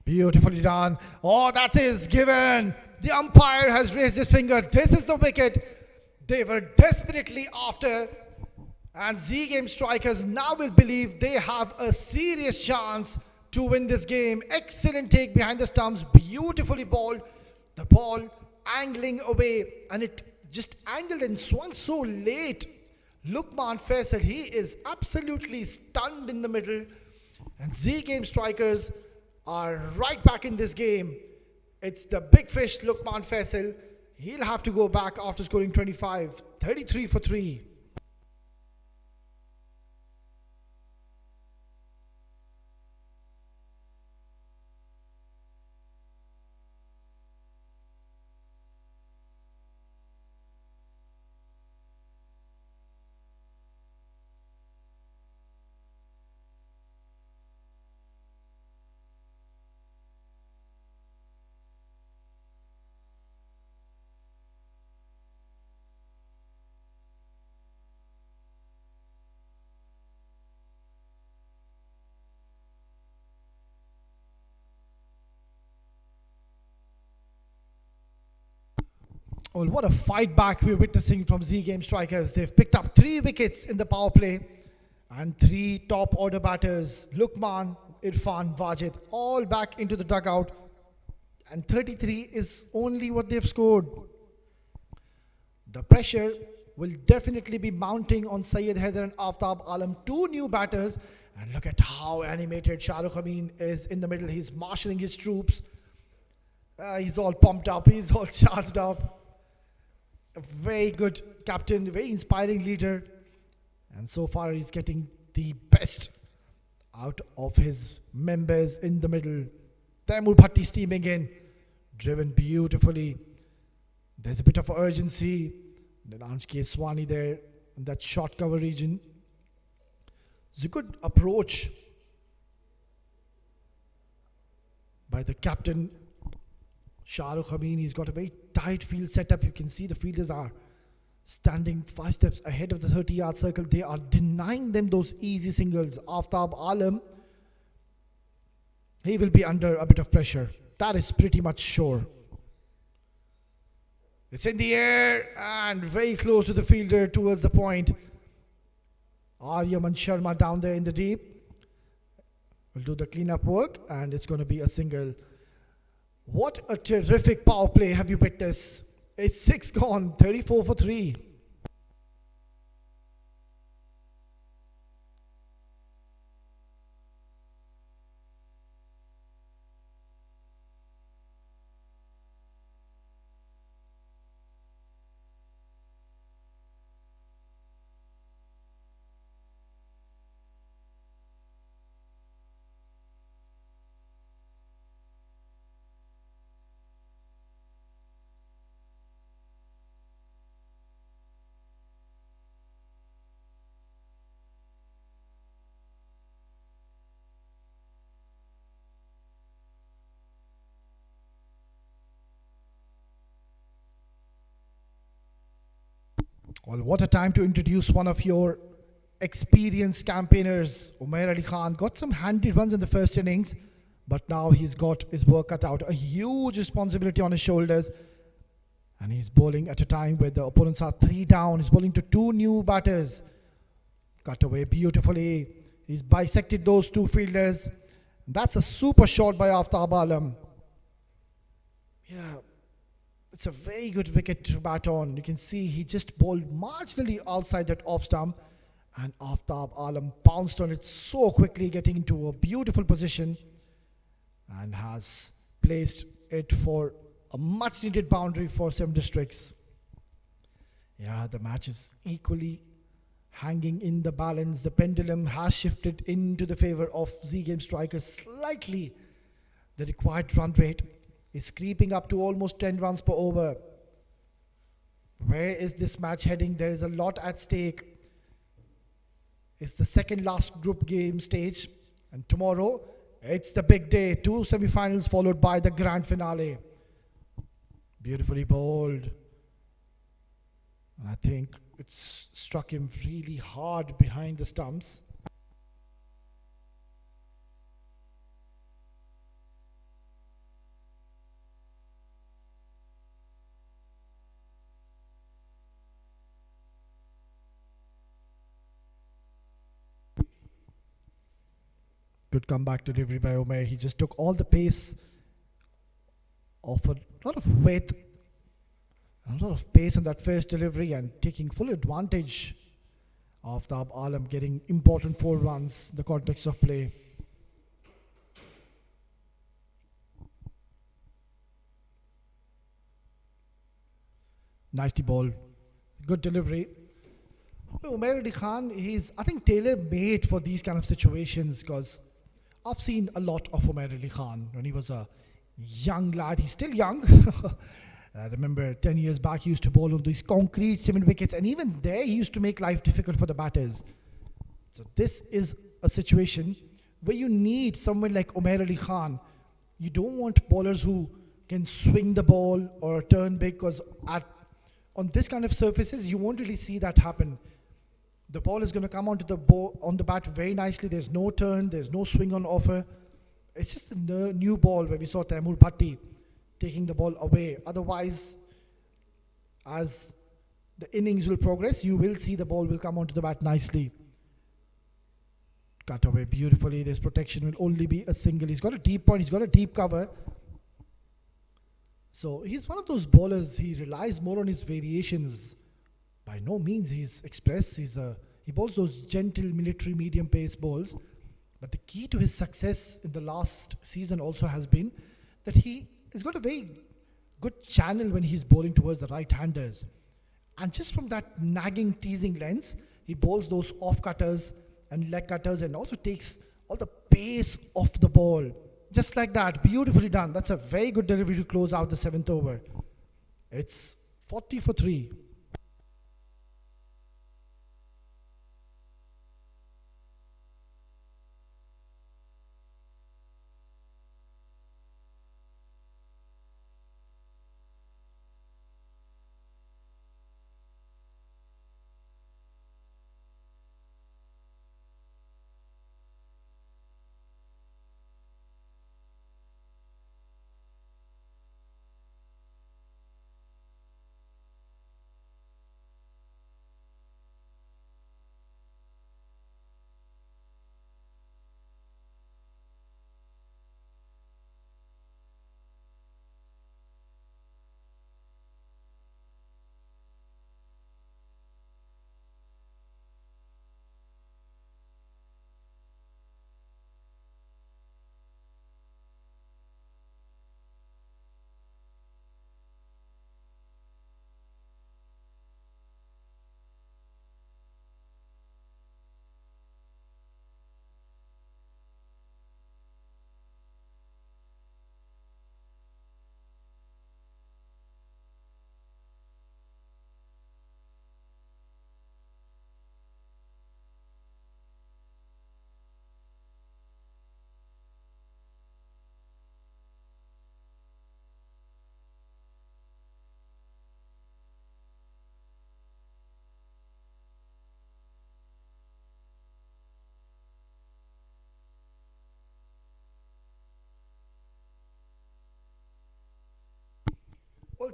Beautifully done. Oh, that is given. The umpire has raised his finger. This is the wicket they were desperately after. And Z Game strikers now will believe they have a serious chance to win this game. Excellent take behind the stumps. Beautifully bowled. The ball angling away. And it just angled and swung so late. Luqman Faisal, he is absolutely stunned in the middle. And Z Game strikers are right back in this game. It's the big fish, Luqman Faisal. He'll have to go back after scoring 25. 33 for 3. Well, what a fight back we're witnessing from Z Game strikers. They've picked up 3 wickets in the power play and 3 top order batters. Luqman, Irfan, Wajid, all back into the dugout. And 33 is only what they've scored. The pressure will definitely be mounting on Syed Haider and Aftab Alam, 2 new batters. And look at how animated Shah Rukh Amin is in the middle. He's marshalling his troops. He's all pumped up. He's all charged up. A very good captain, very inspiring leader. And so far he's getting the best out of his members in the middle. Taimur Bhatti steaming in, driven beautifully. There's a bit of urgency. Then Anshke Swani there in that short cover region. It's a good approach by the captain, Shahrukh Amin. He's got a very tight field setup. You can see the fielders are standing 5 steps ahead of the 30-yard circle. They are denying them those easy singles. Aftab Alam, he will be under a bit of pressure. That is pretty much sure. It's in the air and very close to the fielder towards the point. Aryaman Sharma down there in the deep will do the cleanup work, and it's going to be a single. What a terrific power play have you witnessed. It's 6 gone, 34 for 3. Well, what a time to introduce one of your experienced campaigners. Umair Ali Khan got some handy runs in the first innings, but now he's got his work cut out. A huge responsibility on his shoulders. And he's bowling at a time where the opponents are 3 down. He's bowling to 2 new batters. Cut away beautifully. He's bisected those 2 fielders. That's a super shot by Aftab Alam. Yeah. It's a very good wicket to bat on. You can see he just bowled marginally outside that off stump, and Aftab Alam bounced on it so quickly, getting into a beautiful position, and has placed it for a much needed boundary for 7 districts. Yeah, the match is equally hanging in the balance. The pendulum has shifted into the favor of Z Game Strikers slightly. The required run rate is creeping up to almost 10 runs per over. Where is this match heading? There is a lot at stake. It's the second last group game stage, and tomorrow it's the big day. 2 semi-finals followed by the grand finale. Beautifully bowled. And I think it's struck him really hard behind the stumps. Good comeback delivery by Umair. He just took all the pace of a lot of width, a lot of pace on that first delivery, and taking full advantage of the Alam getting important 4 runs in the context of play. Nicely ball. Good delivery. Umair Ali Khan, he's, I think, tailor-made for these kind of situations, because I've seen a lot of Umair Ali Khan when he was a young lad. He's still young. I remember 10 years back he used to bowl on these concrete cement wickets, and even there he used to make life difficult for the batters. So this is a situation where you need someone like Umair Ali Khan. You don't want bowlers who can swing the ball or turn big, because on this kind of surfaces you won't really see that happen. The ball is going to come onto the bat very nicely. There's no turn, there's no swing on offer. It's just a new ball where we saw Taimur Bhatti taking the ball away. Otherwise, as the innings will progress, you will see the ball will come onto the bat nicely. Cut away beautifully. This protection will only be a single. He's got a deep point, he's got a deep cover. So he's one of those bowlers, he relies more on his variations. By no means he's express. He bowls those gentle military medium pace balls. But the key to his success in the last season also has been that he has got a very good channel when he's bowling towards the right-handers. And just from that nagging, teasing lens, he bowls those off-cutters and leg cutters, and also takes all the pace off the ball. Just like that, beautifully done. That's a very good delivery to close out the 7th over. It's 40 for 3.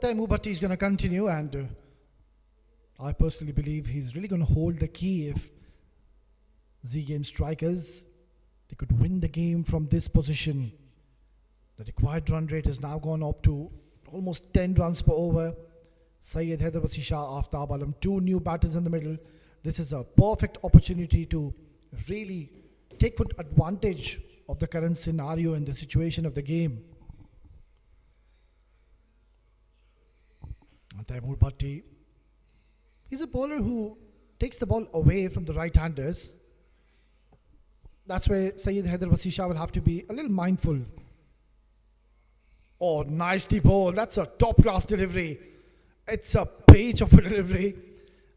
Taimur Bhatti is going to continue, and I personally believe he's really going to hold the key. If Z Game Strikers, they could win the game from this position. The required run rate has now gone up to almost 10 runs per over. Syed Haider Wasi Shah, Aftab Alam, two new batters in the middle. This is a perfect opportunity to really take full advantage of the current scenario and the situation of the game. Taimur Bhatti, he's a bowler who takes the ball away from the right-handers. That's where Syed Haider Wasi Shah will have to be a little mindful. Oh, nicely bowled. That's a top-class delivery. It's a page of a delivery.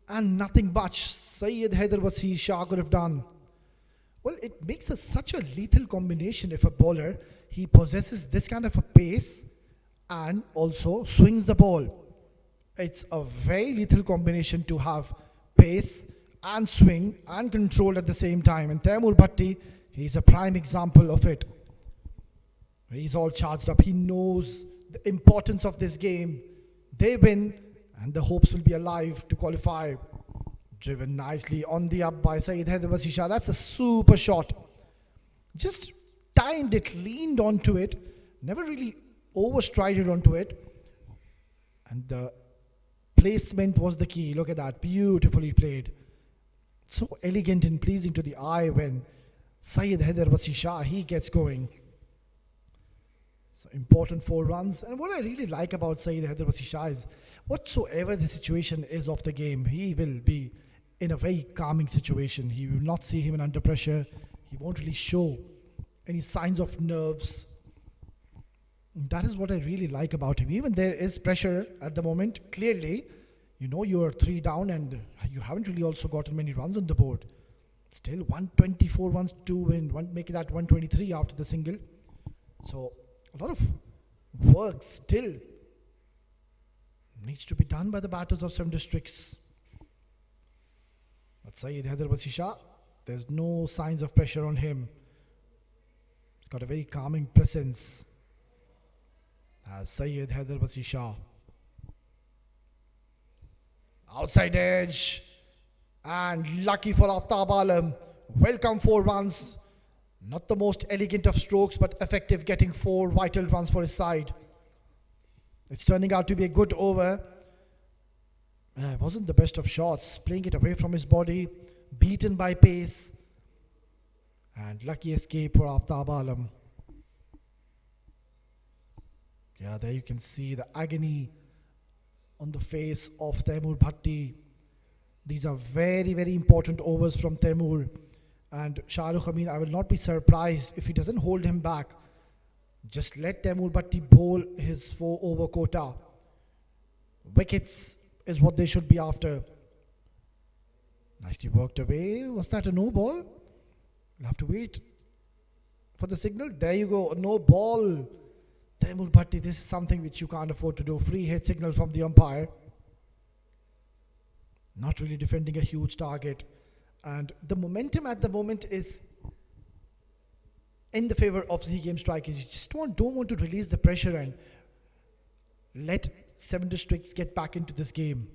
And nothing much Syed Haider Wasi Shah could have done. Well, it makes such a lethal combination if a bowler, he possesses this kind of a pace and also swings the ball. It's a very lethal combination to have pace and swing and control at the same time. And Taimur Bhatti, he's a prime example of it. He's all charged up. He knows the importance of this game. They win and the hopes will be alive to qualify. Driven nicely on the up by Syed Haider Wasi Shah. That's a super shot. Just timed it, leaned onto it, never really overstrided onto it. And the placement was the key. Look at that, beautifully played. So elegant and pleasing to the eye when Syed Haider Wasi Shah, he gets going. So important 4 runs. And what I really like about Syed Haider Wasi Shah is whatsoever the situation is of the game, he will be in a very calming situation. He will not see him under pressure. He won't really show any signs of nerves. That is what I really like about him. Even there is pressure at the moment. Clearly, you know you're 3 down and you haven't really also gotten many runs on the board. Still 124 runs to win, making that 123 after the single. So a lot of work still needs to be done by the batters of 7 districts. But Syed Haider Wasi Shah, there's no signs of pressure on him. He's got a very calming presence as Syed Haider Wasi Shah. Outside edge, and lucky for Aftab Alam. Welcome 4 runs. Not the most elegant of strokes, but effective, getting 4 vital runs for his side. It's turning out to be a good over. It wasn't the best of shots, playing it away from his body, beaten by pace, and lucky escape for Aftab Alam. Yeah, there you can see the agony on the face of Taimur Bhatti. These are very, very important overs from Taimur. And Shah Rukh, I will not be surprised if he doesn't hold him back. Just let Taimur Bhatti bowl his 4 over quota. Wickets is what they should be after. Nicely worked away. Was that a no ball? We'll have to wait for the signal. There you go, a no ball. Taimur Bhatti, this is something which you can't afford to do. Free hit signal from the umpire. Not really defending a huge target. And the momentum at the moment is in the favor of Z Game Strikers. You just don't want to release the pressure and let 7 districts get back into this game.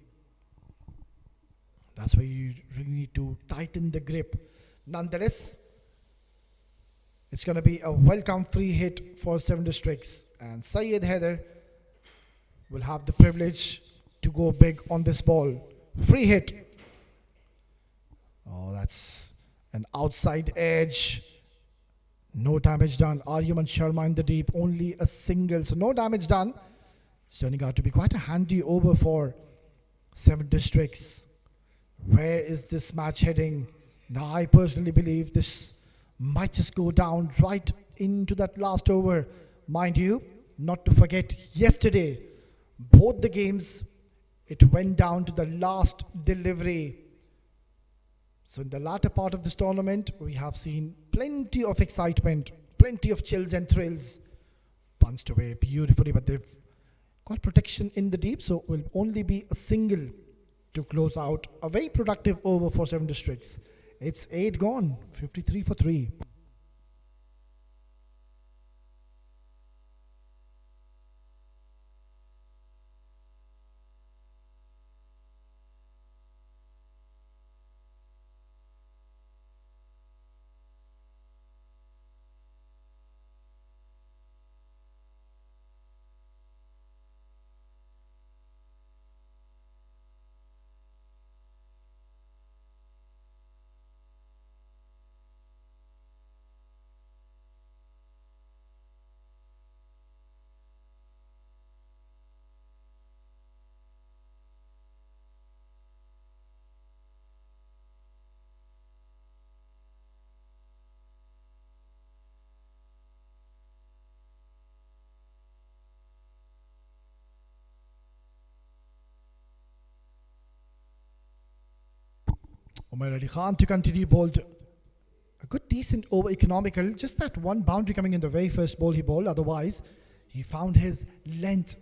That's where you really need to tighten the grip. Nonetheless, it's going to be a welcome free hit for 7 districts. And Syed Haider will have the privilege to go big on this ball. Free hit. Oh, that's an outside edge. No damage done. Aryaman Sharma in the deep. Only a single. So no damage done. It's turning out to be quite a handy over for 7 districts. Where is this match heading? Now, I personally believe this might just go down right into that last over. Mind you, not to forget, yesterday, both the games, it went down to the last delivery. So in the latter part of this tournament, we have seen plenty of excitement, plenty of chills and thrills. Punched away beautifully, but they've got protection in the deep, so it will only be a single to close out a very productive over for 7 districts. It's 8 gone, 53 for 3. Umair Ali Khan to continue bowled a good decent over economical. Just that one boundary coming in the very first ball he bowled. Otherwise, he found his length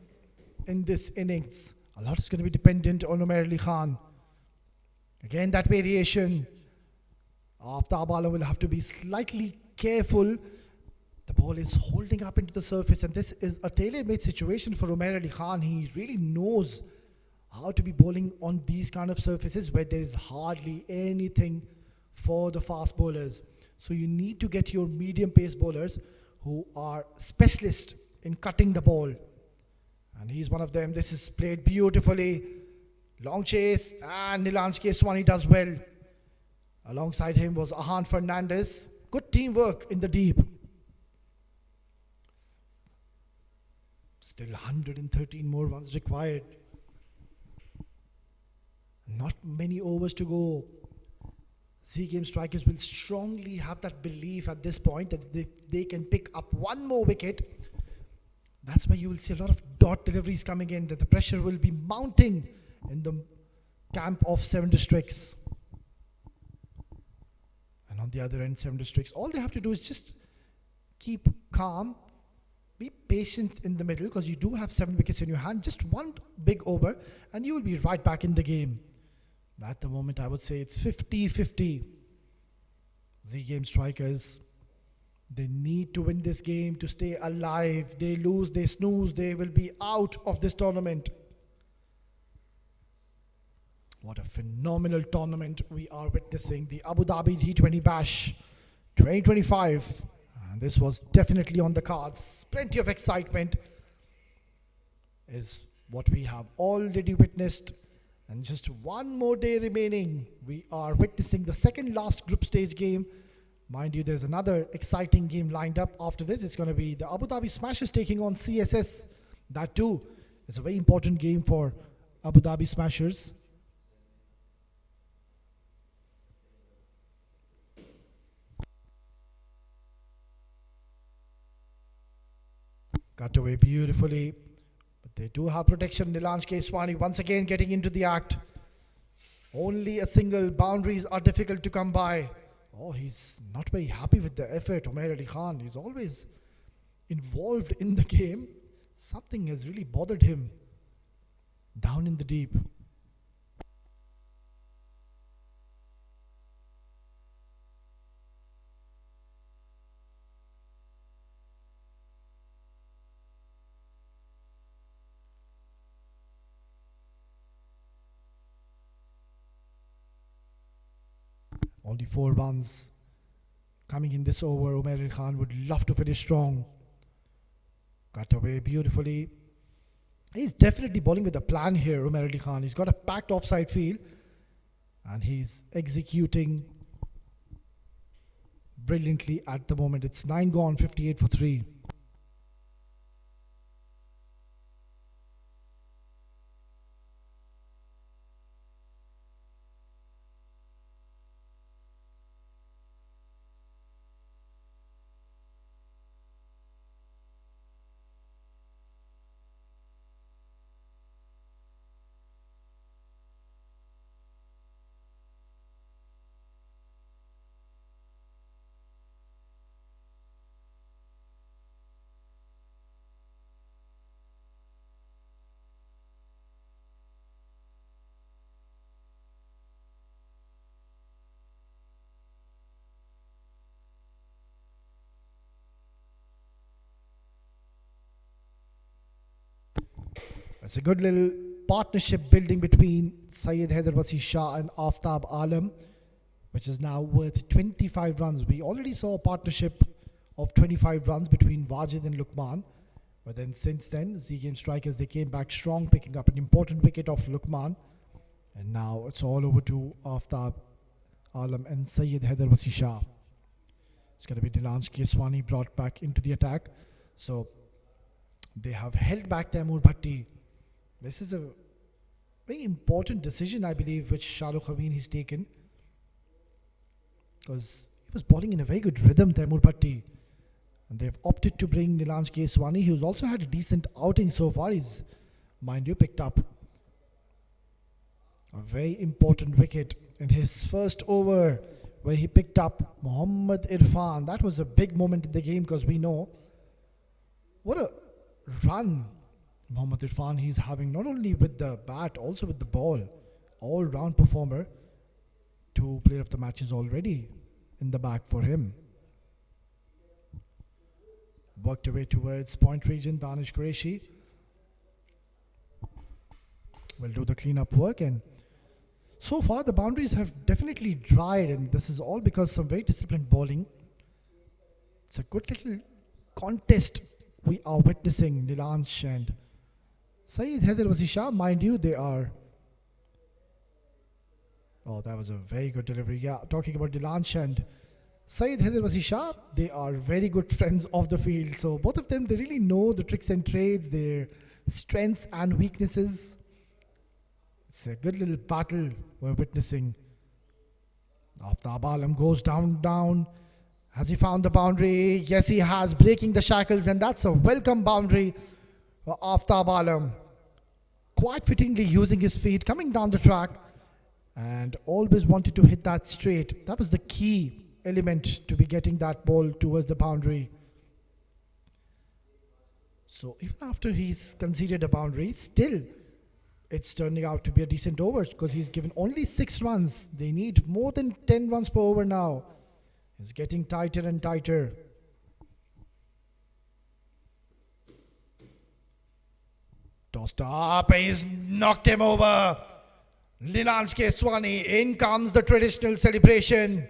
in this innings. A lot is going to be dependent on Umair Ali Khan. Again, that variation. Aftab Alam will have to be slightly careful. The ball is holding up into the surface, and this is a tailor-made situation for Umair Ali Khan. He really knows how to be bowling on these kind of surfaces where there is hardly anything for the fast bowlers. So you need to get your medium pace bowlers who are specialists in cutting the ball. And he's one of them. This is played beautifully. Long chase, and Nilanj Keswani does well. Alongside him was Ahan Fernandez. Good teamwork in the deep. Still 113 more runs required. Not many overs to go. Sea Game strikers will strongly have that belief at this point that they can pick up one more wicket. That's why you will see a lot of dot deliveries coming in, that the pressure will be mounting in the camp of 7 districts. And on the other end, 7 districts, all they have to do is just keep calm, be patient in the middle, because you do have 7 wickets in your hand. Just one big over and you will be right back in the game. At the moment, I would say it's 50-50. Z Game strikers, they need to win this game to stay alive. They lose, they snooze, they will be out of this tournament. What a phenomenal tournament we are witnessing. The Abu Dhabi T20 Bash 2025. And this was definitely on the cards. Plenty of excitement is what we have already witnessed. And just one more day remaining. We are witnessing the second last group stage game. Mind you, there's another exciting game lined up after this. It's going to be the Abu Dhabi Smashers taking on CSS. That too is a very important game for Abu Dhabi Smashers. Cut away beautifully. But they do have protection. Nilanj Keswani once again getting into the act. Only a single. Boundaries are difficult to come by. Oh, he's not very happy with the effort. Umair Ali Khan, he's always involved in the game. Something has really bothered him down in the deep. Only 4 runs coming in this over. Umair Ali Khan would love to finish strong. Cut away beautifully. He's definitely bowling with a plan here, Umair Ali Khan. He's got a packed offside field and he's executing brilliantly at the moment. It's 9 gone, 58 for 3. It's a good little partnership building between Syed Haider Wasi Shah and Aftab Alam, which is now worth 25 runs. We already saw a partnership of 25 runs between Wajid and Luqman. But then since then, Z Game strikers, they came back strong, picking up an important wicket of Luqman. And now it's all over to Aftab Alam and Syed Haider Wasi Shah. It's going to be Nilanj Keswani brought back into the attack. So they have held back Taimur Bhatti. This is a very important decision, I believe, which Shahrukh Amin has taken. Because he was bowling in a very good rhythm, Taimur Bhatti. And they've opted to bring Nilanj Keswani. He's also had a decent outing so far. He's, mind you, picked up a very important wicket in his first over where he picked up Mohammad Irfan. That was a big moment in the game because we know what a run Mohammad Irfan he's having, not only with the bat, also with the ball. All-round performer. 2 player of the matches already in the bag for him. Worked away towards point region. Danish Qureshi will do the cleanup work, and so far the boundaries have definitely dried, and this is all because some very disciplined bowling. It's a good little contest we are witnessing. Nilansh and Syed Haider Wasi Shah, mind you, they are... Oh, that was a very good delivery. Yeah, talking about Nilansh and Syed Haider Wasi Shah, they are very good friends of the field. So both of them, they really know the tricks and trades, their strengths and weaknesses. It's a good little battle we're witnessing. Aftab Alam goes down. Has he found the boundary? Yes, he has, breaking the shackles, and that's a welcome boundary for Aftab Alam. Quite fittingly using his feet, coming down the track, and always wanted to hit that straight. That was the key element to be getting that ball towards the boundary. So even after he's conceded a boundary, still it's turning out to be a decent over because he's given only 6 runs. They need more than 10 runs per over now. It's getting tighter and tighter. Tossed up, he's knocked him over. Nilansh Keswani, in comes the traditional celebration.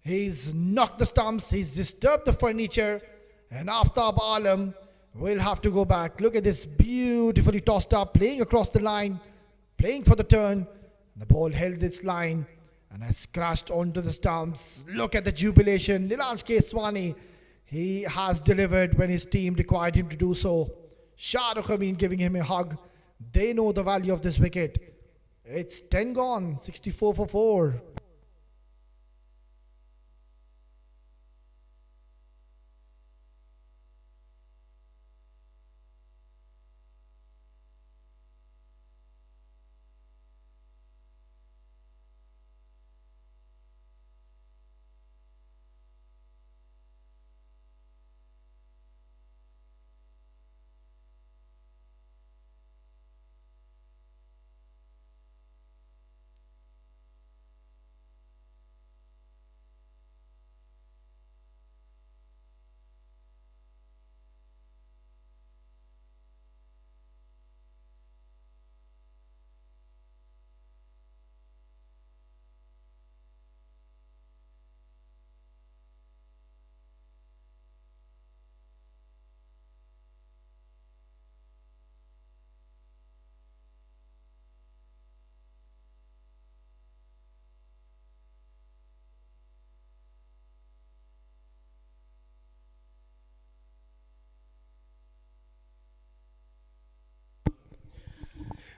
He's knocked the stumps, he's disturbed the furniture, and Aftab Alam will have to go back. Look at this, beautifully tossed up, playing across the line, playing for the turn. The ball held its line and has crashed onto the stumps. Look at the jubilation. Nilansh Keswani, he has delivered when his team required him to do so. Shahrukh Amin giving him a hug. They know the value of this wicket. It's 10 gone, 64 for 4.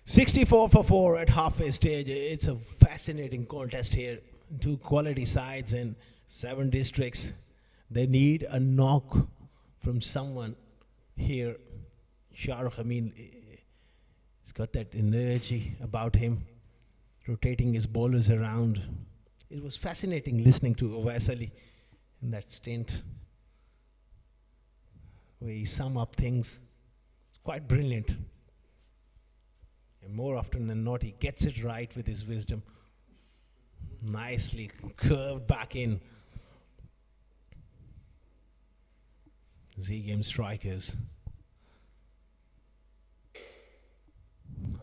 $64 for 4 at halfway stage. It's a fascinating contest here. 2 quality sides in 7 districts. They need a knock from someone here. Shahrukh Amin, he's got that energy about him, rotating his bowlers around. It was fascinating listening to Ovais Ali in that stint where he sum up things. It's quite brilliant. And more often than not, he gets it right with his wisdom. Nicely curved back in. Z Game strikers.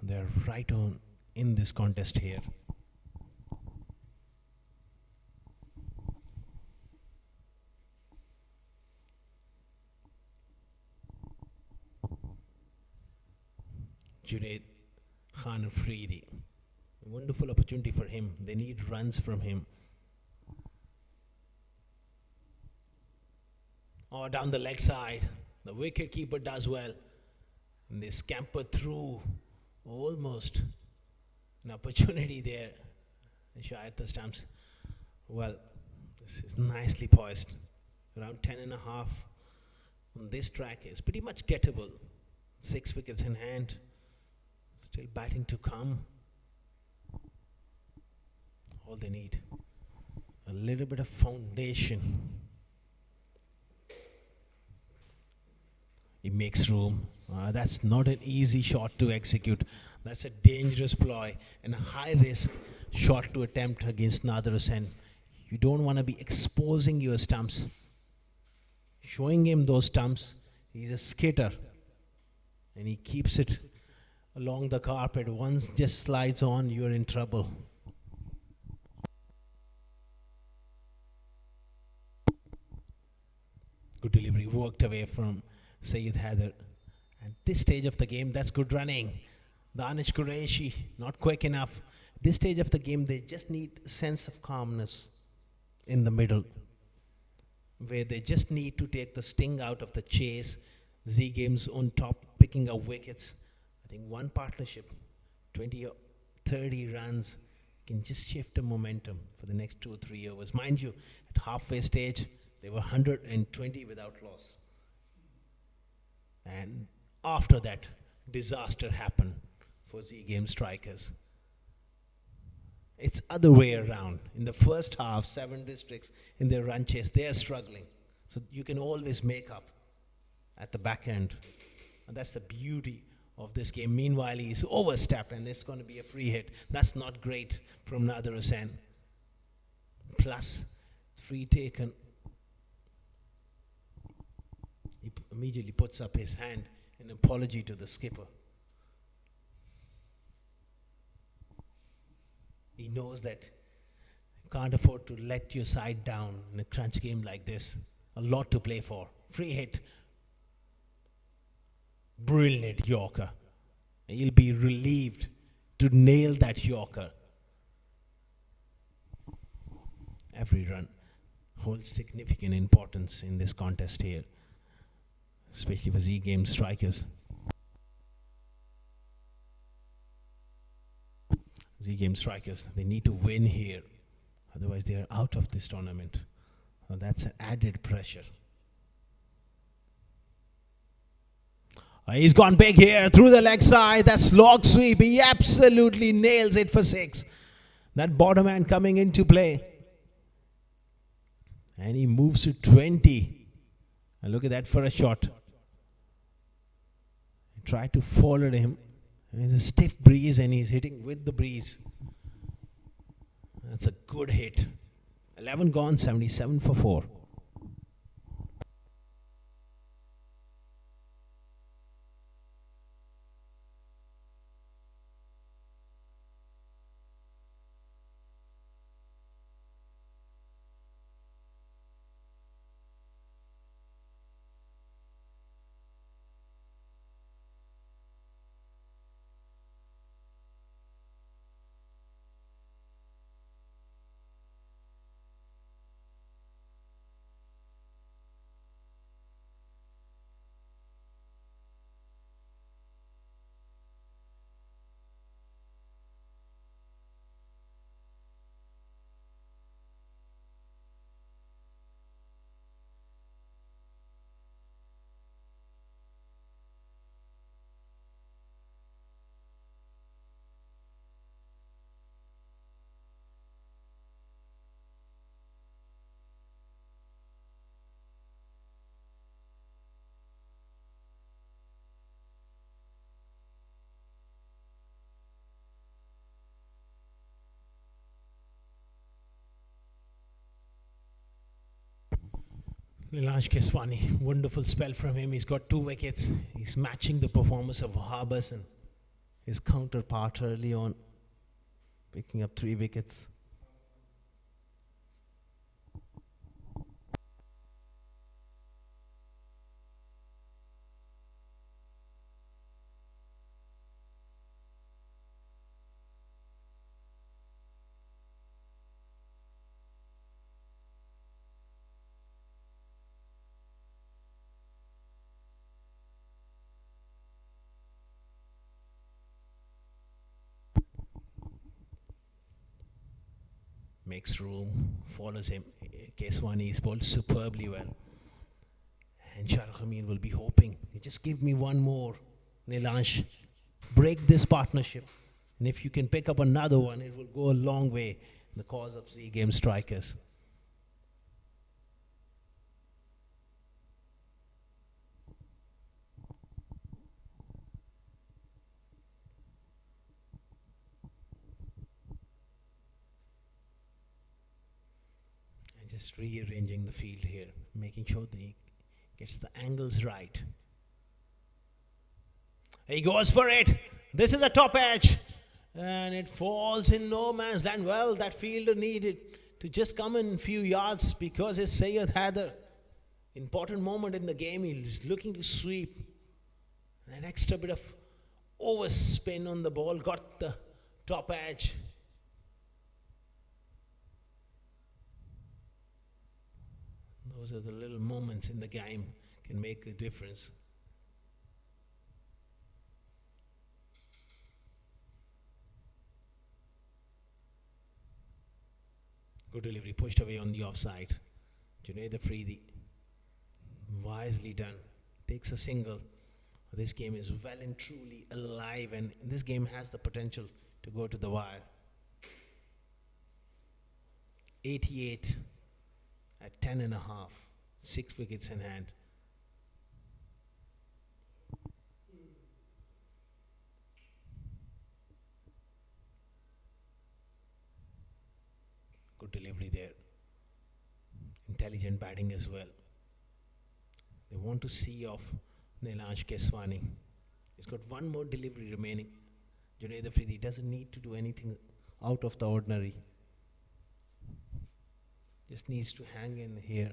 They're right on in this contest here. Junaid Khan Afridi. A wonderful opportunity for him. They need runs from him. Oh, down the leg side. The wicket keeper does well. And they scamper through. Almost an opportunity there. Shayad the stumps. Well, this is nicely poised. Around 10.5 on this track is pretty much gettable. 6 wickets in hand. Still batting to come. All they need, a little bit of foundation. He makes room. That's not an easy shot to execute. That's a dangerous ploy and a high risk shot to attempt against Nader Hussain. You don't want to be exposing your stumps, showing him those stumps. He's a skitter and he keeps it along the carpet. Once just slides on, you're in trouble. Good delivery, worked away from Syed Haider. At this stage of the game, that's good running. Danish Qureshi, not quick enough. This stage of the game, they just need a sense of calmness in the middle, where they just need to take the sting out of the chase. Z Games on top, picking up wickets. I think one partnership, 20 or 30 runs, can just shift the momentum for the next 2 or 3 overs. Mind you, at halfway stage, they were 120 without loss. And after that, disaster happened for Z Game strikers. It's other way around. In the first half, 7 districts in their run chase, they are struggling. So you can always make up at the back end. And that's the beauty of this game. Meanwhile, he's overstepped and it's going to be a free hit. That's not great from Nader Hussain. Plus, free taken. He immediately puts up his hand in apology to the skipper. He knows that you can't afford to let your side down in a crunch game like this. A lot to play for. Free hit. Brilliant Yorker. He'll be relieved to nail that Yorker. Every run holds significant importance in this contest here, especially for Z Game strikers. Z Game strikers, they need to win here, otherwise they are out of this tournament. That's an added pressure. He's gone big here through the leg side. That slog sweep, he absolutely nails it for 6. That bottom hand coming into play. And he moves to 20. And look at that for a shot. Try to follow him. There's a stiff breeze and he's hitting with the breeze. That's a good hit. 11 gone, 77 for 4. Nilansh Keswani, wonderful spell from him. He's got 2 wickets. He's matching the performance of Harbison, his counterpart early on, picking up 3 wickets. Makes room, follows him. Keswani is bowled superbly well. And Shahrukh Amin will be hoping, just give me one more, Nilansh. Break this partnership. And if you can pick up another one, it will go a long way the cause of Z Game Strikers. And just rearranging the field here, making sure that he gets the angles right. He goes for it. This is a top edge. And it falls in no man's land. Well, that fielder needed to just come in a few yards because his Syed Haider, important moment in the game, he's looking to sweep. An extra bit of overspin on the ball, got the top edge. Those are the little moments in the game can make a difference. Good delivery, pushed away on the offside. Junaid Afridi, wisely done. Takes a single. This game is well and truly alive, and this game has the potential to go to the wire. 88 at 10.5, 6 wickets in hand. Good delivery there. Intelligent batting as well. They want to see off Neelansh Keswani. He's got one more delivery remaining. Junaid Afridi doesn't need to do anything out of the ordinary. Just needs to hang in here.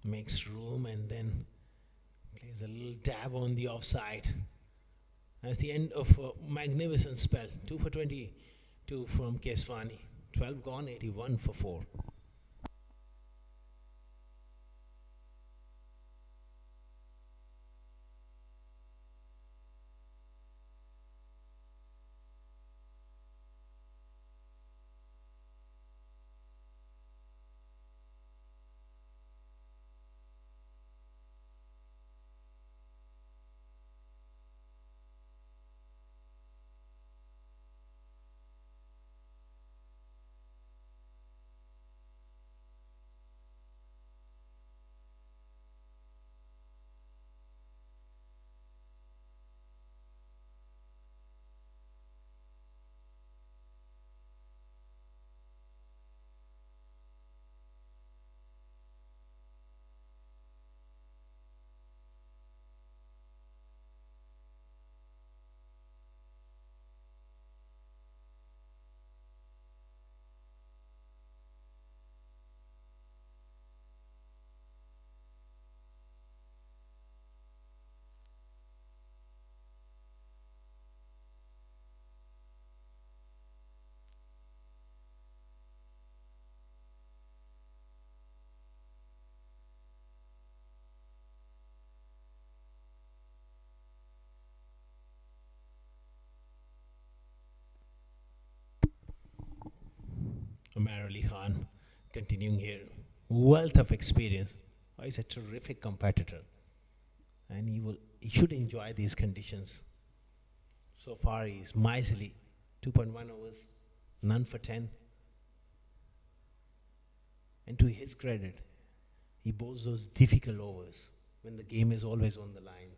Makes room and then plays a little dab on the offside. That's the end of a magnificent spell. 2 for 22 from Keswani. 12 gone, 81 for 4. Umar Ali Khan continuing here. Wealth of experience. Oh, he's a terrific competitor. And he should enjoy these conditions. So far he's miserly. 2.1 overs, none for 10. And to his credit, he bowls those difficult overs when the game is always on the line.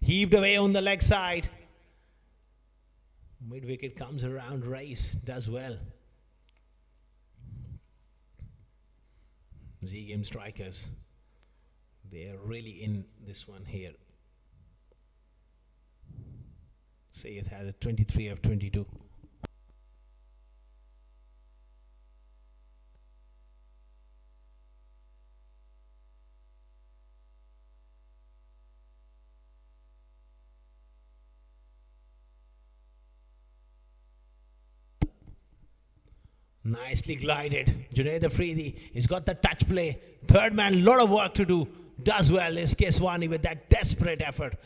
Heaved away on the leg side. Mid wicket comes around, Rice does well. Z Game Strikers, they are really in this one here. Syed has a 23 of 22. Nicely glided. Junaid Afridi, he's got the touch play. Third man, lot of work to do. Does well is Keswani with that desperate effort.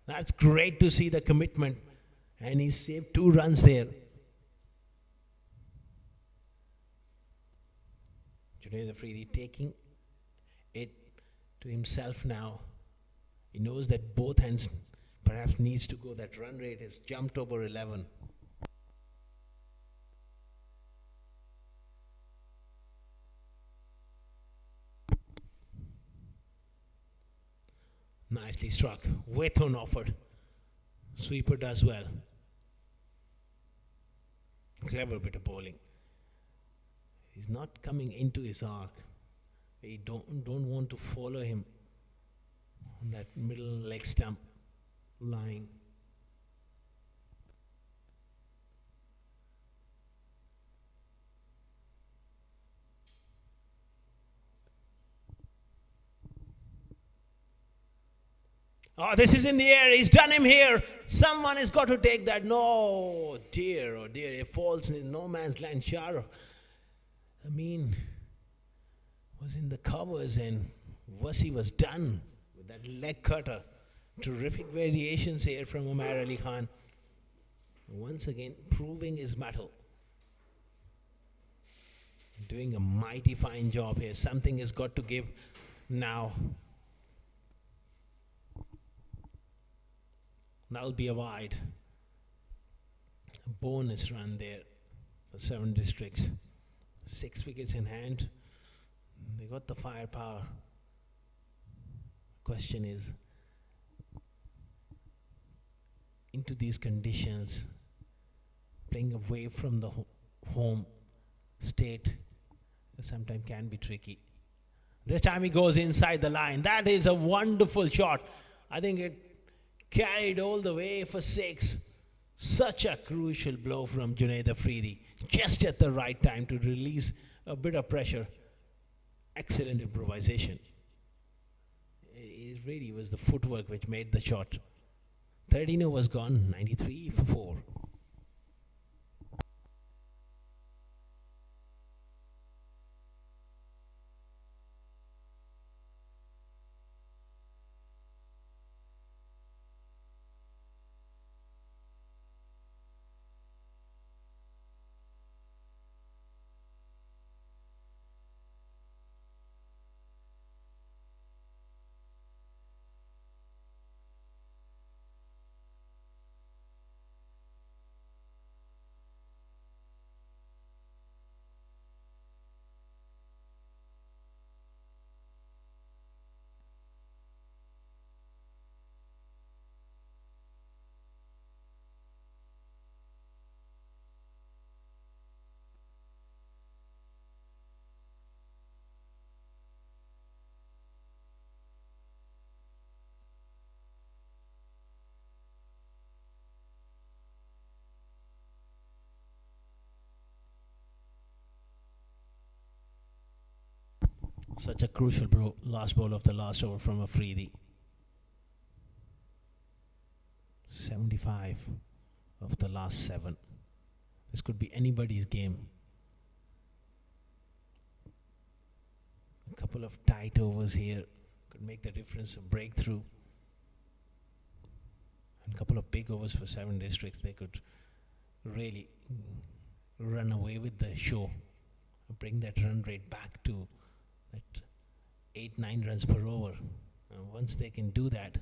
That's great to see the commitment. And he saved 2 runs there. Junaid Afridi taking it to himself now. He knows that both hands perhaps needs to go. That run rate is jumped over 11. Nicely struck. Waythorn offered. Sweeper does well. Clever bit of bowling. He's not coming into his arc. You don't want to follow him on that middle leg stump line. Oh, this is in the air. He's done him here. Someone has got to take that. No, dear, oh dear. It falls in no man's land. Shah Amin was in the covers and Wasi was done with that leg cutter. Terrific variations here from Umar Ali Khan. Once again, proving his mettle. Doing a mighty fine job here. Something has got to give now. That'll be a wide. A bonus run there for 7 districts. 6 wickets in hand. They got the firepower. Question is, into these conditions, playing away from the home state sometimes can be tricky. This time he goes inside the line. That is a wonderful shot. I think it carried all the way for 6. Such a crucial blow from Junaid Afridi. Just at the right time to release a bit of pressure. Excellent improvisation. It really was the footwork which made the shot. 13 overs gone, 93 for 4. Such a crucial last ball of the last over from Afridi. 75 of the last 7. This could be anybody's game. A couple of tight overs here could make the difference, a breakthrough. And a couple of big overs for 7 districts. They could really run away with the show. Bring that run rate back to at 8-9 runs per over. Once they can do that,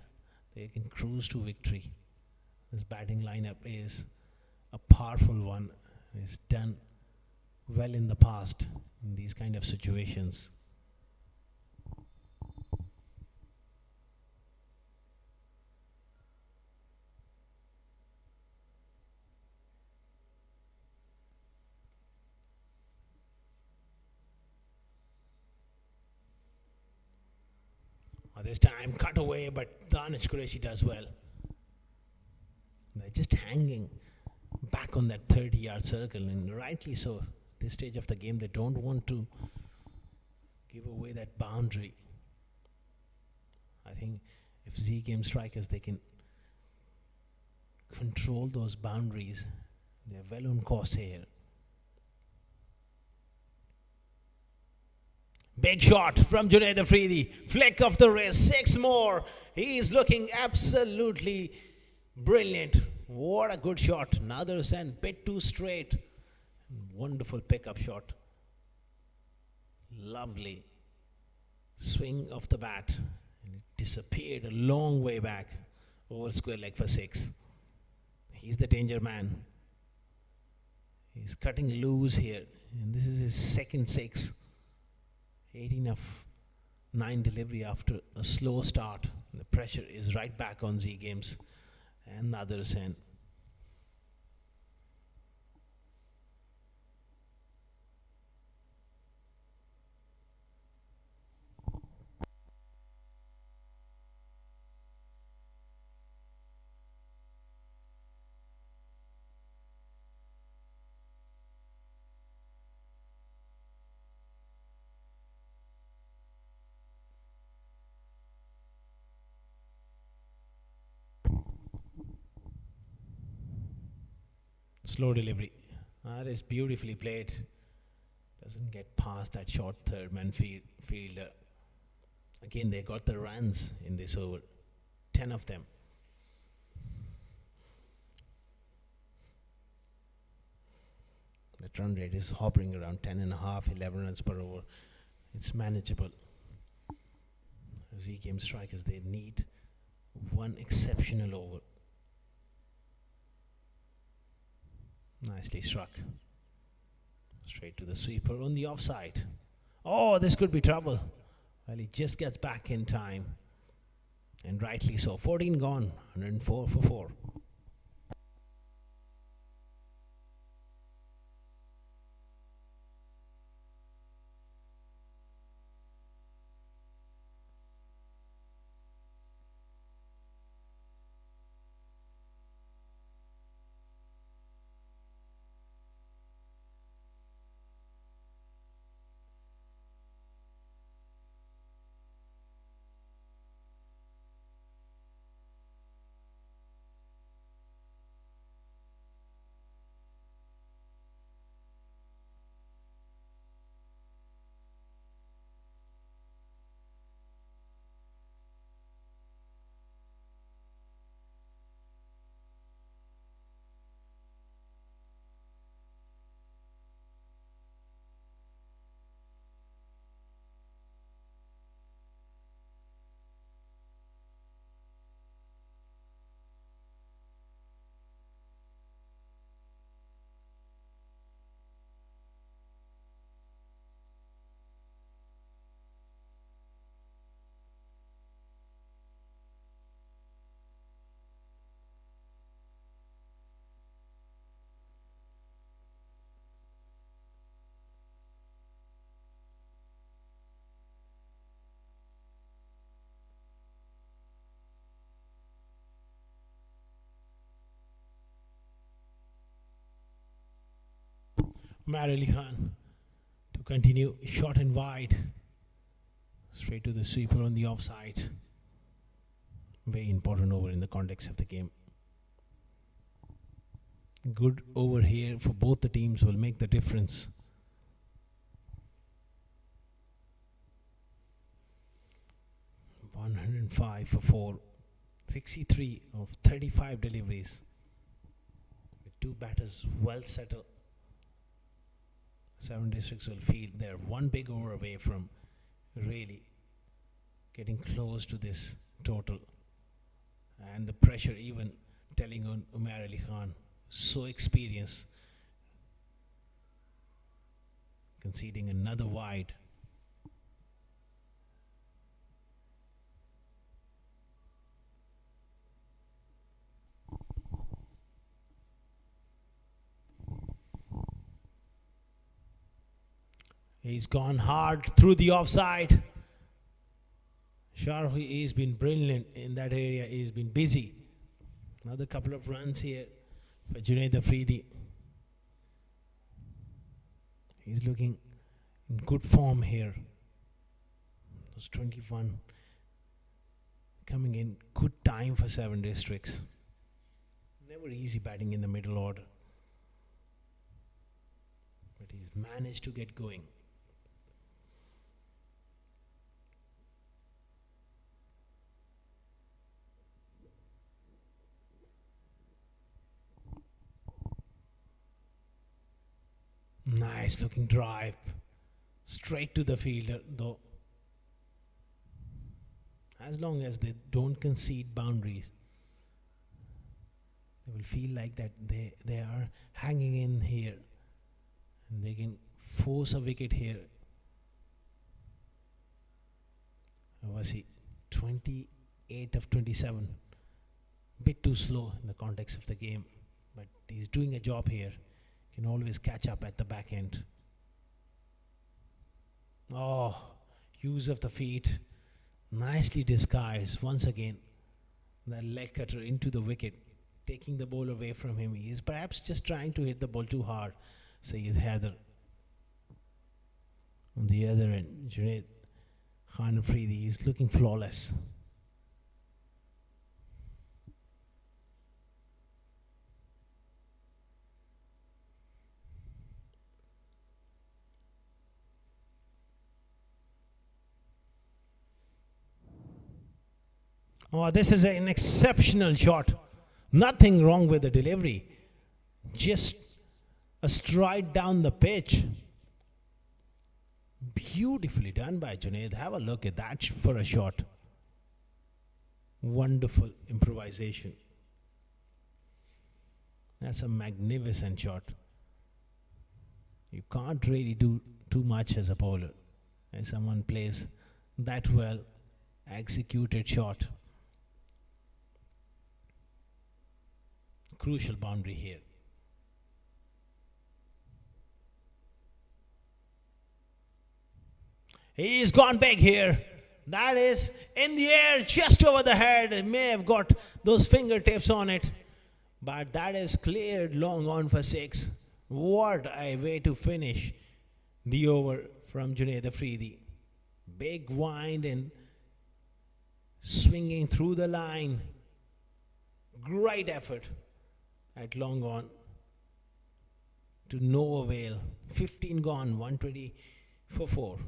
they can cruise to victory. This batting lineup is a powerful one. It's done well in the past in these kind of situations. This time cut away, but Danish Qureshi does well. They're just hanging back on that 30-yard circle, and rightly so. This stage of the game, they don't want to give away that boundary. I think if Z Game strikers, they can control those boundaries. They're well on course here. Big shot from Junaid Afridi. Flick of the wrist. 6 more. He's looking absolutely brilliant. What a good shot. Nader Hussain, bit too straight. Wonderful pickup shot. Lovely Swing of the bat, and it disappeared a long way back over square leg for 6. He's the danger man. He's cutting loose here, and this is his second 6. 18 of 9 delivery after a slow start. The pressure is right back on Z Games and the others end. Slow delivery. That is beautifully played. Doesn't get past that short third man fielder. Again, they got the runs in this over. 10 of them. The run rate is hovering around 10.5, 11 runs per over. It's manageable. Z Game strikers, they need one exceptional over. Nicely struck. Straight to the sweeper on the offside. Oh, this could be trouble. Well, he just gets back in time. And rightly so. 14 gone. 104 for 4. Umar Ali Khan to continue short and wide. Straight to the sweeper on the offside. Very important over in the context of the game. Good over here for both the teams will make the difference. $105 for 4. 63 of 35 deliveries. With two batters well settled. 7 districts will feel they're one big over away from really getting close to this total. And the pressure even telling on Umar Ali Khan, so experienced, conceding another wide. He's gone hard through the offside. Shahrukh has been brilliant in that area. He's been busy. Another couple of runs here for Junaid Afridi. He's looking in good form here. Those 21 coming in good time for 7 districts. Never easy batting in the middle order. But he's managed to get going. Nice looking drive. Straight to the fielder though. as long as they don't concede boundaries, they will feel like that they are hanging in here and they can force a wicket here. Was he 28 of 27? Bit too slow in the context of the game, but he's doing a job here. Can always catch up at the back end. Oh, use of the feet, nicely disguised once again. That leg cutter into the wicket, taking the ball away from him. He is perhaps just trying to hit the ball too hard. Syed Haider on the other end. Junaid Khan Afridi is looking flawless. Oh, this is an exceptional shot. Nothing wrong with the delivery. Just a stride down the pitch. Beautifully done by Junaid. Have a look at that for a shot. Wonderful improvisation. That's a magnificent shot. You can't really do too much as a bowler. When someone plays that well executed shot. Crucial boundary here. He's gone big here. That is in the air, just over the head. It may have got those fingertips on it, but that is cleared long on for 6. What a way to finish the over from Junaid Afridi. Big wind and swinging through the line. Great effort at long on to no avail. 15 gone, 120 for 4.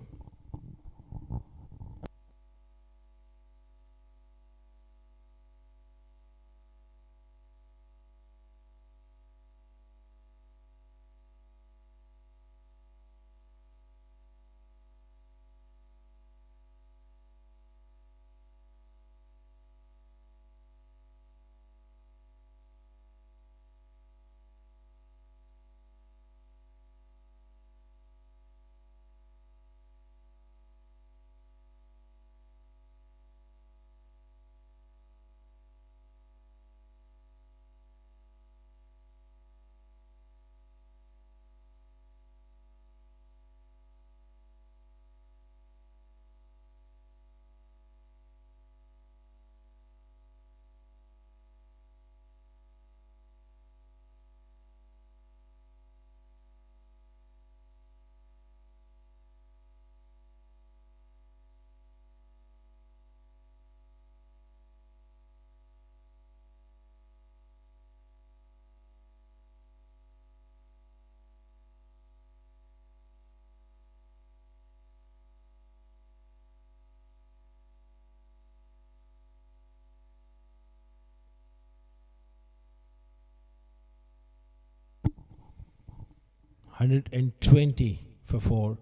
$120 for 4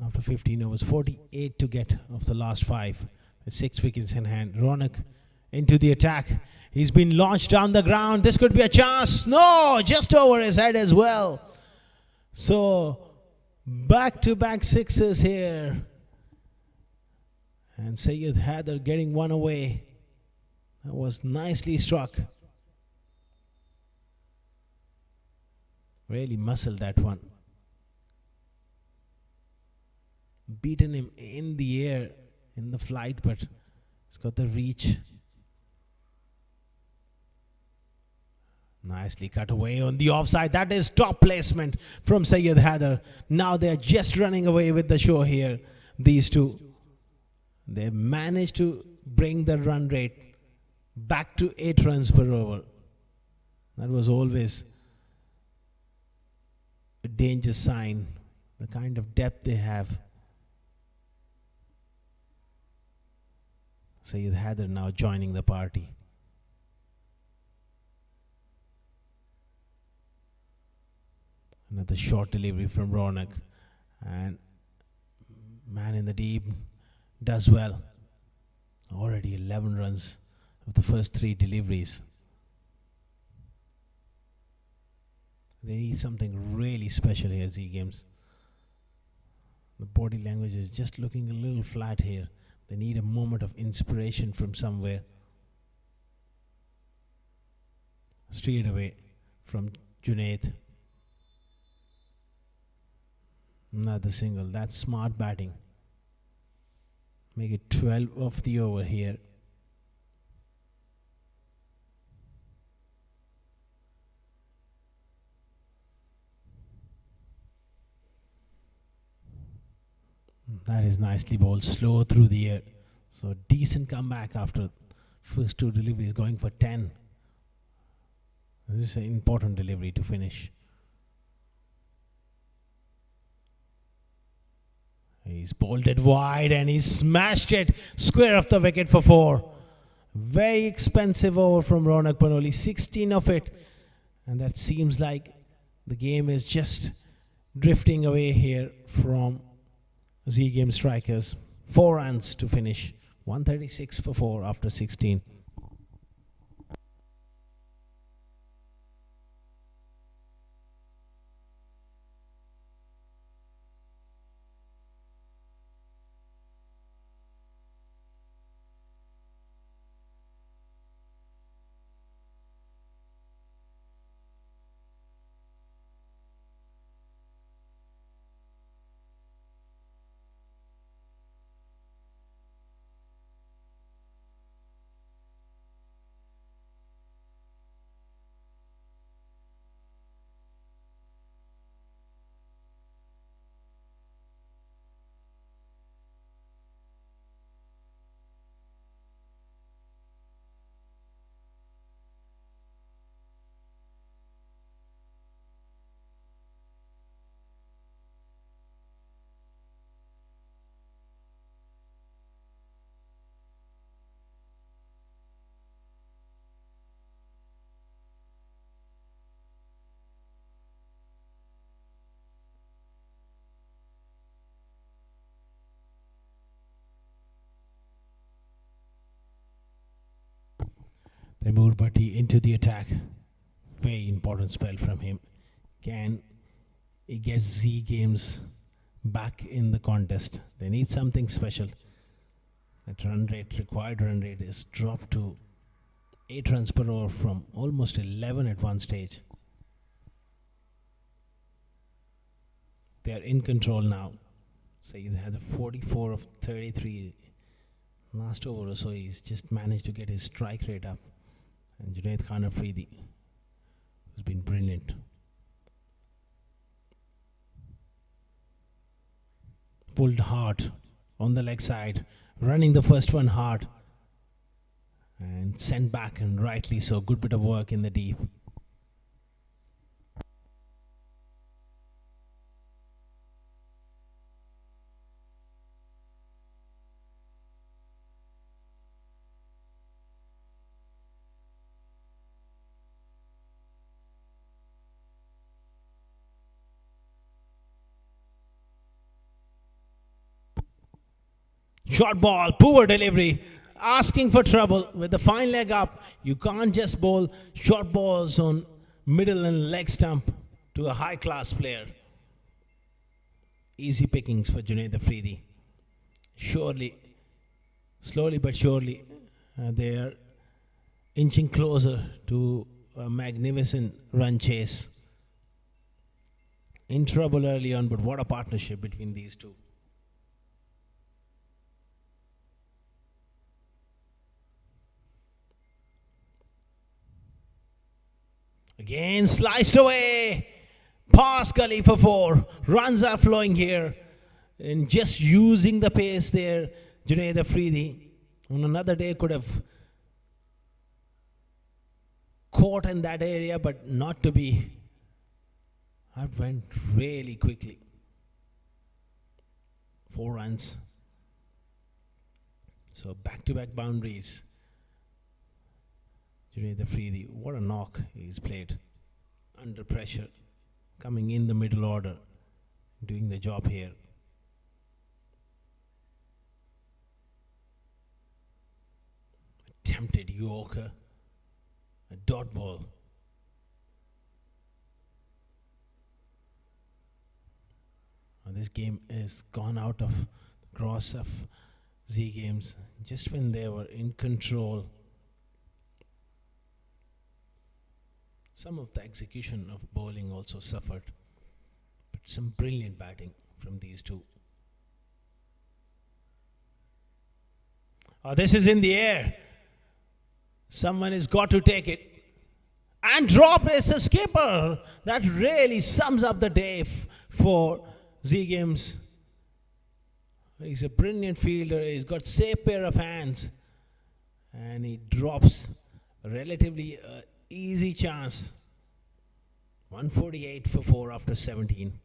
after 15 overs. 48 to get of the last 5 with 6 wickets in hand. Ronak into the attack. He's been launched down the ground. This could be a chance. No, just over his head as well. So back-to-back sixes here. And Syed Haider getting one away. That was nicely struck. Really muscled that one. Beaten him in the air, in the flight, but he's got the reach. Nicely cut away on the offside. That is top placement from Syed Haider. Now they're just running away with the show here, these two. They've managed to bring the run rate back to 8 runs per over. That was always a danger sign, the kind of depth they have. Syed Haider now joining the party. Another short delivery from Ronak, and man in the deep does well. Already 11 runs of the first 3 deliveries. They need something really special here, Z Games. The body language is just looking a little flat here. They need a moment of inspiration from somewhere. Straight away from Junaid. Another single. That's smart batting. Make it 12 of the over here. That is nicely bowled, slow through the air. So decent comeback after first 2 deliveries, going for 10. This is an important delivery to finish. He's bowled it wide and he smashed it square off the wicket for 4. Very expensive over from Ronak Panoli, 16 of it. And that seems like the game is just drifting away here from Z Game Strikers. 4 runs to finish. 136 for 4 after 16. They moved Bhatti into the attack. Very important spell from him. Can he get Z Games back in the contest? They need something special. That run rate, required run rate, is dropped to 8 runs per over from almost 11 at one stage. They are in control now. Saeed has a 44 of 33 last over or so. He's just managed to get his strike rate up. And Junaid Khan Afridi has been brilliant. Pulled hard on the leg side, running the first one hard and sent back, and rightly so. Good bit of work in the deep. Short ball, poor delivery, asking for trouble with the fine leg up. You can't just bowl short balls on middle and leg stump to a high class player. Easy pickings for Junaid Afridi. Surely, slowly but surely, they are inching closer to a magnificent run chase. In trouble early on, but what a partnership between these two. Again sliced away, past gully for 4. Runs are flowing here, and just using the pace there. Junaid Afridi on another day could have caught in that area, but not to be. That went really quickly. 4 runs. So back-to-back boundaries. Junaid Afridi, what a knock he's played. Under pressure, coming in the middle order, doing the job here. attempted Yorker, a dot ball. This game is gone out of the cross of Z Games just when they were in control. Some of the execution of bowling also suffered, but some brilliant batting from these two. This is in the air. Someone has got to take it. And drop is a skipper. That really sums up the day for Z Games. He's a brilliant fielder. He's got safe pair of hands. And he drops a relatively easy chance. 148 for 4 after 17.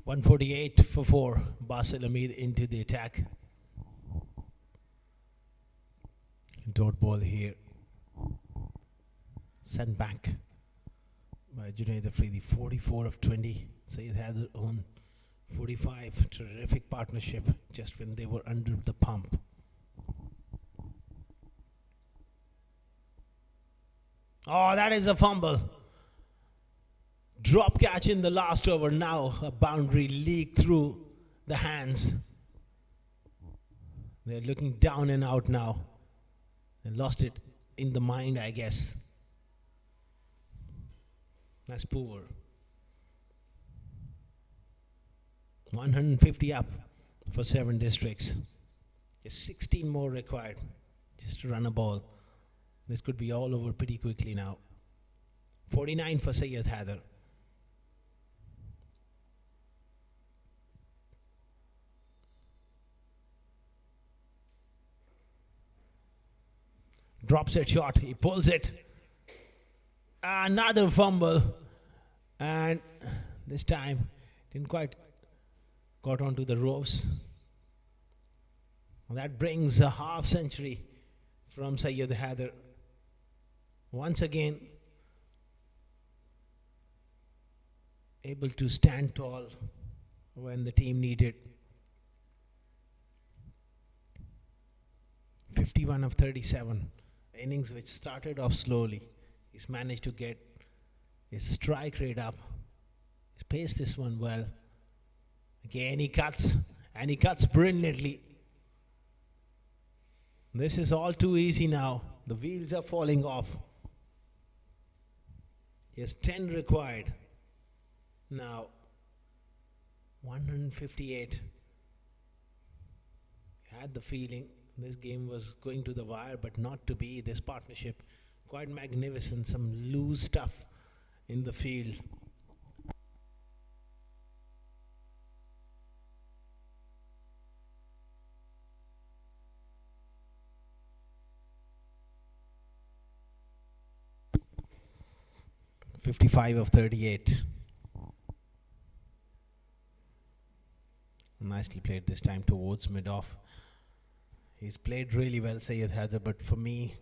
.148 for 4. Basil Hamid into the attack. Dot ball here. Sent back by Junaid Afridi. 44 of 20. Sayed Haider on 45. Terrific partnership just when they were under the pump. Oh, that is a fumble. Drop catch in the last over. Now a boundary leaked through the hands. They're looking down and out now. They lost it in the mind, I guess. That's poor. 150 up for 7 districts. Just 16 more required just to run a ball. This could be all over pretty quickly now. 49 for Syed Haider. Drops that shot, he pulls it. Another fumble. And this time, didn't quite got onto the ropes. That brings a half century from Syed Haider. Once again, able to stand tall when the team needed. 51 of 37. Innings which started off slowly. He's managed to get his strike rate up. He's paced this one well. Again he cuts, and he cuts brilliantly. This is all too easy now. The wheels are falling off. He has 10 required. Now 158. Had the feeling this game was going to the wire, but not to be. This partnership, quite magnificent. Some loose stuff in the field. .55 of 38. Nicely played this time towards mid-off. He's played really well, Syed Haider, but for me,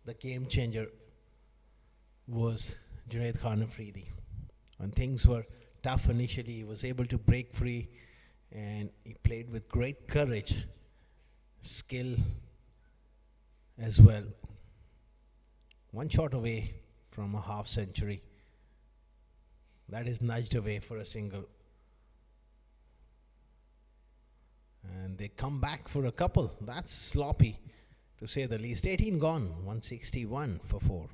the game changer was Junaid Khan Afridi. When things were tough initially, he was able to break free, and he played with great courage, skill as well. One shot away from a half century. That is nudged away for a single. And they come back for a couple. That's sloppy, to say the least. 18 gone, 161 for 4.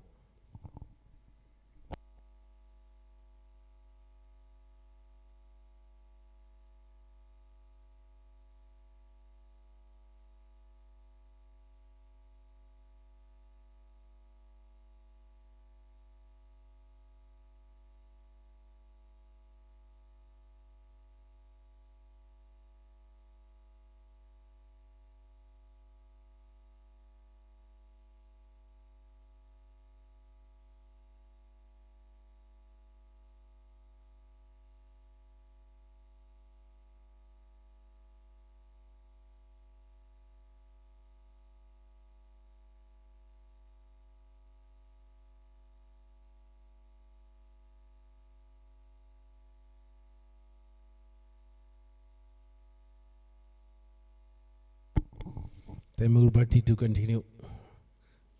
Taimur Bhatti to continue.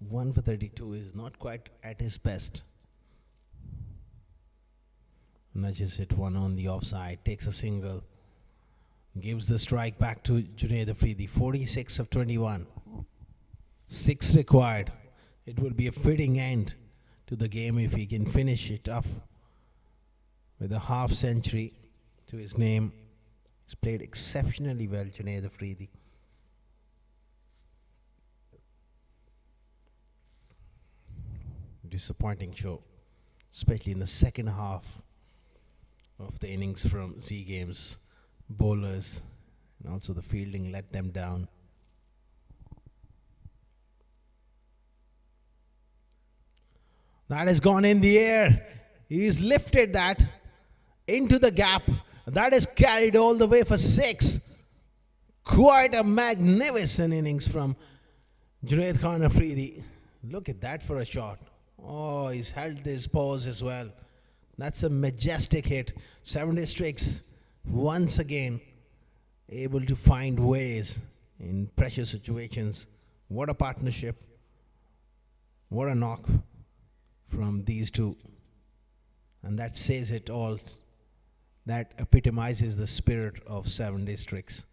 1 for 32 is not quite at his best. Nudges it one on the offside, takes a single, gives the strike back to Junaid Afridi. 46 of 21. 6 required. It would be a fitting end to the game if he can finish it off with a half century to his name. He's played exceptionally well, Junaid Afridi. Disappointing show, especially in the second half of the innings from Z Games. Bowlers and also the fielding let them down. That has gone in the air. He's lifted that into the gap. That is carried all the way for 6. Quite a magnificent innings from Junaid Khan Afridi. Look at that for a shot. Oh, he's held his pose as well. That's a majestic hit. 7 districts, once again, able to find ways in pressure situations. What a partnership. What a knock from these two. And that says it all. That epitomizes the spirit of 7 districts.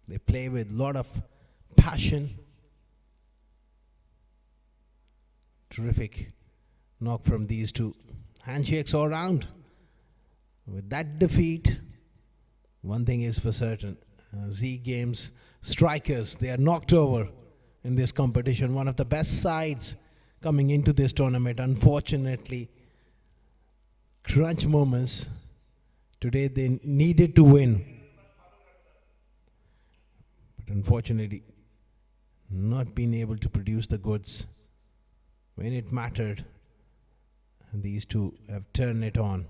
They play with a lot of passion. Terrific knock from these two. Handshakes all round. With that defeat, one thing is for certain. Z Games strikers, they are knocked over in this competition. One of the best sides coming into this tournament. Unfortunately, crunch moments. Today they needed to win. But unfortunately, not being able to produce the goods when it mattered. These two have turned it on.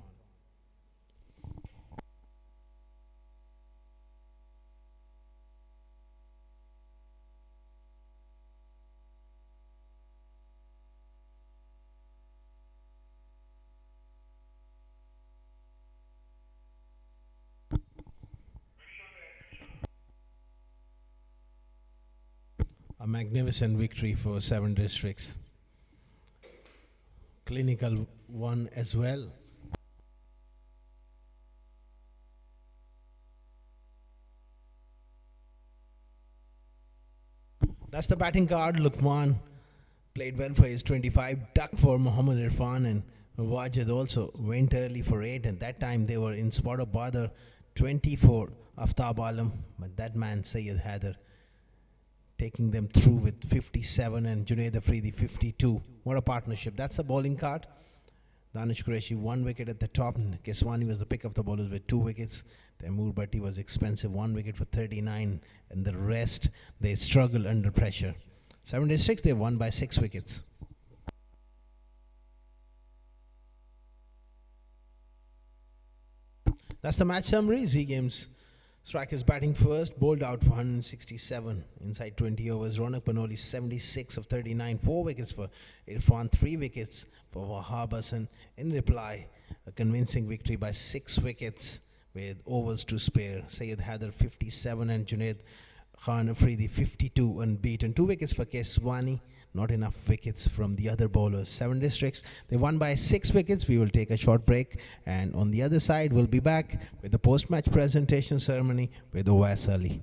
A magnificent victory for 7 districts. Clinical one as well. That's the batting card. Lukman played well for his 25, duck for Mohammad Irfan, and Wajid also went early for 8. At that time they were in spot of bother. 24 Aftab Alam, but that man Syed Haider taking them through with 57 and Junaid Afridi 52. What a partnership. That's the bowling card. Danish Qureshi 1 wicket at the top. Keswani was the pick of the bowlers with 2 wickets. Taimur Bhatti was expensive, 1 wicket for 39. And the rest, they struggle under pressure. 7 districts, they won by 6 wickets. That's the match summary. Z Games Strikers batting first, bowled out for 167 inside 20 overs. Ronak Panoli 76 of 39, 4 wickets for Irfan, 3 wickets for Wahab Hassan. In reply, a convincing victory by 6 wickets with overs to spare. Syed Haider 57 and Junaid Khan Afridi 52 unbeaten. 2 wickets for Keswani. Not enough wickets from the other bowlers. 7 districts. They won by 6 wickets. We will take a short break. And on the other side, we'll be back with the post-match presentation ceremony with Owais Ali.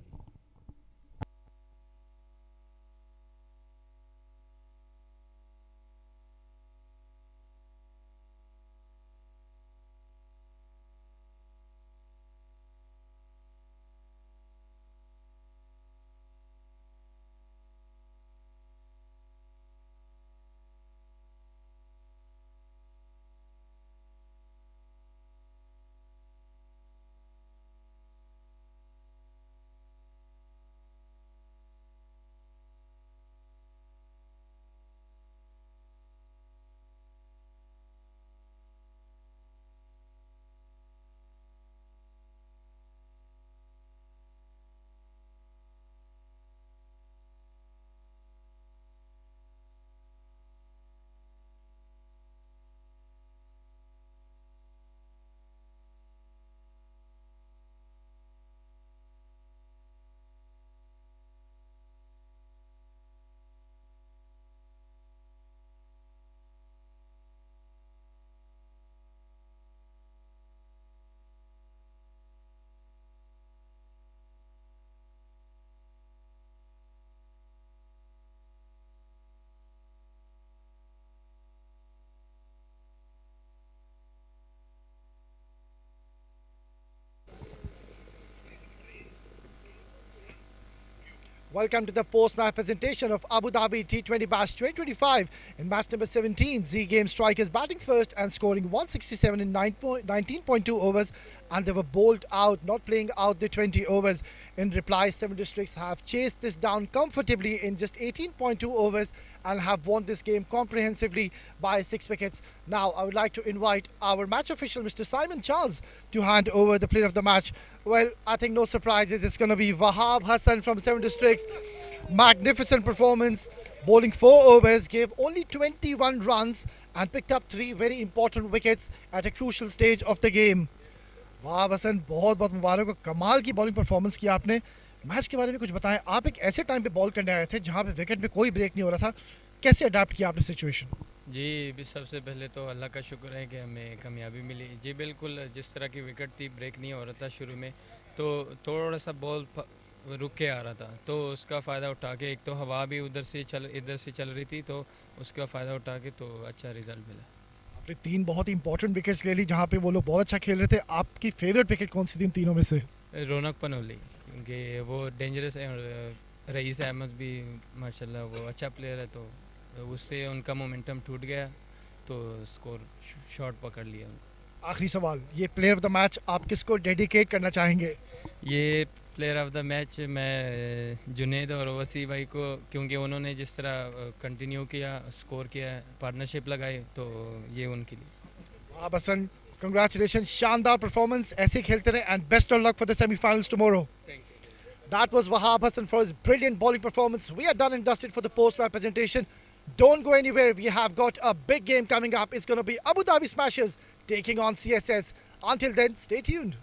Welcome to the post-match presentation of Abu Dhabi T20 Bash 2025. In match number 17, Z Game strikers batting first and scoring 167 in 19.2 overs, and they were bowled out, not playing out the 20 overs. In reply, 7 districts have chased this down comfortably in just 18.2 overs and have won this game comprehensively by 6 wickets. Now, I would like to invite our match official, Mr. Simon Charles, to hand over the player of the match. Well, I think no surprises. It's going to be Wahab Hassan from 7 districts. Magnificent performance. Bowling 4 overs, gave only 21 runs and picked up 3 very important wickets at a crucial stage of the game. Wahab Hassan, बहुत बहुत मुबारक हो, कमाल की bowling performance की आपने. Match के बारे में कुछ बताएं. आप एक ऐसे टाइम पे बॉल करने आए थे जहां पे विकेट में कोई ब्रेक नहीं हो रहा था. कैसे अडैप्ट किया आपने सिचुएशन? जी सबसे पहले तो अल्लाह का शुक्र है कि हमें कामयाबी मिली. जी बिल्कुल, जिस तरह की विकेट थी, ब्रेक नहीं हो रहा था शुरू में, तो थोड़ा सा बॉल रुक के आ रहा था, तो उसका फ़ायदा उठा के, एक तो हवा भी इधर से चल रही थी, तो उसका फ़ायदा उठा के तो अच्छा रिजल्ट मिला. आपने 3 बहुत ही इंपॉर्टेंट विकेट्स ले ली जहां पे वो लोग बहुत अच्छा खेल रहे थे. आपकी फेवरेट विकेट कौन सी थी इन तीनों में से? रौनक पनोली, क्योंकि वो डेंजरस है, और रईस अहमद भी माशाल्लाह वो अच्छा प्लेयर है, तो उससे उनका मोमेंटम टूट गया, तो स्कोर शॉट पकड़ लिया उनको. आखिरी सवाल, ये प्लेयर ऑफ द मैच आप किसको डेडिकेट करना चाहेंगे? ये प्लेयर ऑफ द मैच मैं जुनेद और वसी भाई को, क्योंकि उन्होंने जिस तरह कंटिन्यू किया, स्कोर किया, पार्टनरशिप लगाई, तो ये उनके लिए. Wahab Hassan, congratulations, शानदार परफॉर्मेंस, ऐसे खेलते रहे and best of luck for the semi-finals tomorrow. Thank you. That was Wahab Hassan for his brilliant bowling performance. We are done and dusted for the post-match presentation. Don't go anywhere. We have got a big game coming up. It's going to be Abu Dhabi Smashers taking on CSS. Until then, stay tuned.